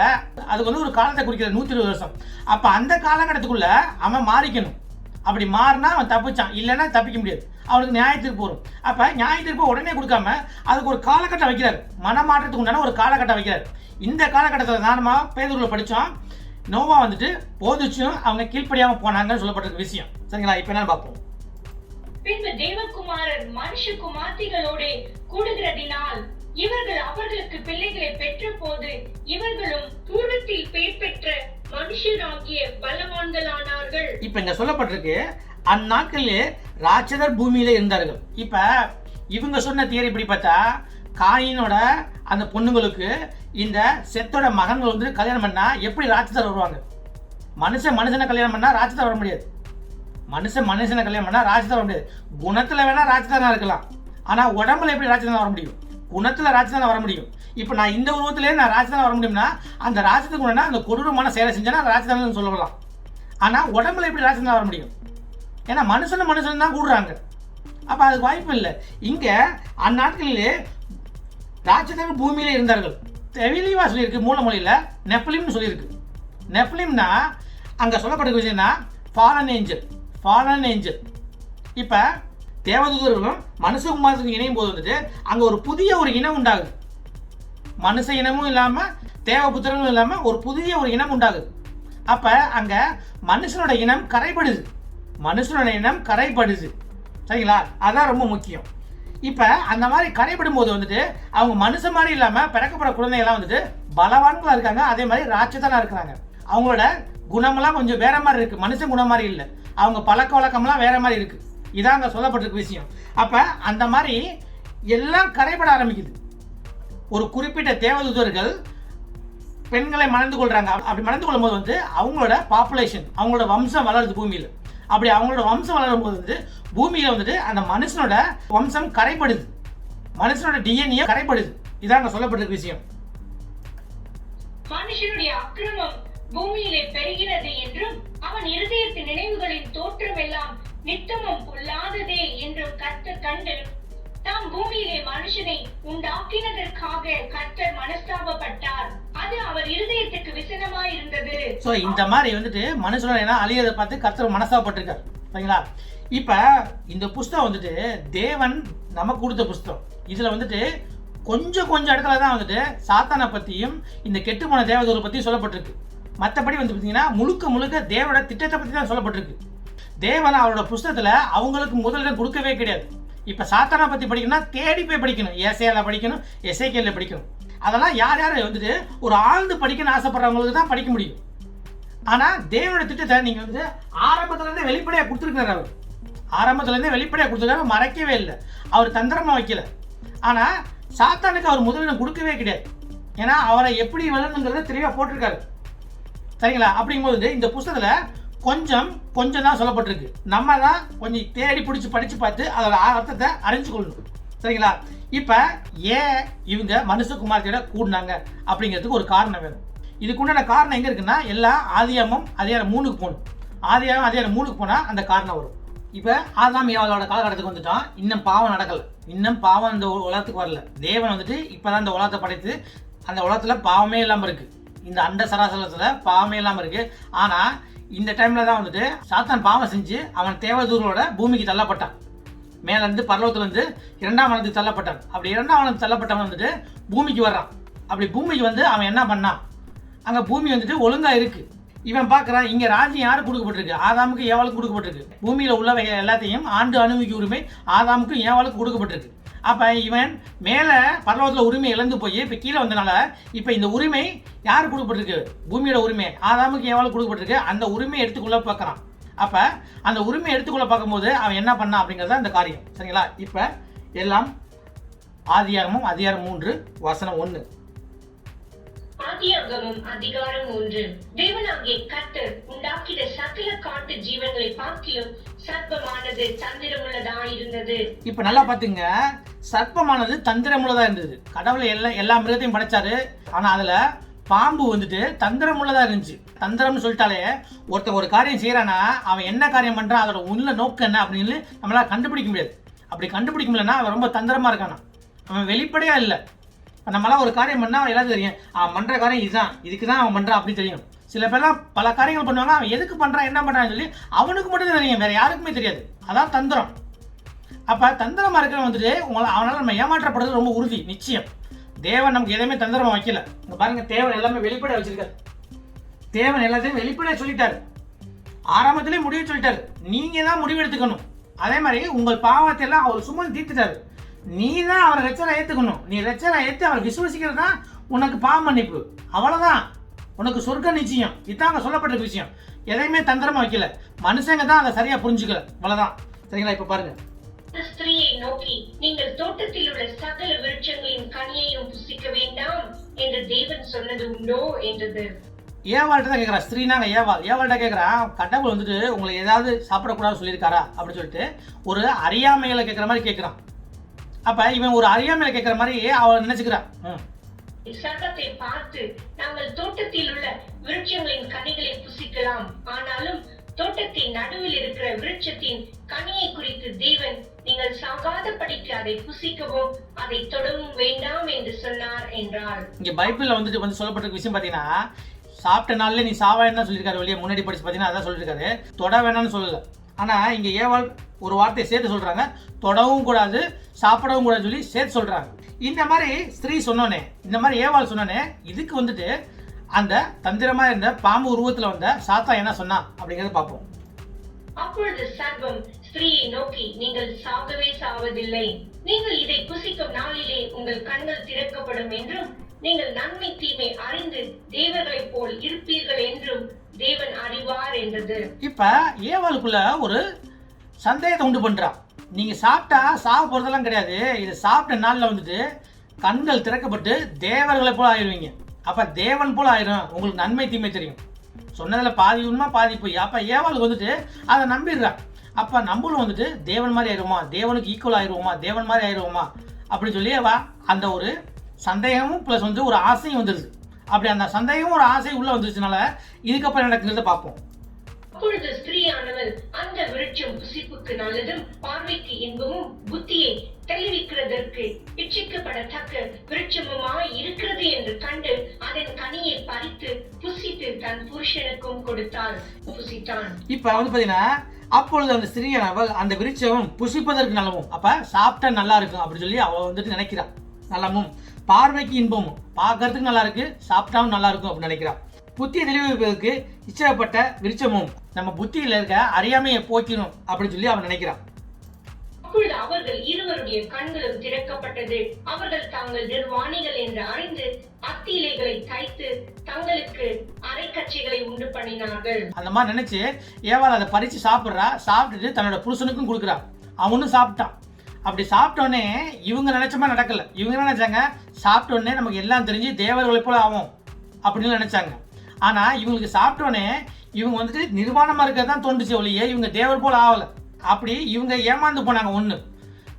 அதுக்கு வந்து ஒரு காலத்தை குறிக்கிறார் 120 வருஷம். அப்ப அந்த காலகட்டத்துக்குள்ள அவன் மாறிக்கணும். அப்படி மாறினா அவன் தப்பிச்சான், இல்லைன்னா தப்பிக்க முடியாது, அவனுக்கு நியாய தீர்ப்பு வரும். அப்ப நியாய தீர்ப்பு உடனே கொடுக்காம அதுக்கு ஒரு காலகட்டம் வைக்கிறார், மனமாற்றத்துக்கு உண்டான ஒரு காலகட்டம் வைக்கிறார். இந்த காலகட்டத்தில் நாம பேதுருல படிச்சோம், நோவா வந்துட்டு போதிச்சும் அவங்க கீழ்ப்படியாம போனாங்கன்னு சொல்லப்பட்டிருக்க விஷயம். சரிங்களா? இப்ப என்ன பார்ப்போம். பின்பு தேவகுமாரர் மனுஷகுமார்த்திகளோட கூடுகிறதினால் இவர்கள் அவர்களுக்கு பிள்ளைகளை பெற்ற போது இவர்களும் பூர்வத்தில் பேர் பெற்ற மனுஷராகிய பலவான்களானார்கள். இப்ப இங்க சொல்லப்பட்டிருக்கு, அந்நாட்களிலே ராட்சதர் பூமியில இருந்தார்கள். இப்ப இவங்க சொன்ன தியரி இப்படி பார்த்தா, காயினோட அந்த பொண்ணுங்களுக்கு இந்த செத்தோட மகன்கள் வந்து கல்யாணம் பண்ணா எப்படி ராட்சதர் வருவாங்க? மனுஷனை கல்யாணம் பண்ணா ராட்சதர் வர முடியாது. மனுஷனை கல்யாணம் பண்ணா ராட்சதர் வர முடியாது. குணத்துல வேணா ராட்சதனா இருக்கலாம், ஆனா உடம்புல எப்படி ராட்சதனா வர முடியும்? குணத்துல ராட்சதனா வர முடியும். இப்ப நான் இந்த உருவத்திலே நான் ராட்சதனா வர முடியும்னா அந்த ராட்சத்துக்கு உடனே அந்த கொடூரமான செயலை செஞ்சேன்னா ராட்சதன் சொல்லலாம். ஆனா உடம்புல எப்படி ராட்சதனா வர முடியும்? ஏன்னா மனுஷன் தான் கூடுறாங்க. அப்ப அதுக்கு வாய்ப்பு இல்லை. இங்க அந்நாட்களிலே ராட்சதர்கள் பூமியில இருந்தார்கள். தெளிவா சொல்லியிருக்கு மூல மொழியில நெப்லிம்னு சொல்லியிருக்கு. நெப்லிம்னா அங்க சொல்லப்பட்ட விஷயம்னா ஃபாலன் ஏஞ்சல். இப்ப தேவதூதர்களும் மனுஷகுமாரத்துக்கு இணையும் போது வந்துட்டு அங்க ஒரு புதிய ஒரு இனம் உண்டாகுது. மனுஷ இனமும் இல்லாம தேவபுத்திரங்களும் இல்லாம ஒரு புதிய ஒரு இனம் உண்டாகுது. அப்ப அங்க மனுஷனோட இனம் கரைப்படுது. சரிங்களா? அதான் ரொம்ப முக்கியம். இப்ப அந்த மாதிரி கரைப்படும் போது வந்துட்டு அவங்க மனுஷன் மாதிரி இல்லாம பிறக்கப்படுற குழந்தைகள்லாம் வந்துட்டு பலவான்களா இருக்காங்க, அதே மாதிரி ராட்சதனா இருக்கிறாங்க. அவங்களோட குணமெல்லாம் கொஞ்சம் வேற மாதிரி இருக்கு, மனுஷன் குணம் மாதிரி இல்லை. அவங்க பழக்க வழக்கம்லாம் வேற மாதிரி இருக்கு. இதான் அங்க சொல்லப்பட்டிருக்க விஷயம். அப்ப அந்த மாதிரி எல்லாம் கரைபட ஆரம்பிக்குது. ஒரு குறிப்பிட்ட தேவதூதர்கள் பெண்களை மணந்து கொள்றாங்க. அப்படி மணந்து கொள்ளும் போது வந்து அவங்களோட பாப்புலேஷன், அவங்களோட வம்சம் வளருது பூமியில. அப்படி அவங்களோட வம்சம் வளரும் போது வந்து பூமியில வந்துட்டு அந்த மனுஷனோட வம்சம் கரைப்படுது, மனுஷனோட டிஎன்ஏ கரைப்படுது. இதான் அங்க சொல்லப்பட்டிருக்க விஷயம். மனுஷனுடைய அக்கிரமம் பூமியிலே பெருகிறது என்றும் அவன் இருதயத்தின் நினைவுகளின் தோற்றம் எல்லாம் நித்தமும் பொல்லாததே என்றும் கர்த்தர் கண்டு தாம் பூமியிலே மனுஷனை உண்டாக்கினதற்காக கர்த்தர் மனஸ்தாபப்பட்டார். அது அவர் இருதயத்துக்கு விசனமாய் இருந்தது. சோ இந்த மாதிரி வந்துட்டு மனுஷனோட என்ன அழியதை பார்த்து கர்த்தர் மனஸ்தாபப்பட்டிருக்கார். சரிங்களா? இப்ப இந்த புஸ்தகம் வந்துட்டு தேவன் நமக்கு கொடுத்த புஸ்தகம். இதுல வந்துட்டு கொஞ்சம் இடத்துல தான் வந்துட்டு சாத்தானை பத்தியும் இந்த கெட்டுப்போன தேவதூரை பத்தியும் சொல்லப்பட்டிருக்கு. மற்றபடி வந்து பார்த்தீங்கன்னா முழுக்க தேவனோட திட்டத்தை பத்தி தான் சொல்லப்பட்டிருக்கு. தேவன் அவரோட புஸ்தகத்துல அவங்களுக்கு முதலிடம் கொடுக்கவே கிடையாது. இப்ப சாத்தானை பத்தி படிக்கணும்னா தேடி போய் படிக்கணும், ஏசையால படிக்கணும், எசேக்கியேல்ல படிக்கணும். அதெல்லாம் யார் ஒரு ஒரு ஆழ்ந்து படிக்கணும்னு ஆசைப்படுறவங்களுக்கு தான் படிக்க முடியும். ஆனா தேவனோட திட்டத்தை நீங்க வந்து ஆரம்பத்துல இருந்தே வெளிப்படையா கொடுத்துருக்காரு. அவர் ஆரம்பத்துல இருந்தே வெளிப்படையா கொடுத்துருக்காரு, மறைக்கவே இல்லை, அவர் தந்திரமா வைக்கல. ஆனா சாத்தானுக்கு அவர் முதலிடம் கொடுக்கவே கிடையாது. ஏன்னா அவரை எப்படி வளரணுங்கிறத தெளிவா போட்டிருக்காரு. சரிங்களா? அப்படிங்கும்போது இந்த புஸ்தகத்துல கொஞ்சம் தான் சொல்லப்பட்டிருக்கு. நம்ம தான் கொஞ்சம் தேடி பிடிச்சி படிச்சு பார்த்து அதோட அர்த்தத்தை அறிஞ்சு கொள்ளணும். சரிங்களா? இப்ப ஏன் இவங்க மனுஷகுமார்த்தியோட கூடினாங்க அப்படிங்கிறதுக்கு ஒரு காரணம் வேணும். இதுக்குண்டான காரணம் எங்க இருக்குன்னா எல்லாம் ஆதியாகமம் அதிகாரம் 3க்கு போகணும். அதிகாரம் 3க்கு போனா அந்த காரணம் வரும். இப்ப ஆதாம் ஏவாளோட காலகட்டத்துக்கு வந்துட்டோம். இன்னும் பாவம் நடக்கல, இன்னும் பாவம் இந்த உலகத்துக்கு வரல. தேவன் வந்துட்டு இப்பதான் இந்த உலகத்தை படைத்து அந்த உலகத்துல பாவமே இல்லாம இருக்கு, இந்த அண்ட சராசரத்துல பாவமே இல்லாம இருக்கு. ஆனா இந்த டைம்ல தான் வந்துட்டு சாத்தான் பாவம் செஞ்சு அவன் தேவதூரோட பூமிக்கு தள்ளப்பட்டான். மேல இருந்து பரலோகத்துல இருந்து 2ஆம் வானத்துக்கு தள்ளப்பட்டான். அப்படி 2ஆம் வானத்துக்கு தள்ளப்பட்டவன் வந்துட்டு பூமிக்கு வர்றான். அப்படி பூமிக்கு வந்து அவன் என்ன பண்ணான், அங்க பூமி வந்துட்டு ஒழுங்கா இருக்கு. இவன் பாக்குறான், இங்க ராஜ்யம் யாருக்கு கொடுக்கப்பட்டிருக்கு? ஆதாமுக்கு ஏவாளுக்கு கொடுக்கப்பட்டிருக்கு. பூமியில உள்ளவை எல்லாத்தையும் ஆண்டு அனுபவிக்க உரிமை ஆதாமுக்கும் ஏவாளுக்கு கொடுக்கப்பட்டிருக்கு. அப்ப இவன் மேல பரலோகத்துல உரிமை இழந்து போய் இப்ப கீழே வந்தனால இப்ப இந்த உரிமை யாரு கொடுக்கப்பட்டிருக்கு? பூமியோட உரிமை ஆதாமுக்கு ஏவாளுக்கு கொடுக்கப்பட்டிருக்கு. அந்த உரிமையை எடுத்துக்கொள்ள பார்க்கறான். அப்ப அந்த உரிமையை எடுத்துக்கொள்ள பார்க்கும்போது அவன் என்ன பண்ணான் அப்படிங்கறது அந்த காரியம். சரிங்களா? இப்ப எல்லாம் ஆதியாகமம் அதிகாரம் 3 வசனம் 1. ஆதியாகமம் அதிகாரம் 1. தேவனாகிய கர்த்தர் உண்டாக்கின சகல காட்டு ஜீவன்களை பார்க்கிலும் சர்ப்பமானது தந்திரமுள்ளதாயிருந்தது. இப்ப நல்லா பாத்துங்க, சர்ப்பமானது தந்திரமுள்ளதா இருந்தது. கடவுளை எல்லா மிருகத்தையும் படைச்சாரு. ஆனா அதுல பாம்பு வந்துட்டு தந்திரம் உள்ளதா இருந்துச்சு. தந்திரம்னு சொல்லிட்டாலே ஒருத்தன் ஒரு காரியம் செய்யறானா அவன் என்ன காரியம் பண்றான், அதோட உள்ள நோக்கம் என்ன அப்படின்னு நம்மளால கண்டுபிடிக்க முடியாது. அப்படி கண்டுபிடிக்க முடியலன்னா அவன் ரொம்ப தந்திரமா இருக்கானா, அவன் வெளிப்படையா இல்லை. நம்மளாம் ஒரு காரியம் பண்ணா அவன் எல்லாரும் தெரியும், அவன் பண்ற காரியம் இதுதான், இதுக்கு தான் அவன் பண்றான் அப்படி தெரியும். சில பேர்லாம் பல காரியங்கள் பண்ணுவாங்க, அவன் எதுக்கு பண்றான் என்ன பண்றான்னு சொல்லி அவனுக்கு மட்டும் தெரியும், வேற யாருக்குமே தெரியாது. அதான் தந்திரம். அப்ப தந்திரமா இருக்கிறவன் வந்துட்டு அவனால நம்ம ஏமாற்றப்படுறது ரொம்ப உறுதி, நிச்சயம். தேவன் நமக்கு எதையுமே தந்திரமா வைக்கல. இங்க பாருங்க, தேவன் எல்லாமே வெளிப்படையா வச்சிருக்காரு. தேவன் எல்லாத்தையும் வெளிப்படையா சொல்லிட்டாரு, ஆரம்பத்திலே முடிவு சொல்லிட்டாரு. நீங்க தான் முடிவு எடுத்துக்கணும். அதே மாதிரி உங்கள் பாவத்தை எல்லாம் அவர் சுமந்து தீர்த்துட்டாரு. நீ தான் அவரை ரட்சகரா ஏத்துக்கணும். நீ ரட்சகரா ஏத்து அவரை விசுவசிக்கிறது தான் உனக்கு பாவ மன்னிப்பு. அவ்வளவுதான், உனக்கு சொர்க்க நிச்சயம். இதுதான் அங்க சொல்லப்பட்ட விஷயம். எதையுமே தந்திரமா வைக்கல. மனுஷங்க தான் அதை சரியா புரிஞ்சுக்கல. அவ்வளவுதான். சரிங்களா? இப்ப பாருங்க, ஸ்திரீயை நோக்கி, நீங்கள் தோட்டத்தில் உள்ள சகல விருட்சங்களின் கனியையும் புசிக்க வேண்டாம் என்று தேவன் சொன்னது உண்டோ என்றது. ஏவாள்கிட்ட தான் கேட்குறான். ஸ்திரீனா ஏவாள்கிட்ட கேட்குறான், கடவுள் வந்துட்டு உங்களை ஏதாவது சாப்பிடக்கூடாதுன்னு சொல்லியிருக்காரா அப்படின்னு சொல்லிட்டு ஒரு அறியாமையில கேட்குற மாதிரி கேட்குறான். அப்ப இவன் ஒரு அறியாமையில கேட்குற மாதிரி அவன் நினைச்சுக்கிறான். சர்ப்பத்தை பார்த்து, நாங்கள் தோட்டத்தில் உள்ள விருட்சங்களின் கனிகளை புசிக்கலாம், ஆனாலும் தோட்டத்தின் நடுவில் இருக்கிற விருட்சத்தின் கனியை குறித்து தேவன் நீங்கள் சாகாதபடிக்கு அதை புசிக்கவும் அதை தொடவும் வேண்டாம் என்று சொன்னார் என்றார். இங்க பைபிள்ல வந்துட்டு சொல்லப்பட்ட விஷயம் பாத்தீங்கன்னா, சாப்பிட்ட நாள்ல நீ சாவாயின்னு தான் சொல்லியிருக்காரு. வெளியே முன்னாடி படிச்சு பாத்தீங்கன்னா அதான் சொல்லியிருக்காரு, தொட வேணாம்னு சொல்லல. ஆனா இங்க ஏவாள் ஒரு வார்த்தையை சேர்த்து சொல்றாங்க, தொடவும் கூடாது சாப்பிடவும் கூடாது சொல்லி சேர்த்து சொல்றாங்க. இந்த மாதிரி ஸ்திரீ சொன்னோன்னே, இந்த மாதிரி ஏவாள் சொன்னோன்னே, இதுக்கு வந்துட்டு அந்த தந்திரமா இருந்த பாம்பு உருவத்துல வந்த சாத்தா என்ன சொன்னா அப்படிங்கறத பார்ப்போம். அப்பொழுது சர்ப்பம் ஸ்திரீயை நோக்கி, நீங்கள் சாகவே சாவதில்லை, நீங்கள் இதை புசிக்கும் நாளிலே உங்கள் கண்கள் திறக்கப்படும் என்றும் நீங்கள் நன்மை தீமை அறிந்து தேவர்களைப் போல் இருப்பீர்கள் என்றும் தேவன் அறிவார் என்றது. இப்ப ஏவாளுக்குள்ள ஒரு சந்தேகத்தை உண்டு பண்றான். நீங்க சாப்பிட்டா சாக போறதெல்லாம் கிடையாது, இது சாப்பிட்ட நாள்ல வந்துட்டு கண்கள் திறக்கப்பட்டு தேவர்களை போல ஆயிடுவீங்க. அப்ப தேவன் போல ஆயிரும், உங்களுக்கு நன்மை தீமை தெரியும். சொன்னதுல பாதி உண்மை பாதி போய். அப்ப ஏவாளுக்கு வந்துட்டு அதை நம்பிடுறா. அப்ப நம்மளும் வந்துட்டு தேவன் மாதிரி ஆயிடுவோமா, தேவனுக்கு ஈக்குவல் ஆயிடுவோமா, தேவன் மாதிரி ஆயிடுவோமா அப்படின்னு சொல்லி அந்த ஒரு சந்தேகமும் பிளஸ் வந்து ஒரு ஆசையும் வந்துருது. அப்படி அந்த சந்தேகமும் ஒரு ஆசை உள்ள வந்துருச்சுனால இதுக்கப்புறம் நடக்கிறத பார்ப்போம். அப்பொழுது ஸ்திரீயானவள், அந்த விருட்சம் புசிப்புக்கு நல்லதும் பார்வைக்கு இன்பமும் புத்தியை தெளிவிக்கிறதற்கு இச்சிக்கப்படத்தக்க விருட்சமுமாய் இருக்கிறது என்று கண்டு அதன் கனியை பறித்து புசித்து தன் புருஷனுக்கும் கொடுத்தாள், புசித்தான். இப்ப வந்து பாத்தீங்கன்னா, அப்பொழுது அந்த ஸ்திரீயானவள் அந்த விருட்சம் புசிப்பதற்கு நல்லவும், அப்ப சாப்பிட்டா நல்லா இருக்கும் அப்படின்னு சொல்லி அவ வந்துட்டு நினைக்கிறான். நல்லமும் பார்வைக்கு இன்பமும், பார்க்கறதுக்கு நல்லா இருக்கு, சாப்பிட்டாவும் நல்லா இருக்கும் அப்படின்னு நினைக்கிறான். புத்தியை தெளிவிப்பதற்கு இச்சப்பட்ட விருட்சமும், நம்ம புத்தியில இருக்க அறியாமையை போக்கணும் அப்படின்னு சொல்லி அவன் நினைக்கிறான். அப்பொழுது அவர்கள் இருவருடைய கண்களும் திறக்கப்பட்டது. அவர்கள் தாங்கள் நிர்வாணிகள் என்று அறிந்து அத்தி இலைகளை தைத்து தங்களுக்கு அரைக்கச்சைகளை உண்டு பண்ணினார்கள். அந்த மாதிரி நினைச்சு ஏவாள் அதை பறிச்சு சாப்பிடுறா. சாப்பிட்டுட்டு தன்னோட புருஷனுக்கும் கொடுக்குறா. அவனும் சாப்பிட்டான். அப்படி சாப்பிட்டோன்னே இவங்க நினைச்ச மாதிரி நடக்கல. இவங்க என்ன நினைச்சாங்க, சாப்பிட்டோன்னே நமக்கு எல்லாம் தெரிஞ்சு தேவர்களை போல ஆகும் அப்படின்னு நினைச்சாங்க. ஆனா இவங்களுக்கு சாப்பிட்டோன்னே இவங்க வந்துட்டு நிர்வாணமா இருக்கிறதான் தோன்றுச்சு ஒழிய இவங்க தேவர் போல ஆகல. அப்படி இவங்க ஏமாந்து போனாங்க ஒண்ணு.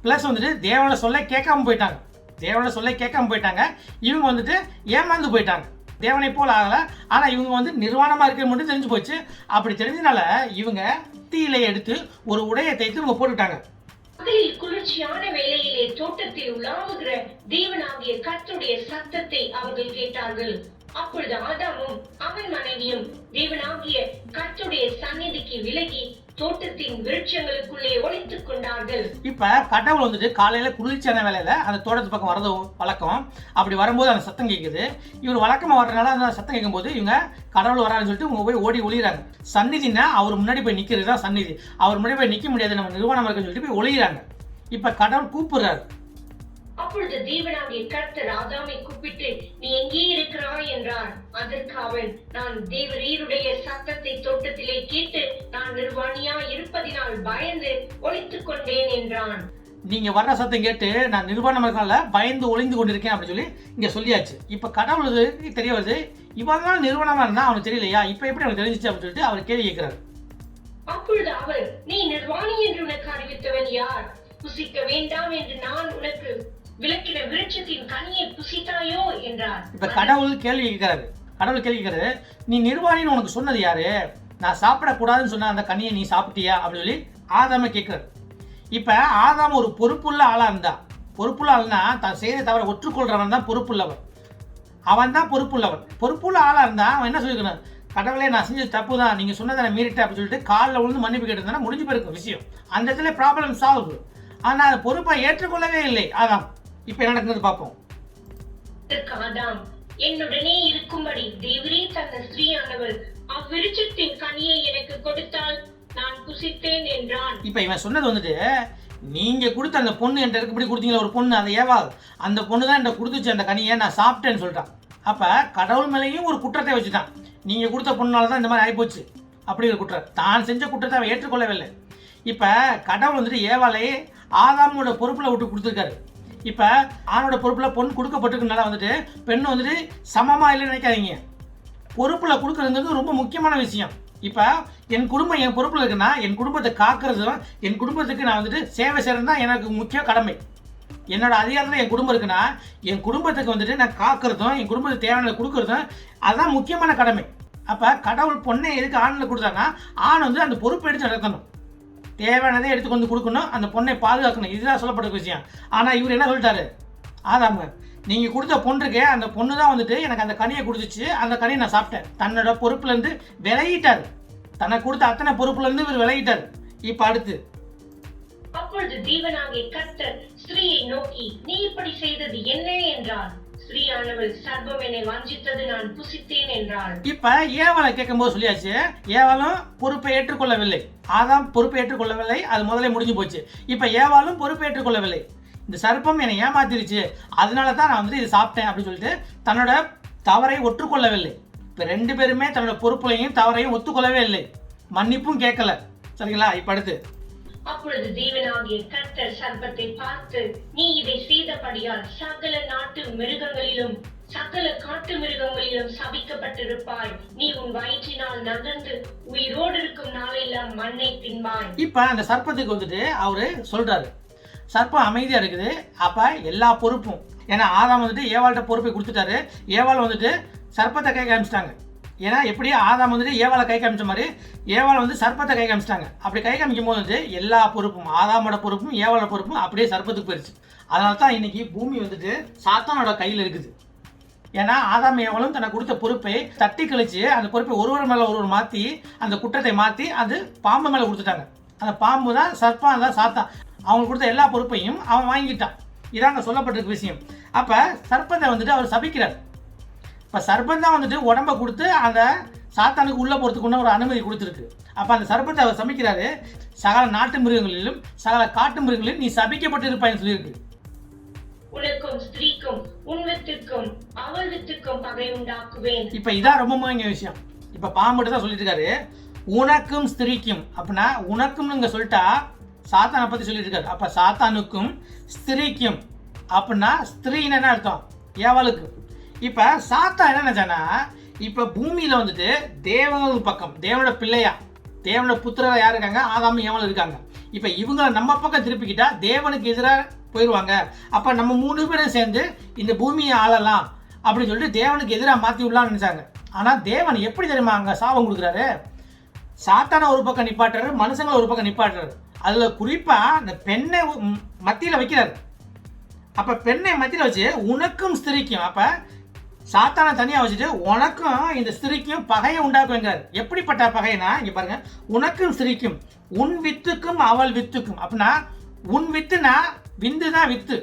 பிளஸ் வந்துட்டு தேவனோட சொல்ல கேட்காம போயிட்டாங்க. தேவனோட சொல்ல கேட்காம போயிட்டாங்க. இவங்க வந்துட்டு ஏமாந்து போயிட்டாங்க. தேவனை போல ஆகல, ஆனா இவங்க வந்து நிர்வாணமா இருக்க மட்டும் தெரிஞ்சு போச்சு. அப்படி தெரிஞ்சனால இவங்க தீயிலை எடுத்து ஒரு உடையை தைத்து இவங்க போட்டுட்டாங்க. பகலில் குளிர்ச்சியான வேளையிலே தோட்டத்தில் உலாவுகிற தேவனாகிய கர்த்தருடைய சத்தத்தை அவர்கள் கேட்டார்கள். அப்பொழுது ஆதாமும் அவன் மனைவியும் தேவனாகிய கர்த்தருடைய சந்நிதிக்கு விலகி தோட்டத்தின் விருட்சங்களுக்குள்ளே ஒளித்துக் கொண்டார்கள். இப்ப கடவுள் வந்துட்டு காலையில குளிர்ச்சியான வேலையில அந்த தோட்டத்து பக்கம் வரது வழக்கம். அப்படி வரும்போது அந்த சத்தம் கேட்குது. இவர் வழக்கமா வர்றதுனால அந்த சத்தம் கேட்கும் போது இவங்க கடவுள் வரான்னு சொல்லிட்டு இவங்க போய் ஓடி ஒளிகிறாங்க. சந்நிதினா அவர் முன்னாடி போய் நிக்கிறது தான் சந்நிதி. அவர் முன்னாடி போய் நிக்க முடியாது, நம்ம நிர்வாணம் இருக்குன்னு சொல்லிட்டு போய் ஒளிகிறாங்க. இப்ப கடவுள் கூப்பிடுறாரு. அப்பொழுது தேவனாகிய கர்த்தர் ஆதாமை கூப்பிட்டு, நீ எங்கே இருக்கிறாய் என்றார். அதற்கு அவன், நான் தேவரீருடைய சத்தத்தை தோட்டத்திலே கேட்டு நான் நிர்வாணியா இருப்பதினால் பயந்து ஒளித்துக் கொண்டேன் என்றான். நீங்க வர்ற சத்தம் கேட்டு நான் நிர்வாணம் இருக்கனால பயந்து ஒளிந்து கொண்டிருக்கேன் அப்படின்னு சொல்லி இங்க சொல்லியாச்சு. இப்ப கடவுளுக்கு தெரிய வருது, இவன் நிர்வாணமா இருந்தா அவனுக்கு தெரியலையா, இப்ப எப்படி அவனுக்கு தெரிஞ்சிச்சு அப்படின்னு சொல்லிட்டு அவர் கேள்வி கேட்கிறாரு. அப்பொழுது அவர், நீ நிர்வாணி என்று உனக்கு அறிவித்தவன் யார்? புசிக்க வேண்டாம் என்று நான் உனக்கு விளக்கின விருட்சத்தின் கனியை புசித்தாயோ என்றார். இப்ப கடவுள் கேள்வி கேட்கிறாரு. கடவுள் கேட்கிறாரு, நீ நிர்வாணின்னு உனக்கு சொன்னது யாரு? நான் சாப்பிடக்கூடாதுன்னு சொன்ன அந்த கனியை நீ சாப்பிட்டியா அப்படின்னு சொல்லி ஆதாமை கேட்கிறாரு. இப்ப ஆதாம் ஒரு பொறுப்புள்ள ஆளா இருந்தா, பொறுப்புள்ள ஆள்னா தான் செய்த தவிர ஒற்றுக்கொள்றவன் தான் பொறுப்புள்ளவன். அவன் தான் பொறுப்புள்ளவன். பொறுப்புள்ள ஆளா இருந்தா அவன் என்ன சொல்லிக்கணும், கடவுளே நான் செஞ்சது தப்பு தான், நீங்க சொன்னதை நான் மீறிட்டேன் அப்படின்னு சொல்லிட்டு காலில் விழுந்து மன்னிப்பு கேட்டிருந்தா முடிஞ்சு போயிருக்கும் விஷயம். அந்த இடத்துல ப்ராப்ளம் சால்வ். ஆனா அந்த பொறுப்பை ஏற்றுக்கொள்ளவே இல்லை ஆதாம். இப்ப என்ன நடக்குது பார்ப்போம். ஆதாம் என்னுடனே இருக்கும்படி தேவரே தந்த ஸ்திரீயானவள் அவ்விருட்சத்தின் கனியை எனக்கு கொடுத்தால் நான் புசித்தேன் என்றான். இப்ப இவன் சொன்னது வந்துட்டு, நீங்க கொடுத்த அந்த பொண்ணு என்கிட்ட இருக்கும்படி கொடுத்தீங்களா ஒரு பொண்ணு, அதை ஏவாள் அந்த பொண்ணு தான் என்கிட்ட கொடுத்துச்சு அந்த கனியை, நான் சாப்பிட்டேன்னு சொல்லிட்டான். அப்ப கடவுள் மேலேயும் ஒரு குற்றத்தை வச்சுட்டான். நீங்க கொடுத்த பொண்ணால தான் இந்த மாதிரி ஆயிப்போச்சு அப்படிங்கிற குற்றம். தான் செஞ்ச குற்றத்தை அவன் ஏற்றுக்கொள்ளவில்லை. இப்ப கடவுள் வந்துட்டு ஏவாளை ஆதாமோட பொறுப்புல விட்டு கொடுத்துருக்காரு. இப்ப ஆணோட பொறுப்புல பொண்ணு கொடுக்கப்பட்டிருக்கனால வந்துட்டு பெண்ணு வந்துட்டு சமமா இல்லைன்னு நினைக்காதீங்க. பொறுப்புல கொடுக்கறதுங்கிறது ரொம்ப முக்கியமான விஷயம். இப்ப என் குடும்பம் என் பொறுப்புல இருக்குன்னா என் குடும்பத்தை காக்குறதும் என் குடும்பத்துக்கு நான் வந்துட்டு சேவை செய்யறது தான் எனக்கு முக்கிய கடமை. என்னோட அதிகாரத்தில் என் குடும்பம் இருக்குன்னா என் குடும்பத்துக்கு வந்துட்டு நான் காக்குறதும் என் குடும்பத்துக்கு தேவையானதை கொடுக்கறதும் அதுதான் முக்கியமான கடமை. அப்ப கடவுள் பொண்ணை எதுக்கு ஆணில் கொடுத்தாங்கன்னா ஆண் வந்து அந்த பொறுப்பை எடுத்து நடத்தணும், தேவையானதை எடுத்து கொண்டு கொடுக்கணும், அந்த பொண்ணை பாதுகாக்கணும். இதுதான் சொல்லப்பட்ட விஷயம். ஆனா இவர் என்ன சொல்லிட்டாரு, ஆதாம நீங்க கொடுத்த பொண்ணுக்கே அந்த பொண்ணு தான் வந்துட்டு எனக்கு அந்த கனியை கொடுத்துச்சு, அந்த கனியை நான் சாப்பிட்டேன். தன்னோட பொறுப்புல இருந்து விலகிட்டாரு. தனக்கு கொடுத்த அத்தனை பொறுப்புல இருந்து இவர் விலகிட்டாரு. இப்ப அடுத்து அப்பொழுது தேவனாகிய கர்த்தர் ஸ்திரீயை நோக்கி, நீ இப்படி செய்தது என்ன என்றார். ஸ்திரீயானவள், சர்ப்பம் என்னை வஞ்சித்தது, நான் புசித்தேன் என்றாள். இப்ப ஏவாளை கேட்கும் போது சொல்லியாச்சு, ஏவாளும் பொறுப்பை ஏற்றுக்கொள்ளவில்லை, ஆதாம் பொறுப்பை ஏற்றுக்கொள்ளவில்லை, அது முதல்ல முடிஞ்சு போச்சு. இப்ப ஏவாளும் பொறுப்பை ஏற்றுக்கொள்ளவில்லை. இந்த சர்ப்பம் என்னை ஏமாத்திருச்சு, அதனால தான் நான் வந்துட்டு இது சாப்பிட்டேன் அப்படின்னு சொல்லிட்டு தன்னோட தவறை ஒற்றுக்கொள்ளவில்லை. இப்ப ரெண்டு பேருமே தன்னோட பொறுப்புலையும் தவறையும் ஒத்துக்கொள்ளவே இல்லை, மன்னிப்பும் கேட்கல. சரிங்களா? இப்ப அடுத்து அப்பொழுது தேவனாகிய கர்த்தர் சர்ப்பத்தை பார்த்து, நீ இதை செய்தபடியால் சகல நாட்டு மிருகங்களிலும் சகல காட்டு மிருகங்களிலும் சபிக்கப்பட்டிருப்பாய். நீ உன் வயிற்றினால் நகர்ந்து உயிரோடு இருக்கும் நாளெல்லாம் மண்ணை தின்பாய். இப்ப அந்த சர்ப்பத்துக்கு வந்துட்டு அவரு சொல்றாரு, சர்ப்பம் அமைதியா இருக்குது. அப்ப எல்லா பொறுப்பும், ஏன்னா ஆதாம் வந்துட்டு ஏவாள்கிட்ட பொறுப்பை கொடுத்துட்டாரு, ஏவாள் வந்துட்டு சர்ப்பத்தை கை காமிச்சிட்டாங்க. ஏன்னா எப்படியே ஆதாம் வந்துட்டு ஏவாளை கை காமிச்ச மாதிரி ஏவாளை வந்து சர்ப்பத்தை கை காமிச்சிட்டாங்க. அப்படி கை காமிக்கும் போது வந்து எல்லா பொறுப்பும், ஆதாமோட பொறுப்பும் ஏவாளோட பொறுப்பும் அப்படியே சர்ப்பத்துக்கு போயிடுச்சு. அதனால தான் இன்னைக்கு பூமி வந்துட்டு சாத்தானோட கையில் இருக்குது. ஏன்னா ஆதாம் ஏவாளும் தனக்கு கொடுத்த பொறுப்பை தட்டி கழிச்சு அந்த பொறுப்பை ஒருவர் மேல ஒருவர் மாத்தி அந்த குற்றத்தை மாத்தி அது பாம்பு மேல கொடுத்துட்டாங்க. அந்த பாம்பு தான் சர்ப்பம் தான் சாத்தான். அவங்க கொடுத்த எல்லா பொறுப்பையும் அவன் வாங்கிட்டான். இதாங்க சொல்லப்பட்டிருக்க விஷயம். அப்ப சர்ப்பத்தை வந்துட்டு அவர் சபிக்கிறார். இப்ப சர்ப்பம் தான் வந்துட்டு உடம்ப கொடுத்து அந்த சாத்தானுக்கு உள்ள போறதுக்கு ஒரு அனுமதி கொடுத்துருக்கு. அப்ப அந்த சர்ப்பத்தை அவர் சபிக்கிறாரு, சகல நாட்டு மிருகங்களிலும் சகல காட்டு மிருகங்களிலும் நீ சபிக்கப்பட்டு இருப்பான்னு சொல்லியிருக்கு. உனக்கும் ஸ்திரீக்கும் உன் வித்துக்கும் அவள் வித்துக்கும் பகை உண்டாக்குவேன். இப்ப இதான் ரொம்ப முக்கிய விஷயம். இப்ப பாம்புட்டு தான் சொல்லிட்டு இருக்காரு, உனக்கும் ஸ்திரீக்கும். அப்படின்னா உனக்கும் இங்க சொல்லிட்டா சாத்தானை பத்தி சொல்லிட்டு இருக்காரு. அப்ப சாத்தானுக்கும் ஸ்திரீக்கும் அப்படின்னா ஸ்திரீன்னு என்ன அர்த்தம், ஏவாளுக்கு. இப்ப சாத்தா என்ன நினைச்சானா, இப்ப பூமியில வந்துட்டு தேவனோட பக்கம், தேவனோட பிள்ளையா, தேவனோட புத்திரா யார் இருக்காங்க, ஆதாமும் ஏவாளும் இருக்காங்க. இப்ப இவங்க நம்ம பக்கம் திருப்பிக்கிட்டா தேவனுக்கு எதிராக போயிடுவாங்க. அப்ப நம்ம 3 பேரும் சேர்ந்து இந்த பூமியை ஆளலாம் அப்படின்னு சொல்லிட்டு தேவனுக்கு எதிராக மாத்தி விடலாம்னு நினைச்சாங்க. ஆனா தேவன் எப்படி தெரியுமா அங்க சாபம் கொடுக்குறாரு, சாத்தான ஒரு பக்கம் நிப்பாட்டுறாரு, மனுஷங்களை ஒரு பக்கம் நிப்பாட்டுறாரு. அதுல குறிப்பா இந்த பெண்ணை மத்தியில வைக்கிறாரு. அப்ப பெண்ணை மத்தியில வச்சு உனக்கும் ஸ்திரீக்கும், அப்ப சாத்தானை தனியா வச்சுட்டு உனக்கும் இந்த ஸ்திரீக்கும் பகையை உண்டாக்குங்கிறார். எப்படிப்பட்ட பகைனா இங்க பாருங்க, உனக்கும் ஸ்திரீக்கும் உன் வித்துக்கும் அவள் வித்துக்கும். அப்படின்னா உன் வித்துனா விந்து தான் வித்து.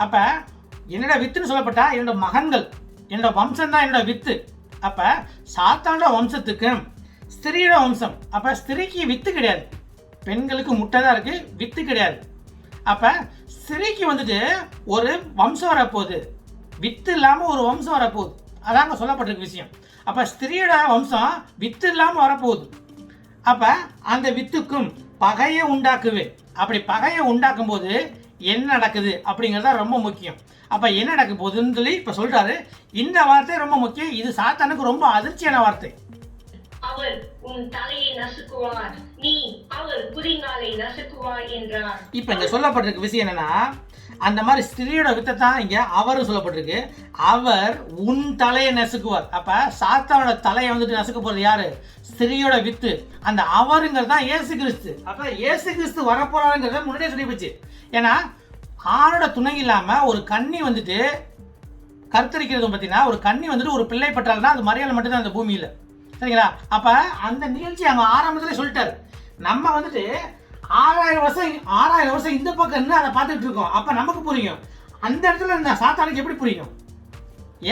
அப்ப என்னோட வித்துன்னு சொல்லப்பட்டா என்னோட மகன்கள், என்னோட வம்சம் தான் என்னோட வித்து. அப்ப சாத்தானோட வம்சத்துக்கும் ஸ்திரீயோட வம்சம். அப்ப ஸ்திரீக்கு வித்து கிடையாது, பெண்களுக்கு முட்டை தான் இருக்கு, வித்து கிடையாது. அப்ப ஸ்திரீக்கு வந்துட்டு ஒரு வம்சம் வரப்போகுது, வித்து இல்லாம ஒரு வம்சம் வரப்போகுது. அதாங்க சொல்லப்பட்டிருக்க விஷயம். அப்ப ஸ்திரீயோட வம்சம் வித்து இல்லாம வரப்போகுது. அப்ப அந்த வித்துக்கும் பகையை உண்டாக்குவேன். அப்படி பகையை உண்டாக்கும் போது என்ன நடக்குது அப்படிங்கறத ரொம்ப முக்கியம். அப்ப என்ன நடக்க போகுதுன்னு சொல்லி இப்ப சொல்றாரு. இந்த வார்த்தை ரொம்ப முக்கியம். இது சாத்தானுக்கு ரொம்ப அதிர்ச்சியான வார்த்தை. அவர் உன் தலையை நசுக்குவார், நீ அவர் குதிங்காலை நசுக்குவாய் என்றார். இப்ப இங்க சொல்லப்பட்டிருக்க விஷயம் என்னன்னா, அந்த மாதிரி ஸ்திரியோட வித்தை தான் இங்க அவரும் சொல்லப்பட்டிருக்கு. அவர் உன் தலையை நசுக்குவார். அப்ப சாத்தானோட தலையை வந்துட்டு நசுக்க போறது யாரு? ஸ்திரியோட வித்து. அந்த அவருங்கிறது தான் இயேசு கிறிஸ்து. அப்ப இயேசு கிறிஸ்து வரப்போறாருங்கிறத முன்னாடியே சொல்லி போச்சு. ஏன்னா ஆணோட துணை இல்லாம ஒரு கன்னி வந்துட்டு கருத்தரிக்கிறது பார்த்தீங்கன்னா, ஒரு கன்னி வந்துட்டு ஒரு பிள்ளை பெற்றால்னா அது மரியாதை மட்டும்தான் அந்த பூமியில. சரிங்களா? அப்ப அந்த நிகழ்ச்சி அவங்க ஆரம்பத்திலே சொல்லிட்டாரு. நம்ம வந்துட்டு 6000 வருஷம் இந்த பக்கம் இருந்து அதை பார்த்துட்டு இருக்கோம். அப்ப நமக்கு புரியும். அந்த இடத்துல இந்த சாத்தானுக்கு எப்படி புரியும்?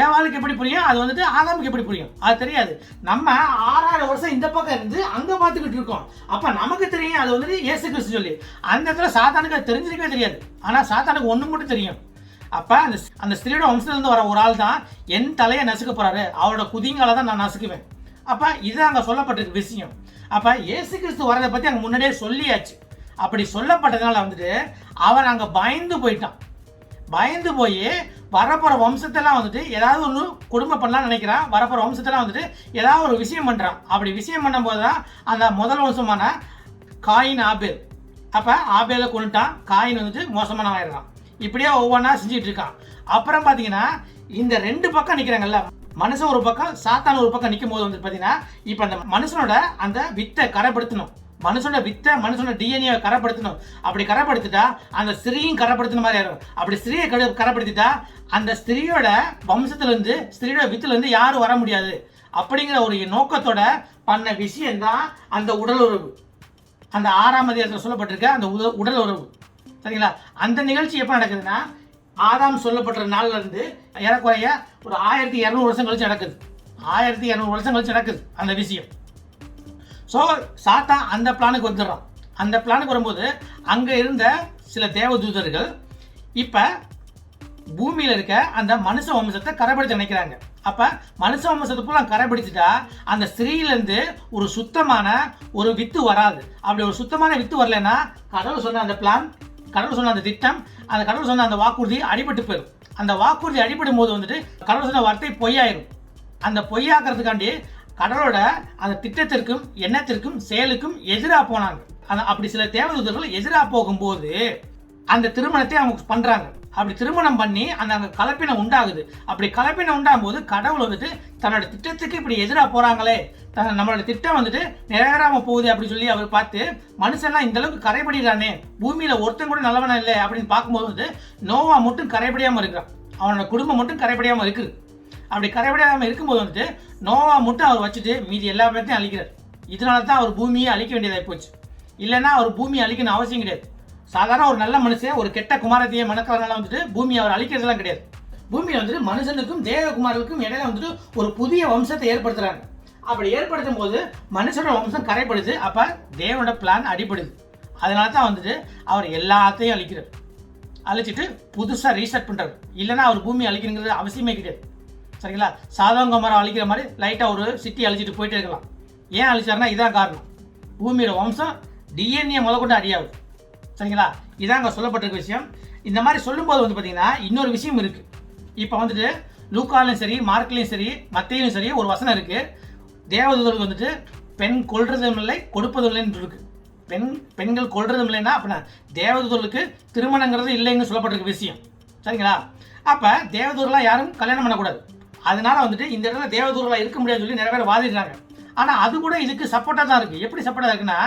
ஏவாளுக்கு எப்படி புரியும்? அது வந்துட்டு ஆதாமுக்கு எப்படி புரியும்? அது தெரியாது. நம்ம 6000 வருஷம் இந்த பக்கம் இருந்து அங்க பார்த்துக்கிட்டு இருக்கோம். அப்ப நமக்கு தெரியும் அது வந்துட்டு இயேசு கிறிஸ்து சொல்லி. அந்த இடத்துல சாத்தானுக்கு அது தெரிஞ்சிருக்கவே தெரியாது. ஆனா சாத்தானுக்கு ஒண்ணு மட்டும் தெரியும். அப்ப அந்த ஸ்திரியோட வம்சத்திலிருந்து வர ஒரு ஆள் தான் என் தலையை நசுக்க போறாரு. அவரோட குதிங்கால தான் நான் நசுக்குவேன். அப்ப இது அங்க சொல்லப்பட்டிருக்கு விஷயம். அப்ப இயேசு கிறிஸ்து வரதை பத்தி அங்க முன்னாடியே சொல்லியாச்சு. அப்படி சொல்லப்பட்டதுனால வந்துட்டு அவன் அங்க பயந்து போயிட்டான். பயந்து போய் வரப்போற வம்சத்தெல்லாம் வந்துட்டு ஏதாவது ஒன்று குடும்பம் பண்ணலாம்னு நினைக்கிறான். வரப்போற வம்சத்தெல்லாம் வந்துட்டு ஏதாவது ஒரு விஷயம் பண்றான். அப்படி விஷயம் பண்ணும்போது தான் அந்த முதல் வம்சமான காயின் ஆபேல். அப்ப ஆபேலை கொண்டுட்டான். காயின் வந்துட்டு மோசமானவன் ஆயிடுறான். இப்படியே ஒவ்வொன்றா செஞ்சுட்டு இருக்கான். அப்புறம் பார்த்தீங்கன்னா இந்த ரெண்டு பக்கம் நிற்கிறாங்கல்ல, மனுஷன் ஒரு பக்கம் சாத்தான் ஒரு பக்கம் நிற்கும் போது வந்து பார்த்தீங்கன்னா இப்போ அந்த மனுஷனோட அந்த வித்தை கரைப்படுத்தணும். மனுஷனோட வித்தை மனுஷனோட டிஎன்ஏ கரைப்படுத்தணும். அப்படி கரைப்படுத்திட்டா அந்த ஸ்திரீயும் கரைப்படுத்தின மாதிரி ஆயிடும். அப்படி ஸ்திரீயை கரைப்படுத்திட்டா அந்த ஸ்திரீயோட வம்சத்துலேருந்து ஸ்திரீயோட வித்துலேருந்து யாரும் வர முடியாது. அப்படிங்கிற ஒரு நோக்கத்தோட பண்ண விஷயம்தான் அந்த உடல் உறவு. அந்த 6ஆம் அதிகாரத்தில் சொல்லப்பட்டிருக்க அந்த உடல் உறவு. சரிங்களா? அந்த நிகழ்ச்சி எப்போ நடக்குதுன்னா ஆதாம் சொல்லப்பட்ட நாள்ல இருந்து ஏறக்குறைய ஒரு 1200 வருஷம் கழிச்சு நடக்குது. 1200 வருஷம் கழிச்சு நடக்குது அந்த விஷயம். ஸோ சாத்தான் அந்த பிளானுக்கு வந்துடுறான். அந்த பிளானுக்கு வரும்போது அங்கே இருந்த சில தேவதூதர்கள் இப்போ பூமியில் இருக்க அந்த மனுஷ வம்சத்தை கரைப்படுத்த நினைக்கிறாங்க. அப்போ மனுஷ வம்சத்துக்குள்ள கரைப்படுத்திட்டா அந்த ஸ்திரீலேருந்து ஒரு சுத்தமான ஒரு வித்து வராது. அப்படி ஒரு சுத்தமான வித்து வரலன்னா கடவுள் சொன்ன அந்த பிளான், கடவுள் சொன்ன அந்த திட்டம், அந்த கடவுள் சொன்ன அந்த வாக்குறுதி அடிபட்டு போயிடும். அந்த வாக்குறுதி அடிபடும் போது வந்துட்டு கடவுள் சொன்ன வார்த்தை பொய்யாயிரும். அந்த பொய்யாக்குறதுக்காண்டி கடவுளோட அந்த திட்டத்திற்கும் எண்ணத்திற்கும் செயலுக்கும் எதிராக போனாங்க. அப்படி சில தேவதூதர்கள் எதிராக போகும்போது அந்த திருமணத்தை அவங்க பண்றாங்க. அப்படி திருமணம் பண்ணி அந்த கலப்பினம் உண்டாகுது. அப்படி கலப்பினம் உண்டாகும் போது கடவுள் வந்துட்டு தன்னோட திட்டத்துக்கு இப்படி எதிராக போறாங்களே, நம்மளோட திட்டம் வந்துட்டு நிறைவேறாம போகுது அப்படின்னு சொல்லி அவர் பார்த்து மனுஷன்லாம் இந்த அளவுக்கு கரைபடிறானே, பூமியில ஒருத்தன் கூட நல்லவனா இல்லை அப்படின்னு பார்க்கும்போது வந்து நோவா மட்டும் கரைபடியாம இருக்கிறான். அவனோட குடும்பம் மட்டும் கரைபடியாம இருக்குது. அப்படி கரைபடியாம இருக்கும்போது வந்துட்டு நோவா மட்டும் அவர் வச்சுட்டு மீதி எல்லா பேர்த்தையும் அழிக்கிறார். இதனால தான் அவர் பூமியை அழிக்க வேண்டியதாகி போச்சு. இல்லைன்னா அவர் பூமியை அழிக்கணும் அவசியம் கிடையாது. சாதாரண ஒரு நல்ல மனுஷன் ஒரு கெட்ட குமாரத்தையே மணக்கிறதுனால வந்துட்டு பூமியை அவர் அழிக்கிறதுலாம் கிடையாது. பூமியை வந்துட்டு மனுஷனுக்கும் தேவகுமார்களுக்கும் இடையில வந்துட்டு ஒரு புதிய வம்சத்தை ஏற்படுத்துறாங்க. அப்படி ஏற்படுத்தும் போது மனுஷனோட வம்சம் கரைப்படுது. அப்ப தேவனோட பிளான் அடிபடுது. அதனால தான் வந்துட்டு அவர் எல்லாத்தையும் அழிக்கிறார். அழிச்சிட்டு புதுசா ரீசெட் பண்றாரு. இல்லைன்னா அவர் பூமியை அழிக்கணுங்கிறது அவசியமே கிடையாது. சரிங்களா? சாதவங்க மரம் அழிக்கிற மாதிரி லைட்டாக ஒரு சிட்டி அழிச்சிட்டு போயிட்டே இருக்கலாம். ஏன் அழிச்சாருன்னா இதான் காரணம். பூமியோட வம்சம் டிஎன்ஏ முதற்கொண்டு அடியாகுது. சரிங்களா? இதான் அங்கே சொல்லப்பட்டிருக்க விஷயம். இந்த மாதிரி சொல்லும்போது வந்து பார்த்தீங்கன்னா இன்னொரு விஷயம் இருக்குது. இப்போ வந்துட்டு லூக்காலையும் சரி மார்க்லையும் சரி மத்தையிலும் சரி ஒரு வசனம் இருக்குது. தேவதூதர்களுக்கு வந்துட்டு பெண் கொல்றதும் இல்லை கொடுப்பதும் இல்லைன்னு இருக்கு. பெண்கள் கொல்றதும் இல்லைன்னா அப்படின்னா தேவதூதர்களுக்கு திருமணங்கிறது இல்லைன்னு சொல்லப்பட்டிருக்க விஷயம். சரிங்களா? அப்போ தேவதூதர்களாக யாரும் கல்யாணம் பண்ணக்கூடாது. அதனால வந்துட்டு இந்த இடத்துல தேவதூதர்களாக இருக்க முடியாதுன்னு சொல்லி நிறைய பேர் வாதிடுறாங்க. ஆனால் அது கூட இதுக்கு சப்போர்ட்டாக தான் இருக்குது. எப்படி சப்போர்ட்டாக இருக்குன்னா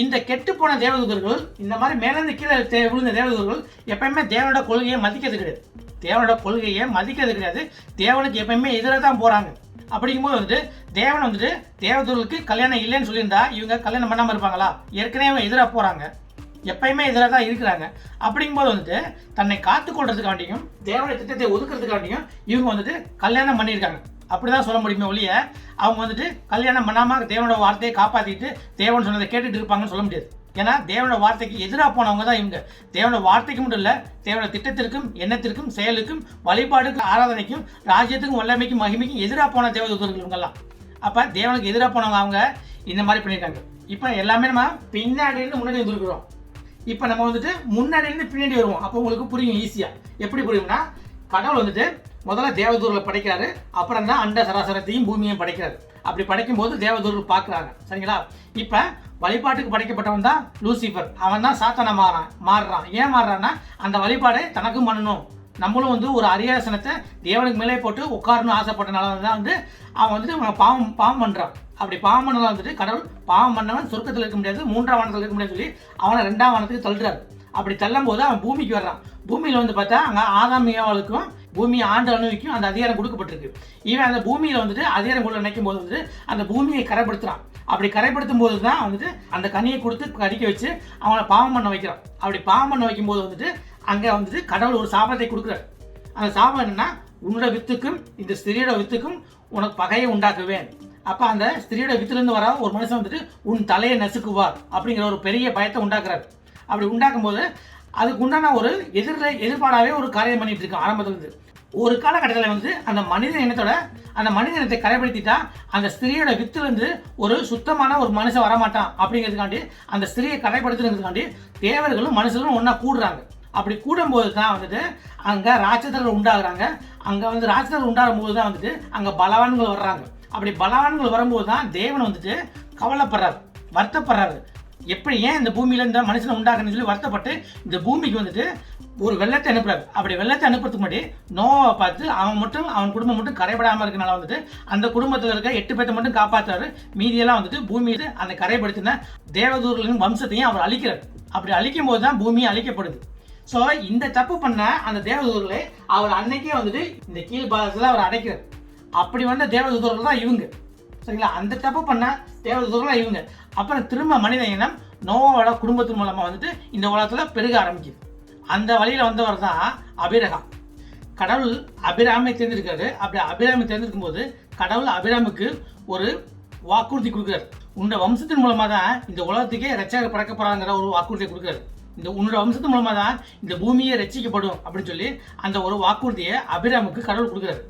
இந்த கெட்டு போன தேவதூதர்கள் இந்த மாதிரி மேலேருந்து கீழே விழுந்த தேவதூதர்கள் எப்பயுமே தேவனோட கொள்கையை மதிக்கிறது கிடையாது. தேவனோட கொள்கையை மதிக்கிறது கிடையாது. தேவனுக்கு எப்பயுமே எதிராக தான் போகிறாங்க. அப்படிங்கும்போது வந்துட்டு தேவன் வந்துட்டு தேவதூதர்களுக்கு கல்யாணம் இல்லைன்னு சொல்லியிருந்தா இவங்க கல்யாணம் பண்ணாமல் இருப்பாங்களா? ஏற்கனவே எதிராக போகிறாங்க. எப்பயுமே எதிராக தான் இருக்கிறாங்க. அப்படிங்கும்போது வந்துட்டு தன்னை காத்துக்கொள்றதுக்காண்டியும் தேவனுடைய திட்டத்தை ஒதுக்குறதுக்காண்டியும் இவங்க வந்துட்டு கல்யாணம் பண்ணியிருக்காங்க. அப்படிதான் சொல்ல முடியுமே ஒழிய அவங்க வந்துட்டு கல்யாணம் பண்ணாமல் தேவனோட வார்த்தையை காப்பாற்றிட்டு தேவன் சொன்னதை கேட்டுட்டு இருப்பாங்கன்னு சொல்ல முடியாது. ஏன்னா தேவனோட வார்த்தைக்கு எதிராக போனவங்க தான் இவங்க. தேவனோட வார்த்தைக்கு மட்டும் இல்லை, தேவனோட திட்டத்திற்கும் எண்ணத்திற்கும் செயலுக்கும் வழிபாடுக்கும் ஆராதனைக்கும் ராஜ்யத்துக்கும் வல்லமைக்கும் மகிமைக்கும் எதிராக போன தேவதூதர்கள் இவங்கெல்லாம். அப்போ தேவனுக்கு எதிராக போனவங்க அவங்க இந்த மாதிரி பண்ணியிருக்காங்க. இப்போ எல்லாமே நம்ம பின்னாடி இருந்து முன்னாடி வந்துருக்குறோம். இப்போ நம்ம வந்துட்டு முன்னாடி இருந்து பின்னாடி வருவோம். அப்போ உங்களுக்கு புரியும் ஈஸியாக. எப்படி புரியும்னா கடவுள் வந்துட்டு முதல்ல தேவதூதர்களை படைக்கிறாரு. அப்புறம் தான் அண்ட சராசரத்தையும் பூமியையும் படைக்கிறாரு. அப்படி படைக்கும் போது தேவதூதர்கள் பார்க்குறாங்க. சரிங்களா? இப்போ வழிபாட்டுக்கு படைக்கப்பட்டவன் தான் லூசிஃபர். அவன் தான் சாத்தானா மாறுறான். ஏன் மாறுறான்னா அந்த வழிபாடை தனக்கும் பண்ணணும், நம்மளும் வந்து ஒரு அரியாசனத்தை தேவனுக்கு மேலே போட்டு உட்காரணும் ஆசைப்பட்டனால தான் வந்து அவன் வந்துட்டு பாவம் பண்ணுறான். அப்படி பாவம் பண்ணனால வந்துட்டு கடவுள் பாவம் பண்ணவன் சொர்க்கத்தில் இருக்க முடியாது, 3ஆம் வானத்தில் இருக்க முடியாது சொல்லி அவனை 2ஆம் வானத்துக்கு தள்ளுறாரு. அப்படி தள்ளும் போது அவன் பூமிக்கு வர்றான். பூமியில் வந்து பார்த்தா அங்கே ஆதாம் ஏவாளுக்கும் பூமியை ஆண்டு அனுபவிக்கும் அந்த அதிகாரம் கொடுக்கப்பட்டிருக்கு. இவன் அந்த பூமியில் வந்துட்டு அதிகாரம் கொள்ள நினைக்கும் போது வந்துட்டு அந்த பூமியை கரைப்படுத்துறான். அப்படி கரைப்படுத்தும் போது தான் வந்துட்டு அந்த கனியை கொடுத்து கடிக்க வச்சு அவனை பாவம் பண்ண வைக்கிறான். அப்படி பாவம் பண்ண வைக்கும் போது வந்துட்டு அங்கே வந்துட்டு கடவுள் ஒரு சாபத்தை கொடுக்குறாரு. அந்த சாபம் என்னன்னா, உன்னோட வித்துக்கும் இந்த ஸ்திரியோட வித்துக்கும் உனக்கு பகையை உண்டாக்குவேன். அப்போ அந்த ஸ்திரியோட வித்துலேருந்து வர ஒரு மனுஷன் வந்துட்டு உன் தலையை நசுக்குவார் அப்படிங்கிற ஒரு பெரிய பயத்தை உண்டாக்குறாரு. அப்படி உண்டாக்கும் போது அதுக்கு உண்டான ஒரு எதிர்பாடாவே ஒரு காரியம் பண்ணிட்டு இருக்கான் ஆரம்பத்திலிருந்து. ஒரு காலகட்டத்தில் வந்து அந்த மனித இனத்தோட அந்த மனித இனத்தை கரைப்படுத்திட்டா அந்த ஸ்திரியோட வித்துலேருந்து ஒரு சுத்தமான ஒரு மனுஷன் வரமாட்டான் அப்படிங்கிறதுக்காண்டி அந்த ஸ்திரியை கரைப்படுத்துறதுக்காண்டி தேவர்களும் மனுஷர்களும் ஒன்றா கூடுறாங்க. அப்படி கூடும்போது தான் வந்துட்டு அங்கே ராட்சதர்கள் உண்டாகுறாங்க. அங்கே வந்து ராட்சதர்கள் உண்டாகும் போது தான் வந்துட்டு அங்கே பலவான்கள் வர்றாங்க. அப்படி பலவான்கள் வரும்போது தான் தேவன் வந்துட்டு கவலைப்படுறாரு, வருத்தப்படுறாரு. எப்படி ஏன் இந்த பூமியில இந்த மனுஷனை உண்டாக்குன்னு சொல்லி வருத்தப்பட்டு இந்த பூமிக்கு வந்துட்டு ஒரு வெள்ளத்தை அனுப்புறாரு. அப்படி வெள்ளத்தை அனுப்புறதுக்கு முன்னாடி நோவாவை பார்த்து அவன் குடும்பம் மட்டும் கரைபடாமல் இருக்கனால வந்துட்டு அந்த குடும்பத்தில் இருக்க 8 பேர்த்தை மட்டும் காப்பாற்றுறாரு. மீதியெல்லாம் வந்துட்டு பூமியில் அந்த கரைப்படுத்தின தேவதூர்களின் வம்சத்தையும் அவர் அழிக்கிறார். அப்படி அழிக்கும் போது தான் பூமி அழிக்கப்படுது. ஸோ இந்த தப்பு பண்ண அந்த தேவதூதர்களை அவர் அன்னைக்கே வந்துட்டு இந்த கீழ்பாதத்தில் அவர் அடைக்கிறார். அப்படி வந்த தேவதூதர்கள் தான் இவங்க. சரிங்களா? அந்த தப்பு பண்ண தேவதூதர்கள் இவங்க. அப்புறம் திரும்ப மனித இனம் நோவாவோட குடும்பத்தின் மூலமாக வந்துட்டு இந்த உலகத்தில் பெருக ஆரம்பிக்குது. அந்த வழியில் வந்தவர் தான் அபிரகாம். கடவுள் அபிராமை தேர்ந்தெடுக்காரு. அப்படி அபிராமை தேர்ந்தெடுக்கும் போது கடவுள் அபிராமுக்கு ஒரு வாக்குறுதி கொடுக்குறாரு. உன்னோட வம்சத்தின் மூலமாக தான் இந்த உலகத்துக்கே ரட்சகர் பறக்க போறாங்கிற ஒரு வாக்குறுதியை கொடுக்குறாரு. இந்த உன்னோட வம்சத்தின் மூலமாக தான் இந்த பூமியை ரட்சிக்கப்படும் அப்படின்னு சொல்லி அந்த ஒரு வாக்குறுதியை அபிராமுக்கு கடவுள் கொடுக்குறாரு.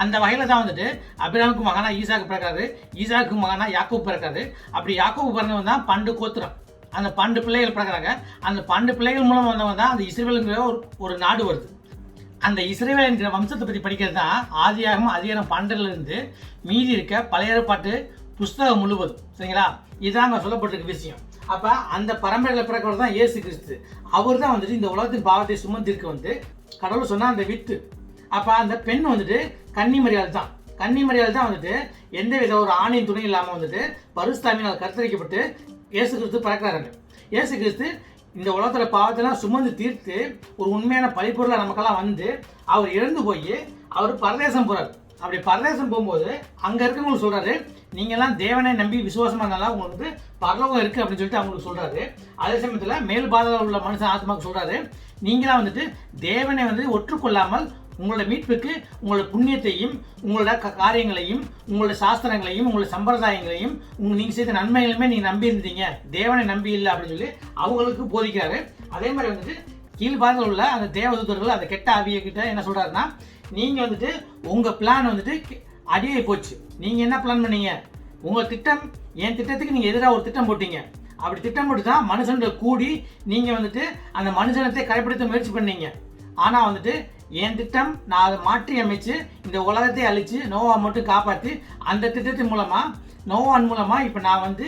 அந்த வகையில் தான் வந்துட்டு அபிராமுக்கு மகனா ஈசாக்கு பிறக்காரு, ஈசாக்கு மகனா யாக்கோபு பிறக்காரு. அப்படி யாக்கோபு பிறந்தவன் தான் 12 கோத்திரம். அந்த 12 பிள்ளைகள் பிறக்கிறாங்க. அந்த 12 பிள்ளைகள் மூலம் வந்தவன் தான் அந்த இஸ்ரவேலுங்கிற ஒரு நாடு வருது. அந்த இஸ்ரவேல் என்கிற வம்சத்தை பற்றி படிக்கிறது தான் ஆதியாகமம் அதிகாரம் 12 மீதி இருக்க பழைய ஏற்பாட்டு புஸ்தகம் முழுவதும். சரிங்களா? இதுதான் அங்கே சொல்லப்பட்டிருக்க விஷயம். அப்போ அந்த பரம்பரையில் பிறக்கிறவர் தான் இயேசு கிறிஸ்து. அவர் தான் வந்துட்டு இந்த உலகத்தின் பாவத்தை சுமந்திருக்க வந்து கடவுள் சொன்னால் அந்த வித்து. அப்போ அந்த பெண் வந்துட்டு கன்னிமரியாள் தான் வந்துட்டு எந்த வித ஒரு ஆணின் துணை இல்லாமல் வந்துட்டு பரிசுத்தாவினால் கருத்தரிக்கப்பட்டு இயேசு கிறிஸ்து பிறக்கிறாங்க. இயேசு கிறிஸ்து இந்த உலகத்தில் பாவத்தெல்லாம் சுமந்து தீர்த்து ஒரு உண்மையான பழிப்பொருளை நமக்கெல்லாம் வந்து அவர் இறந்து போய் அவர் பரதேசம் போகிறார். அப்படி பரதேசம் போகும்போது அங்கே இருக்கவங்களுக்கு சொல்கிறாரு, நீங்கள்லாம் தேவனை நம்பி விசுவாசமாக இருந்தாலும் உங்களுக்கு பரலோகம் இருக்குது அப்படின்னு சொல்லிட்டு அவங்களுக்கு சொல்கிறாரு. அதே சமயத்தில் மேல் பாதையில் உள்ள மனுஷன் ஆத்மாவுக்கு சொல்கிறாரு, நீங்களாம் வந்துட்டு தேவனை வந்து ஒற்றுக்கொள்ளாமல் உங்களோட மீட்புக்கு உங்களோட புண்ணியத்தையும் உங்களோட காரியங்களையும் உங்களோட சாஸ்திரங்களையும் உங்களோட சம்பிரதாயங்களையும் நீங்கள் செய்த நன்மைகளுமே நீங்கள் நம்பி இருந்தீங்க, தேவனை நம்பி இல்லை அப்படின்னு சொல்லி அவங்களுக்கு போதிக்கிறாரு. அதே மாதிரி வந்துட்டு கீழ்பாதையில் உள்ள அந்த தேவதூதர்கள் அந்த கெட்ட ஆவியக்கிட்ட என்ன சொல்கிறாருன்னா, நீங்கள் வந்துட்டு உங்கள் பிளான் வந்துட்டு அடியே போச்சு. நீங்கள் என்ன பிளான் பண்ணீங்க? உங்கள் திட்டம் என் திட்டத்துக்கு நீங்கள் எதிராக ஒரு திட்டம் போட்டீங்க. அப்படி திட்டம் போட்டு தான் மனுஷன்கிட்ட கூடி நீங்கள் வந்துட்டு அந்த மனுஷனத்தை கரைப்படுத்த முயற்சி பண்ணீங்க. ஆனால் வந்துட்டு என் திட்டம் நான் அதை மாற்றி அமைச்சு இந்த உலகத்தை அழித்து நோவா மட்டும் காப்பாற்றி அந்த திட்டத்தின் மூலமாக நோவான் மூலமாக இப்போ நான் வந்து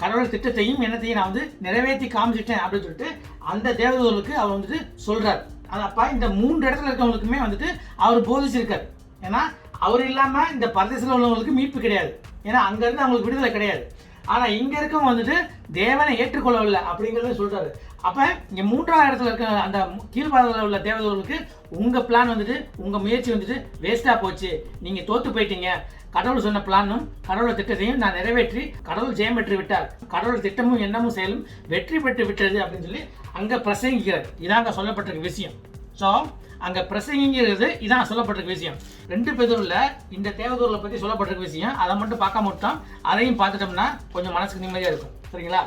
கடவுள் திட்டத்தையும் என்னத்தையும் நான் வந்து நிறைவேற்றி காமிச்சிட்டேன் அப்படின்னு சொல்லிட்டு அந்த தேவதூதர்களுக்கு அவர் வந்துட்டு சொல்கிறார். அது அப்போ இந்த 3 இடத்துல இருக்கவங்களுக்குமே வந்துட்டு அவர் போதிச்சிருக்கார். ஏன்னா அவர் இல்லாமல் இந்த பரதேசத்தில் உள்ளவங்களுக்கு மீட்பு கிடையாது. ஏன்னா அங்கேருந்து அவங்களுக்கு விடுதலை கிடையாது. ஆனால் இங்கே இருக்கவங்க வந்துட்டு தேவனை ஏற்றுக்கொள்ளவில்லை அப்படிங்கிறத சொல்கிறாரு. அப்போ இங்கே 3ஆவது இடத்துல இருக்க அந்த கீழ்பாதையில் உள்ள தேவதூதர்களுக்கு உங்கள் பிளான் வந்துட்டு உங்கள் முயற்சி வந்துட்டு வேஸ்ட்டாக போச்சு, நீங்கள் தோற்று போயிட்டீங்க. கடவுள் சொன்ன பிளானும் கடவுளோட திட்டத்தையும் நான் நிறைவேற்றி கடவுள் ஜெயம் பெற்று விட்டார், கடவுள் திட்டமும் எண்ணமும் செயலும் வெற்றி பெற்று விட்டது அப்படின்னு சொல்லி அங்கே பிரசங்கிக்கிறார். இதாங்க சொல்லப்பட்டிருக்க விஷயம். ஸோ அங்கே பிரசங்கிங்கிறது இதான் சொல்லப்பட்டிருக்க விஷயம். 2 பேதூரில் இந்த தேவதூர்களை பற்றி சொல்லப்பட்டிருக்க விஷயம். அதை மட்டும் பார்க்க மாட்டோம், அதையும் பார்த்துட்டோம்னா கொஞ்சம் மனசுக்கு நிம்மதியாக இருக்கும். சரிங்களா?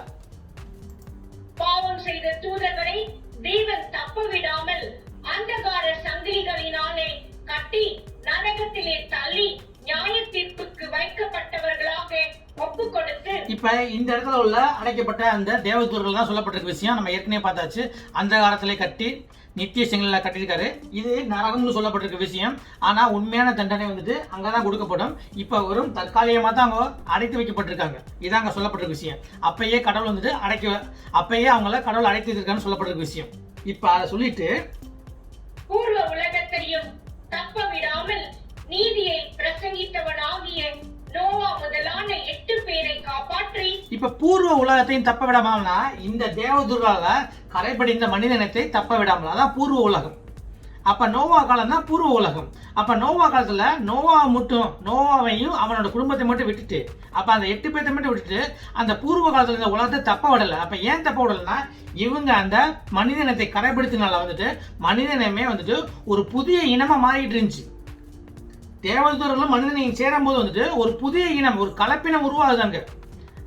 பாவம் செய்த தூதர்களை தேவன் தப்ப விடாமல் அந்தகார சங்கிலிகளினாலே கட்டி நரகத்திலே தள்ளி நியாய தீர்ப்புக்கு வைக்கப்பட்டவர்களாக ஒப்பு கொடுத்து இப்ப இந்த இடத்துல உள்ள அடைக்கப்பட்ட அந்த தேவதூர்கள் தான் சொல்லப்பட்டிருக்க விஷயம் நம்ம ஏற்கனவே பார்த்தாச்சு. அந்த காலத்திலே கட்டி நித்திய செங்கல்ல கட்டியிருக்காரு. இது நரகம்னு சொல்லப்பட்டிருக்க விஷயம். ஆனா உண்மையான தண்டனை வந்துட்டு அங்கதான் கொடுக்கப்படும். இப்ப வெறும் தற்காலிகமா தான் அவங்க அடைத்து வைக்கப்பட்டிருக்காங்க. இதான் அங்க சொல்லப்பட்டிருக்க விஷயம். அப்பயே கடவுள் வந்துட்டு அப்பயே அவங்கள கடவுள் அடைத்து வைத்திருக்கான்னு சொல்லப்பட்டிருக்க விஷயம். இப்ப அதை சொல்லிட்டு பூர்வ உலகத்தையும் தப்ப விடாமல் நீதியை பிரசங்கித்தவனாகிய நோவா முதலான 8 பேரை காப்பாற்றி. இப்ப பூர்வ உலகத்தையும் தப்ப விடாமல்னா இந்த தேவதூர்களால கரைபடிந்த மனித இனத்தை தப்ப விடாமல், அதான் பூர்வ உலகம். அப்ப நோவா காலம் தான் பூர்வ உலகம். அப்ப நோவா காலத்துல நோவாவையும் அவனோட குடும்பத்தை மட்டும் விட்டுட்டு, அப்ப அந்த 8 பேர்த்தை மட்டும் விட்டுட்டு அந்த பூர்வ காலத்துல இந்த உலகத்தை தப்ப விடல. அப்ப ஏன் தப்ப விடலன்னா இவங்க அந்த மனித இனத்தை கரைப்படுத்தினால வந்துட்டு மனித இனமே வந்துட்டு ஒரு புதிய இனமா மாறிட்டு இருந்துச்சு. தேவதூர்களும் மனிதனையும் சேரும் போது வந்துட்டு ஒரு புதிய இனம், ஒரு கலப்பினம் உருவாகுதாங்க.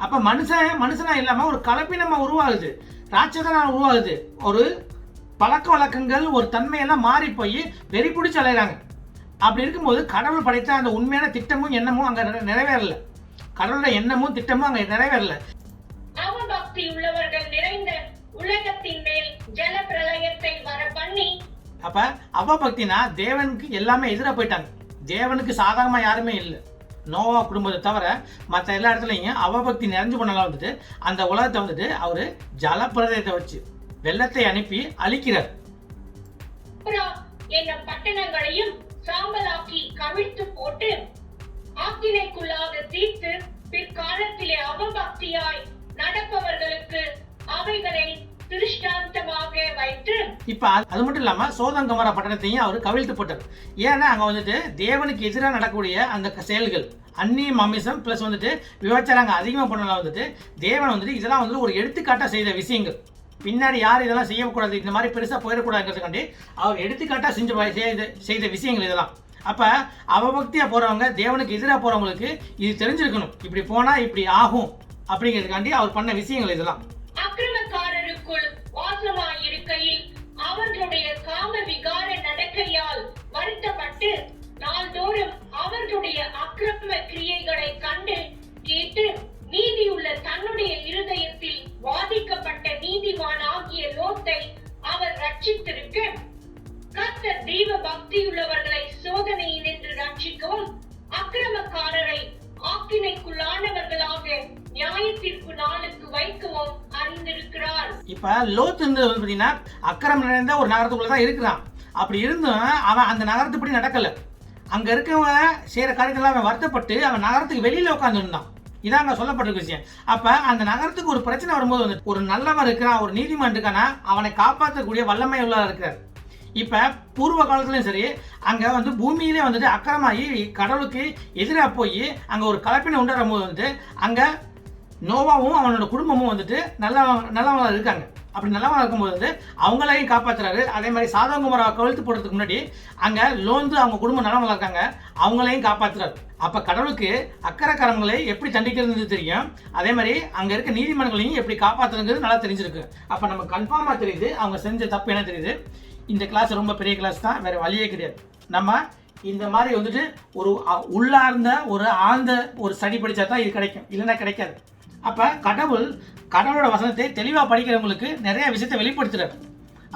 அப்ப மனுஷனா இல்லாம ஒரு கலப்பினமா உருவாகுது, ராட்சதனா உருவாகுது. ஒரு பழக்க வழக்கங்கள், ஒரு தன்மையெல்லாம் மாறி போய் வெறி பிடிச்சு அலைகிறாங்க. அப்படி இருக்கும்போது கடவுள் படைத்த அந்த உண்மையான திட்டமும் எண்ணமும் அங்க நிறைவேறல. கடவுளோட எண்ணமும் திட்டமும் அங்க நிறைவேறல. அவபக்தி உள்ளவர்கள் நிறைந்த உலகத்தின் மேல் ஜல பிரளயத்தை வர பண்ணி. அப்ப அவபக்தினா தேவனுக்கு எல்லாமே எதிராக போயிட்டாங்க. தேவனுக்கு சாதகமா யாருமே இல்லை. நோவா குடும்பத்தை தவிர மற்ற எல்லா இடத்துலையும் அவபக்தி நிறைஞ்சு போனால வந்துட்டு அந்த உலகத்தை வந்துட்டு அவரு ஜலப்பிரதயத்தை வச்சு வெள்ளத்தை அனுப்பி அழிக்கிறார். என்ன பட்டணங்களையும் சாம்பலாக்கி கவிழ்த்து போட்டு ஆக்கினைக்குள்ளாக தீர்த்து பிற்காலத்திலே அவபக்தியாய் நடப்பவர்களுக்கு அவைகளை திருஷ்டாந்தமாக வைத்து. இப்ப அது மட்டும் இல்லாம சோதம் கொமோரா பட்டணத்தையும் அவர் கவிழ்த்து போட்டார். ஏன்னா அங்க வந்துட்டு தேவனுக்கு எதிராக நடக்கக்கூடிய அந்த செயல்கள், அந்நிய மாமிசம் பிளஸ் வந்துட்டு விபச்சாரங்க அதிகமா பண்ணலாம் வந்துட்டு தேவன் வந்துட்டு இதெல்லாம் வந்துட்டு ஒரு எடுத்துக்காட்டா செய்த விஷயங்கள். பின்னாடி யார் இதெல்லாம் செய்யக்கூடாது, இந்த மாதிரி பெருசா போயிடக்கூடாதுங்கிறதுக்காண்டி அவர் எடுத்துக்காட்டா செய்த விஷயங்கள் இதெல்லாம். அப்ப அவபக்தியா போறவங்க, தேவனுக்கு எதிராக போறவங்களுக்கு இது தெரிஞ்சிருக்கணும், இப்படி போனா இப்படி ஆகும் அப்படிங்கிறதுக்காண்டி அவர் பண்ண விஷயங்கள் இதெல்லாம். அக்கிரமக்காரருக்குள் வாசமாயிருக்கையில் அவர்களுடைய காம விகார நடக்கையால் வருத்தப்பட்டு நாள்தோறும் அவர்களுடைய அக்கிரம கிரியைகளை கண்டு கேட்டு நீதியுள்ள தன்னுடைய இருதயத்தில் வாதிக்கப்பட்ட நீதிமானாகிய லோத்தை அவர் ரட்சித்திருக்க, கர்த்தர் தெய்வ பக்தியுள்ளவர்களை சோதனையினின்று ரட்சிக்கவும் அக்கிரமக்காரரை ஆக்கினைக்குள்ளானவர்களாக நியாயத்திற்கு நாளுக்கு வைக்கவும் அறிந்திருக்கிறார். இப்ப லோத் பாத்தீங்கன்னா அக்கிரமம் நிறைந்த ஒரு நகரத்துக்குள்ளதான் இருக்கிறான். அப்படி இருந்தும் அவன் அந்த நகரத்துப்படி நடக்கல. அங்க இருக்கவங்க செய்யற காரியத்துல அவன் வருத்தப்பட்டு அவன் நகரத்துக்கு வெளியில உட்கார்ந்து இருந்தான். இதான் அங்க சொல்லப்பட்டிருக்க விஷயம். அப்ப அந்த நகரத்துக்கு ஒரு பிரச்சனை வரும்போது வந்து ஒரு நல்லவன் இருக்கிறான், ஒரு நீதிமான் இருக்கானா, அவனை காப்பாற்றக்கூடிய வல்லமை உள்ள இருக்கிறார். இப்ப பூர்வ காலத்துலயும் சரி, அங்க வந்து பூமியிலே வந்துட்டு அக்கிரமாயி கடவுளுக்கு எதிராக போய் அங்க ஒரு கலப்பினை உண்டாடும் போது வந்துட்டு அங்க நோவாவும் அவனோட குடும்பமும் வந்துட்டு நல்லவங்களா இருக்காங்க. அப்படி நல்லவங்களா இருக்கும்போது வந்து அவங்களையும் காப்பாத்துறாரு. அதே மாதிரி சாதம் குமாரா கழுத்து போடுறதுக்கு முன்னாடி அங்க லோந்து அவங்க குடும்பம் நல்லவங்களா இருக்காங்க, அவங்களையும் காப்பாத்துறாரு. அப்ப கடவுளுக்கு அக்கறைக்காரங்களை எப்படி தண்டிக்கிறது தெரியும், அதே மாதிரி அங்க இருக்க நீதிமன்றங்களையும் எப்படி காப்பாத்துறது நல்லா தெரிஞ்சிருக்கு. அப்ப நம்ம கன்ஃபார்மா தெரியுது அவங்க செஞ்ச தப்பு என்ன தெரியுது. இந்த கிளாஸ் ரொம்ப பெரிய கிளாஸ் தான், வேற வழியே கிடையாது. நம்ம இந்த மாதிரி வந்துட்டு ஒரு உள்ளார்ந்த ஒரு ஆழ்ந்த ஒரு ஸ்டடி படிச்சா தான் இது கிடைக்கும், இல்லைன்னா கிடைக்காது. அப்ப கடவுளோட வசனத்தை தெளிவா படிக்கிறவங்களுக்கு நிறைய விஷயத்தை வெளிப்படுத்துறாரு.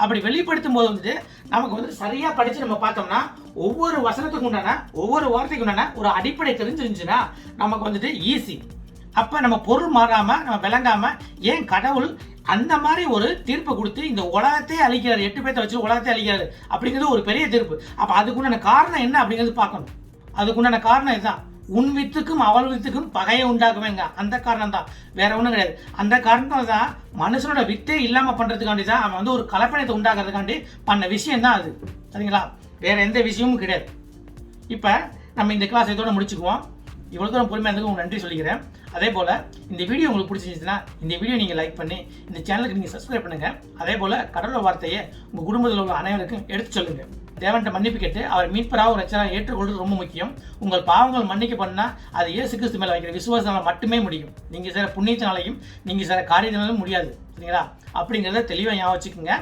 அப்படி வெளிப்படுத்தும் போது வந்துட்டு நமக்கு வந்து சரியா படிச்சு நம்ம பார்த்தோம்னா ஒவ்வொரு வசனத்துக்கு உண்டான ஒவ்வொரு வார்த்தைக்கு உண்டான ஒரு அடிப்படை தெரிஞ்சிருந்துச்சுன்னா நமக்கு வந்துட்டு ஈஸி. அப்ப நம்ம பொருள் மாறாம நம்ம விளங்காம ஏன் கடவுள் அந்த மாதிரி ஒரு தீர்ப்பை கொடுத்து இந்த உலகத்தை அழிக்கிறாரு, 8 பேர்த்த வச்சு உலகத்தை அழிக்கிறாரு அப்படிங்கிறது ஒரு பெரிய தீர்ப்பு. அப்ப அதுக்குண்டான காரணம் என்ன அப்படிங்கிறது பார்க்கணும். அதுக்குண்டான காரணம் இதுதான், உன் வித்துக்கும் அவள் வித்துக்கும் பகையை உண்டாக்குவேங்க. அந்த காரணம் தான், வேற ஒன்றும் கிடையாது. அந்த காரணம் தான் மனுஷனோட வித்தே இல்லாம பண்றதுக்காண்டி தான் அவன் வந்து ஒரு கலப்பணத்தை உண்டாக்குறதுக்காண்டி பண்ண விஷயம் தான் அது. சரிங்களா, வேற எந்த விஷயமும் கிடையாது. இப்ப நம்ம இந்த கிளாஸ் இதோட முடிச்சுக்குவோம். இவ்வளவு தூரம் பொறுமையாக இருந்ததுக்கு உங்களுக்கு நன்றி சொல்லிக்கிறேன். அதே போல இந்த வீடியோ உங்களுக்கு பிடிச்சிருந்துச்சுன்னா இந்த வீடியோ நீங்க லைக் பண்ணி இந்த சேனலுக்கு நீங்க சப்ஸ்கிரைப் பண்ணுங்க. அதே போல கடவுள் வார்த்தையை உங்க குடும்பத்தில் உள்ள அனைவருக்கும் எடுத்து சொல்லுங்க. தேவன்கிட்ட மன்னிப்பு கேட்டு அவர் மீட்பராக ஒரு ரட்சகராக ஏற்றுக்கொள்வது ரொம்ப முக்கியம். உங்கள் பாவங்கள் மன்னிக்கப்படனா அது இயேசு கிறிஸ்து மேல வைக்கிற விசுவாசத்தால மட்டுமே முடியும். நீங்க செய்ற புண்ணியத்தினாலையும் நீங்க செய்ற காரியத்தினாலும் முடியாது. சரிங்களா, அப்படிங்கிறத தெளிவாக ஞாபகம் வச்சுக்கோங்க.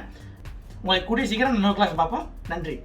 உங்களை கூடிய சீக்கிரம் இன்னொரு கிளாஸ் பார்ப்போம். நன்றி.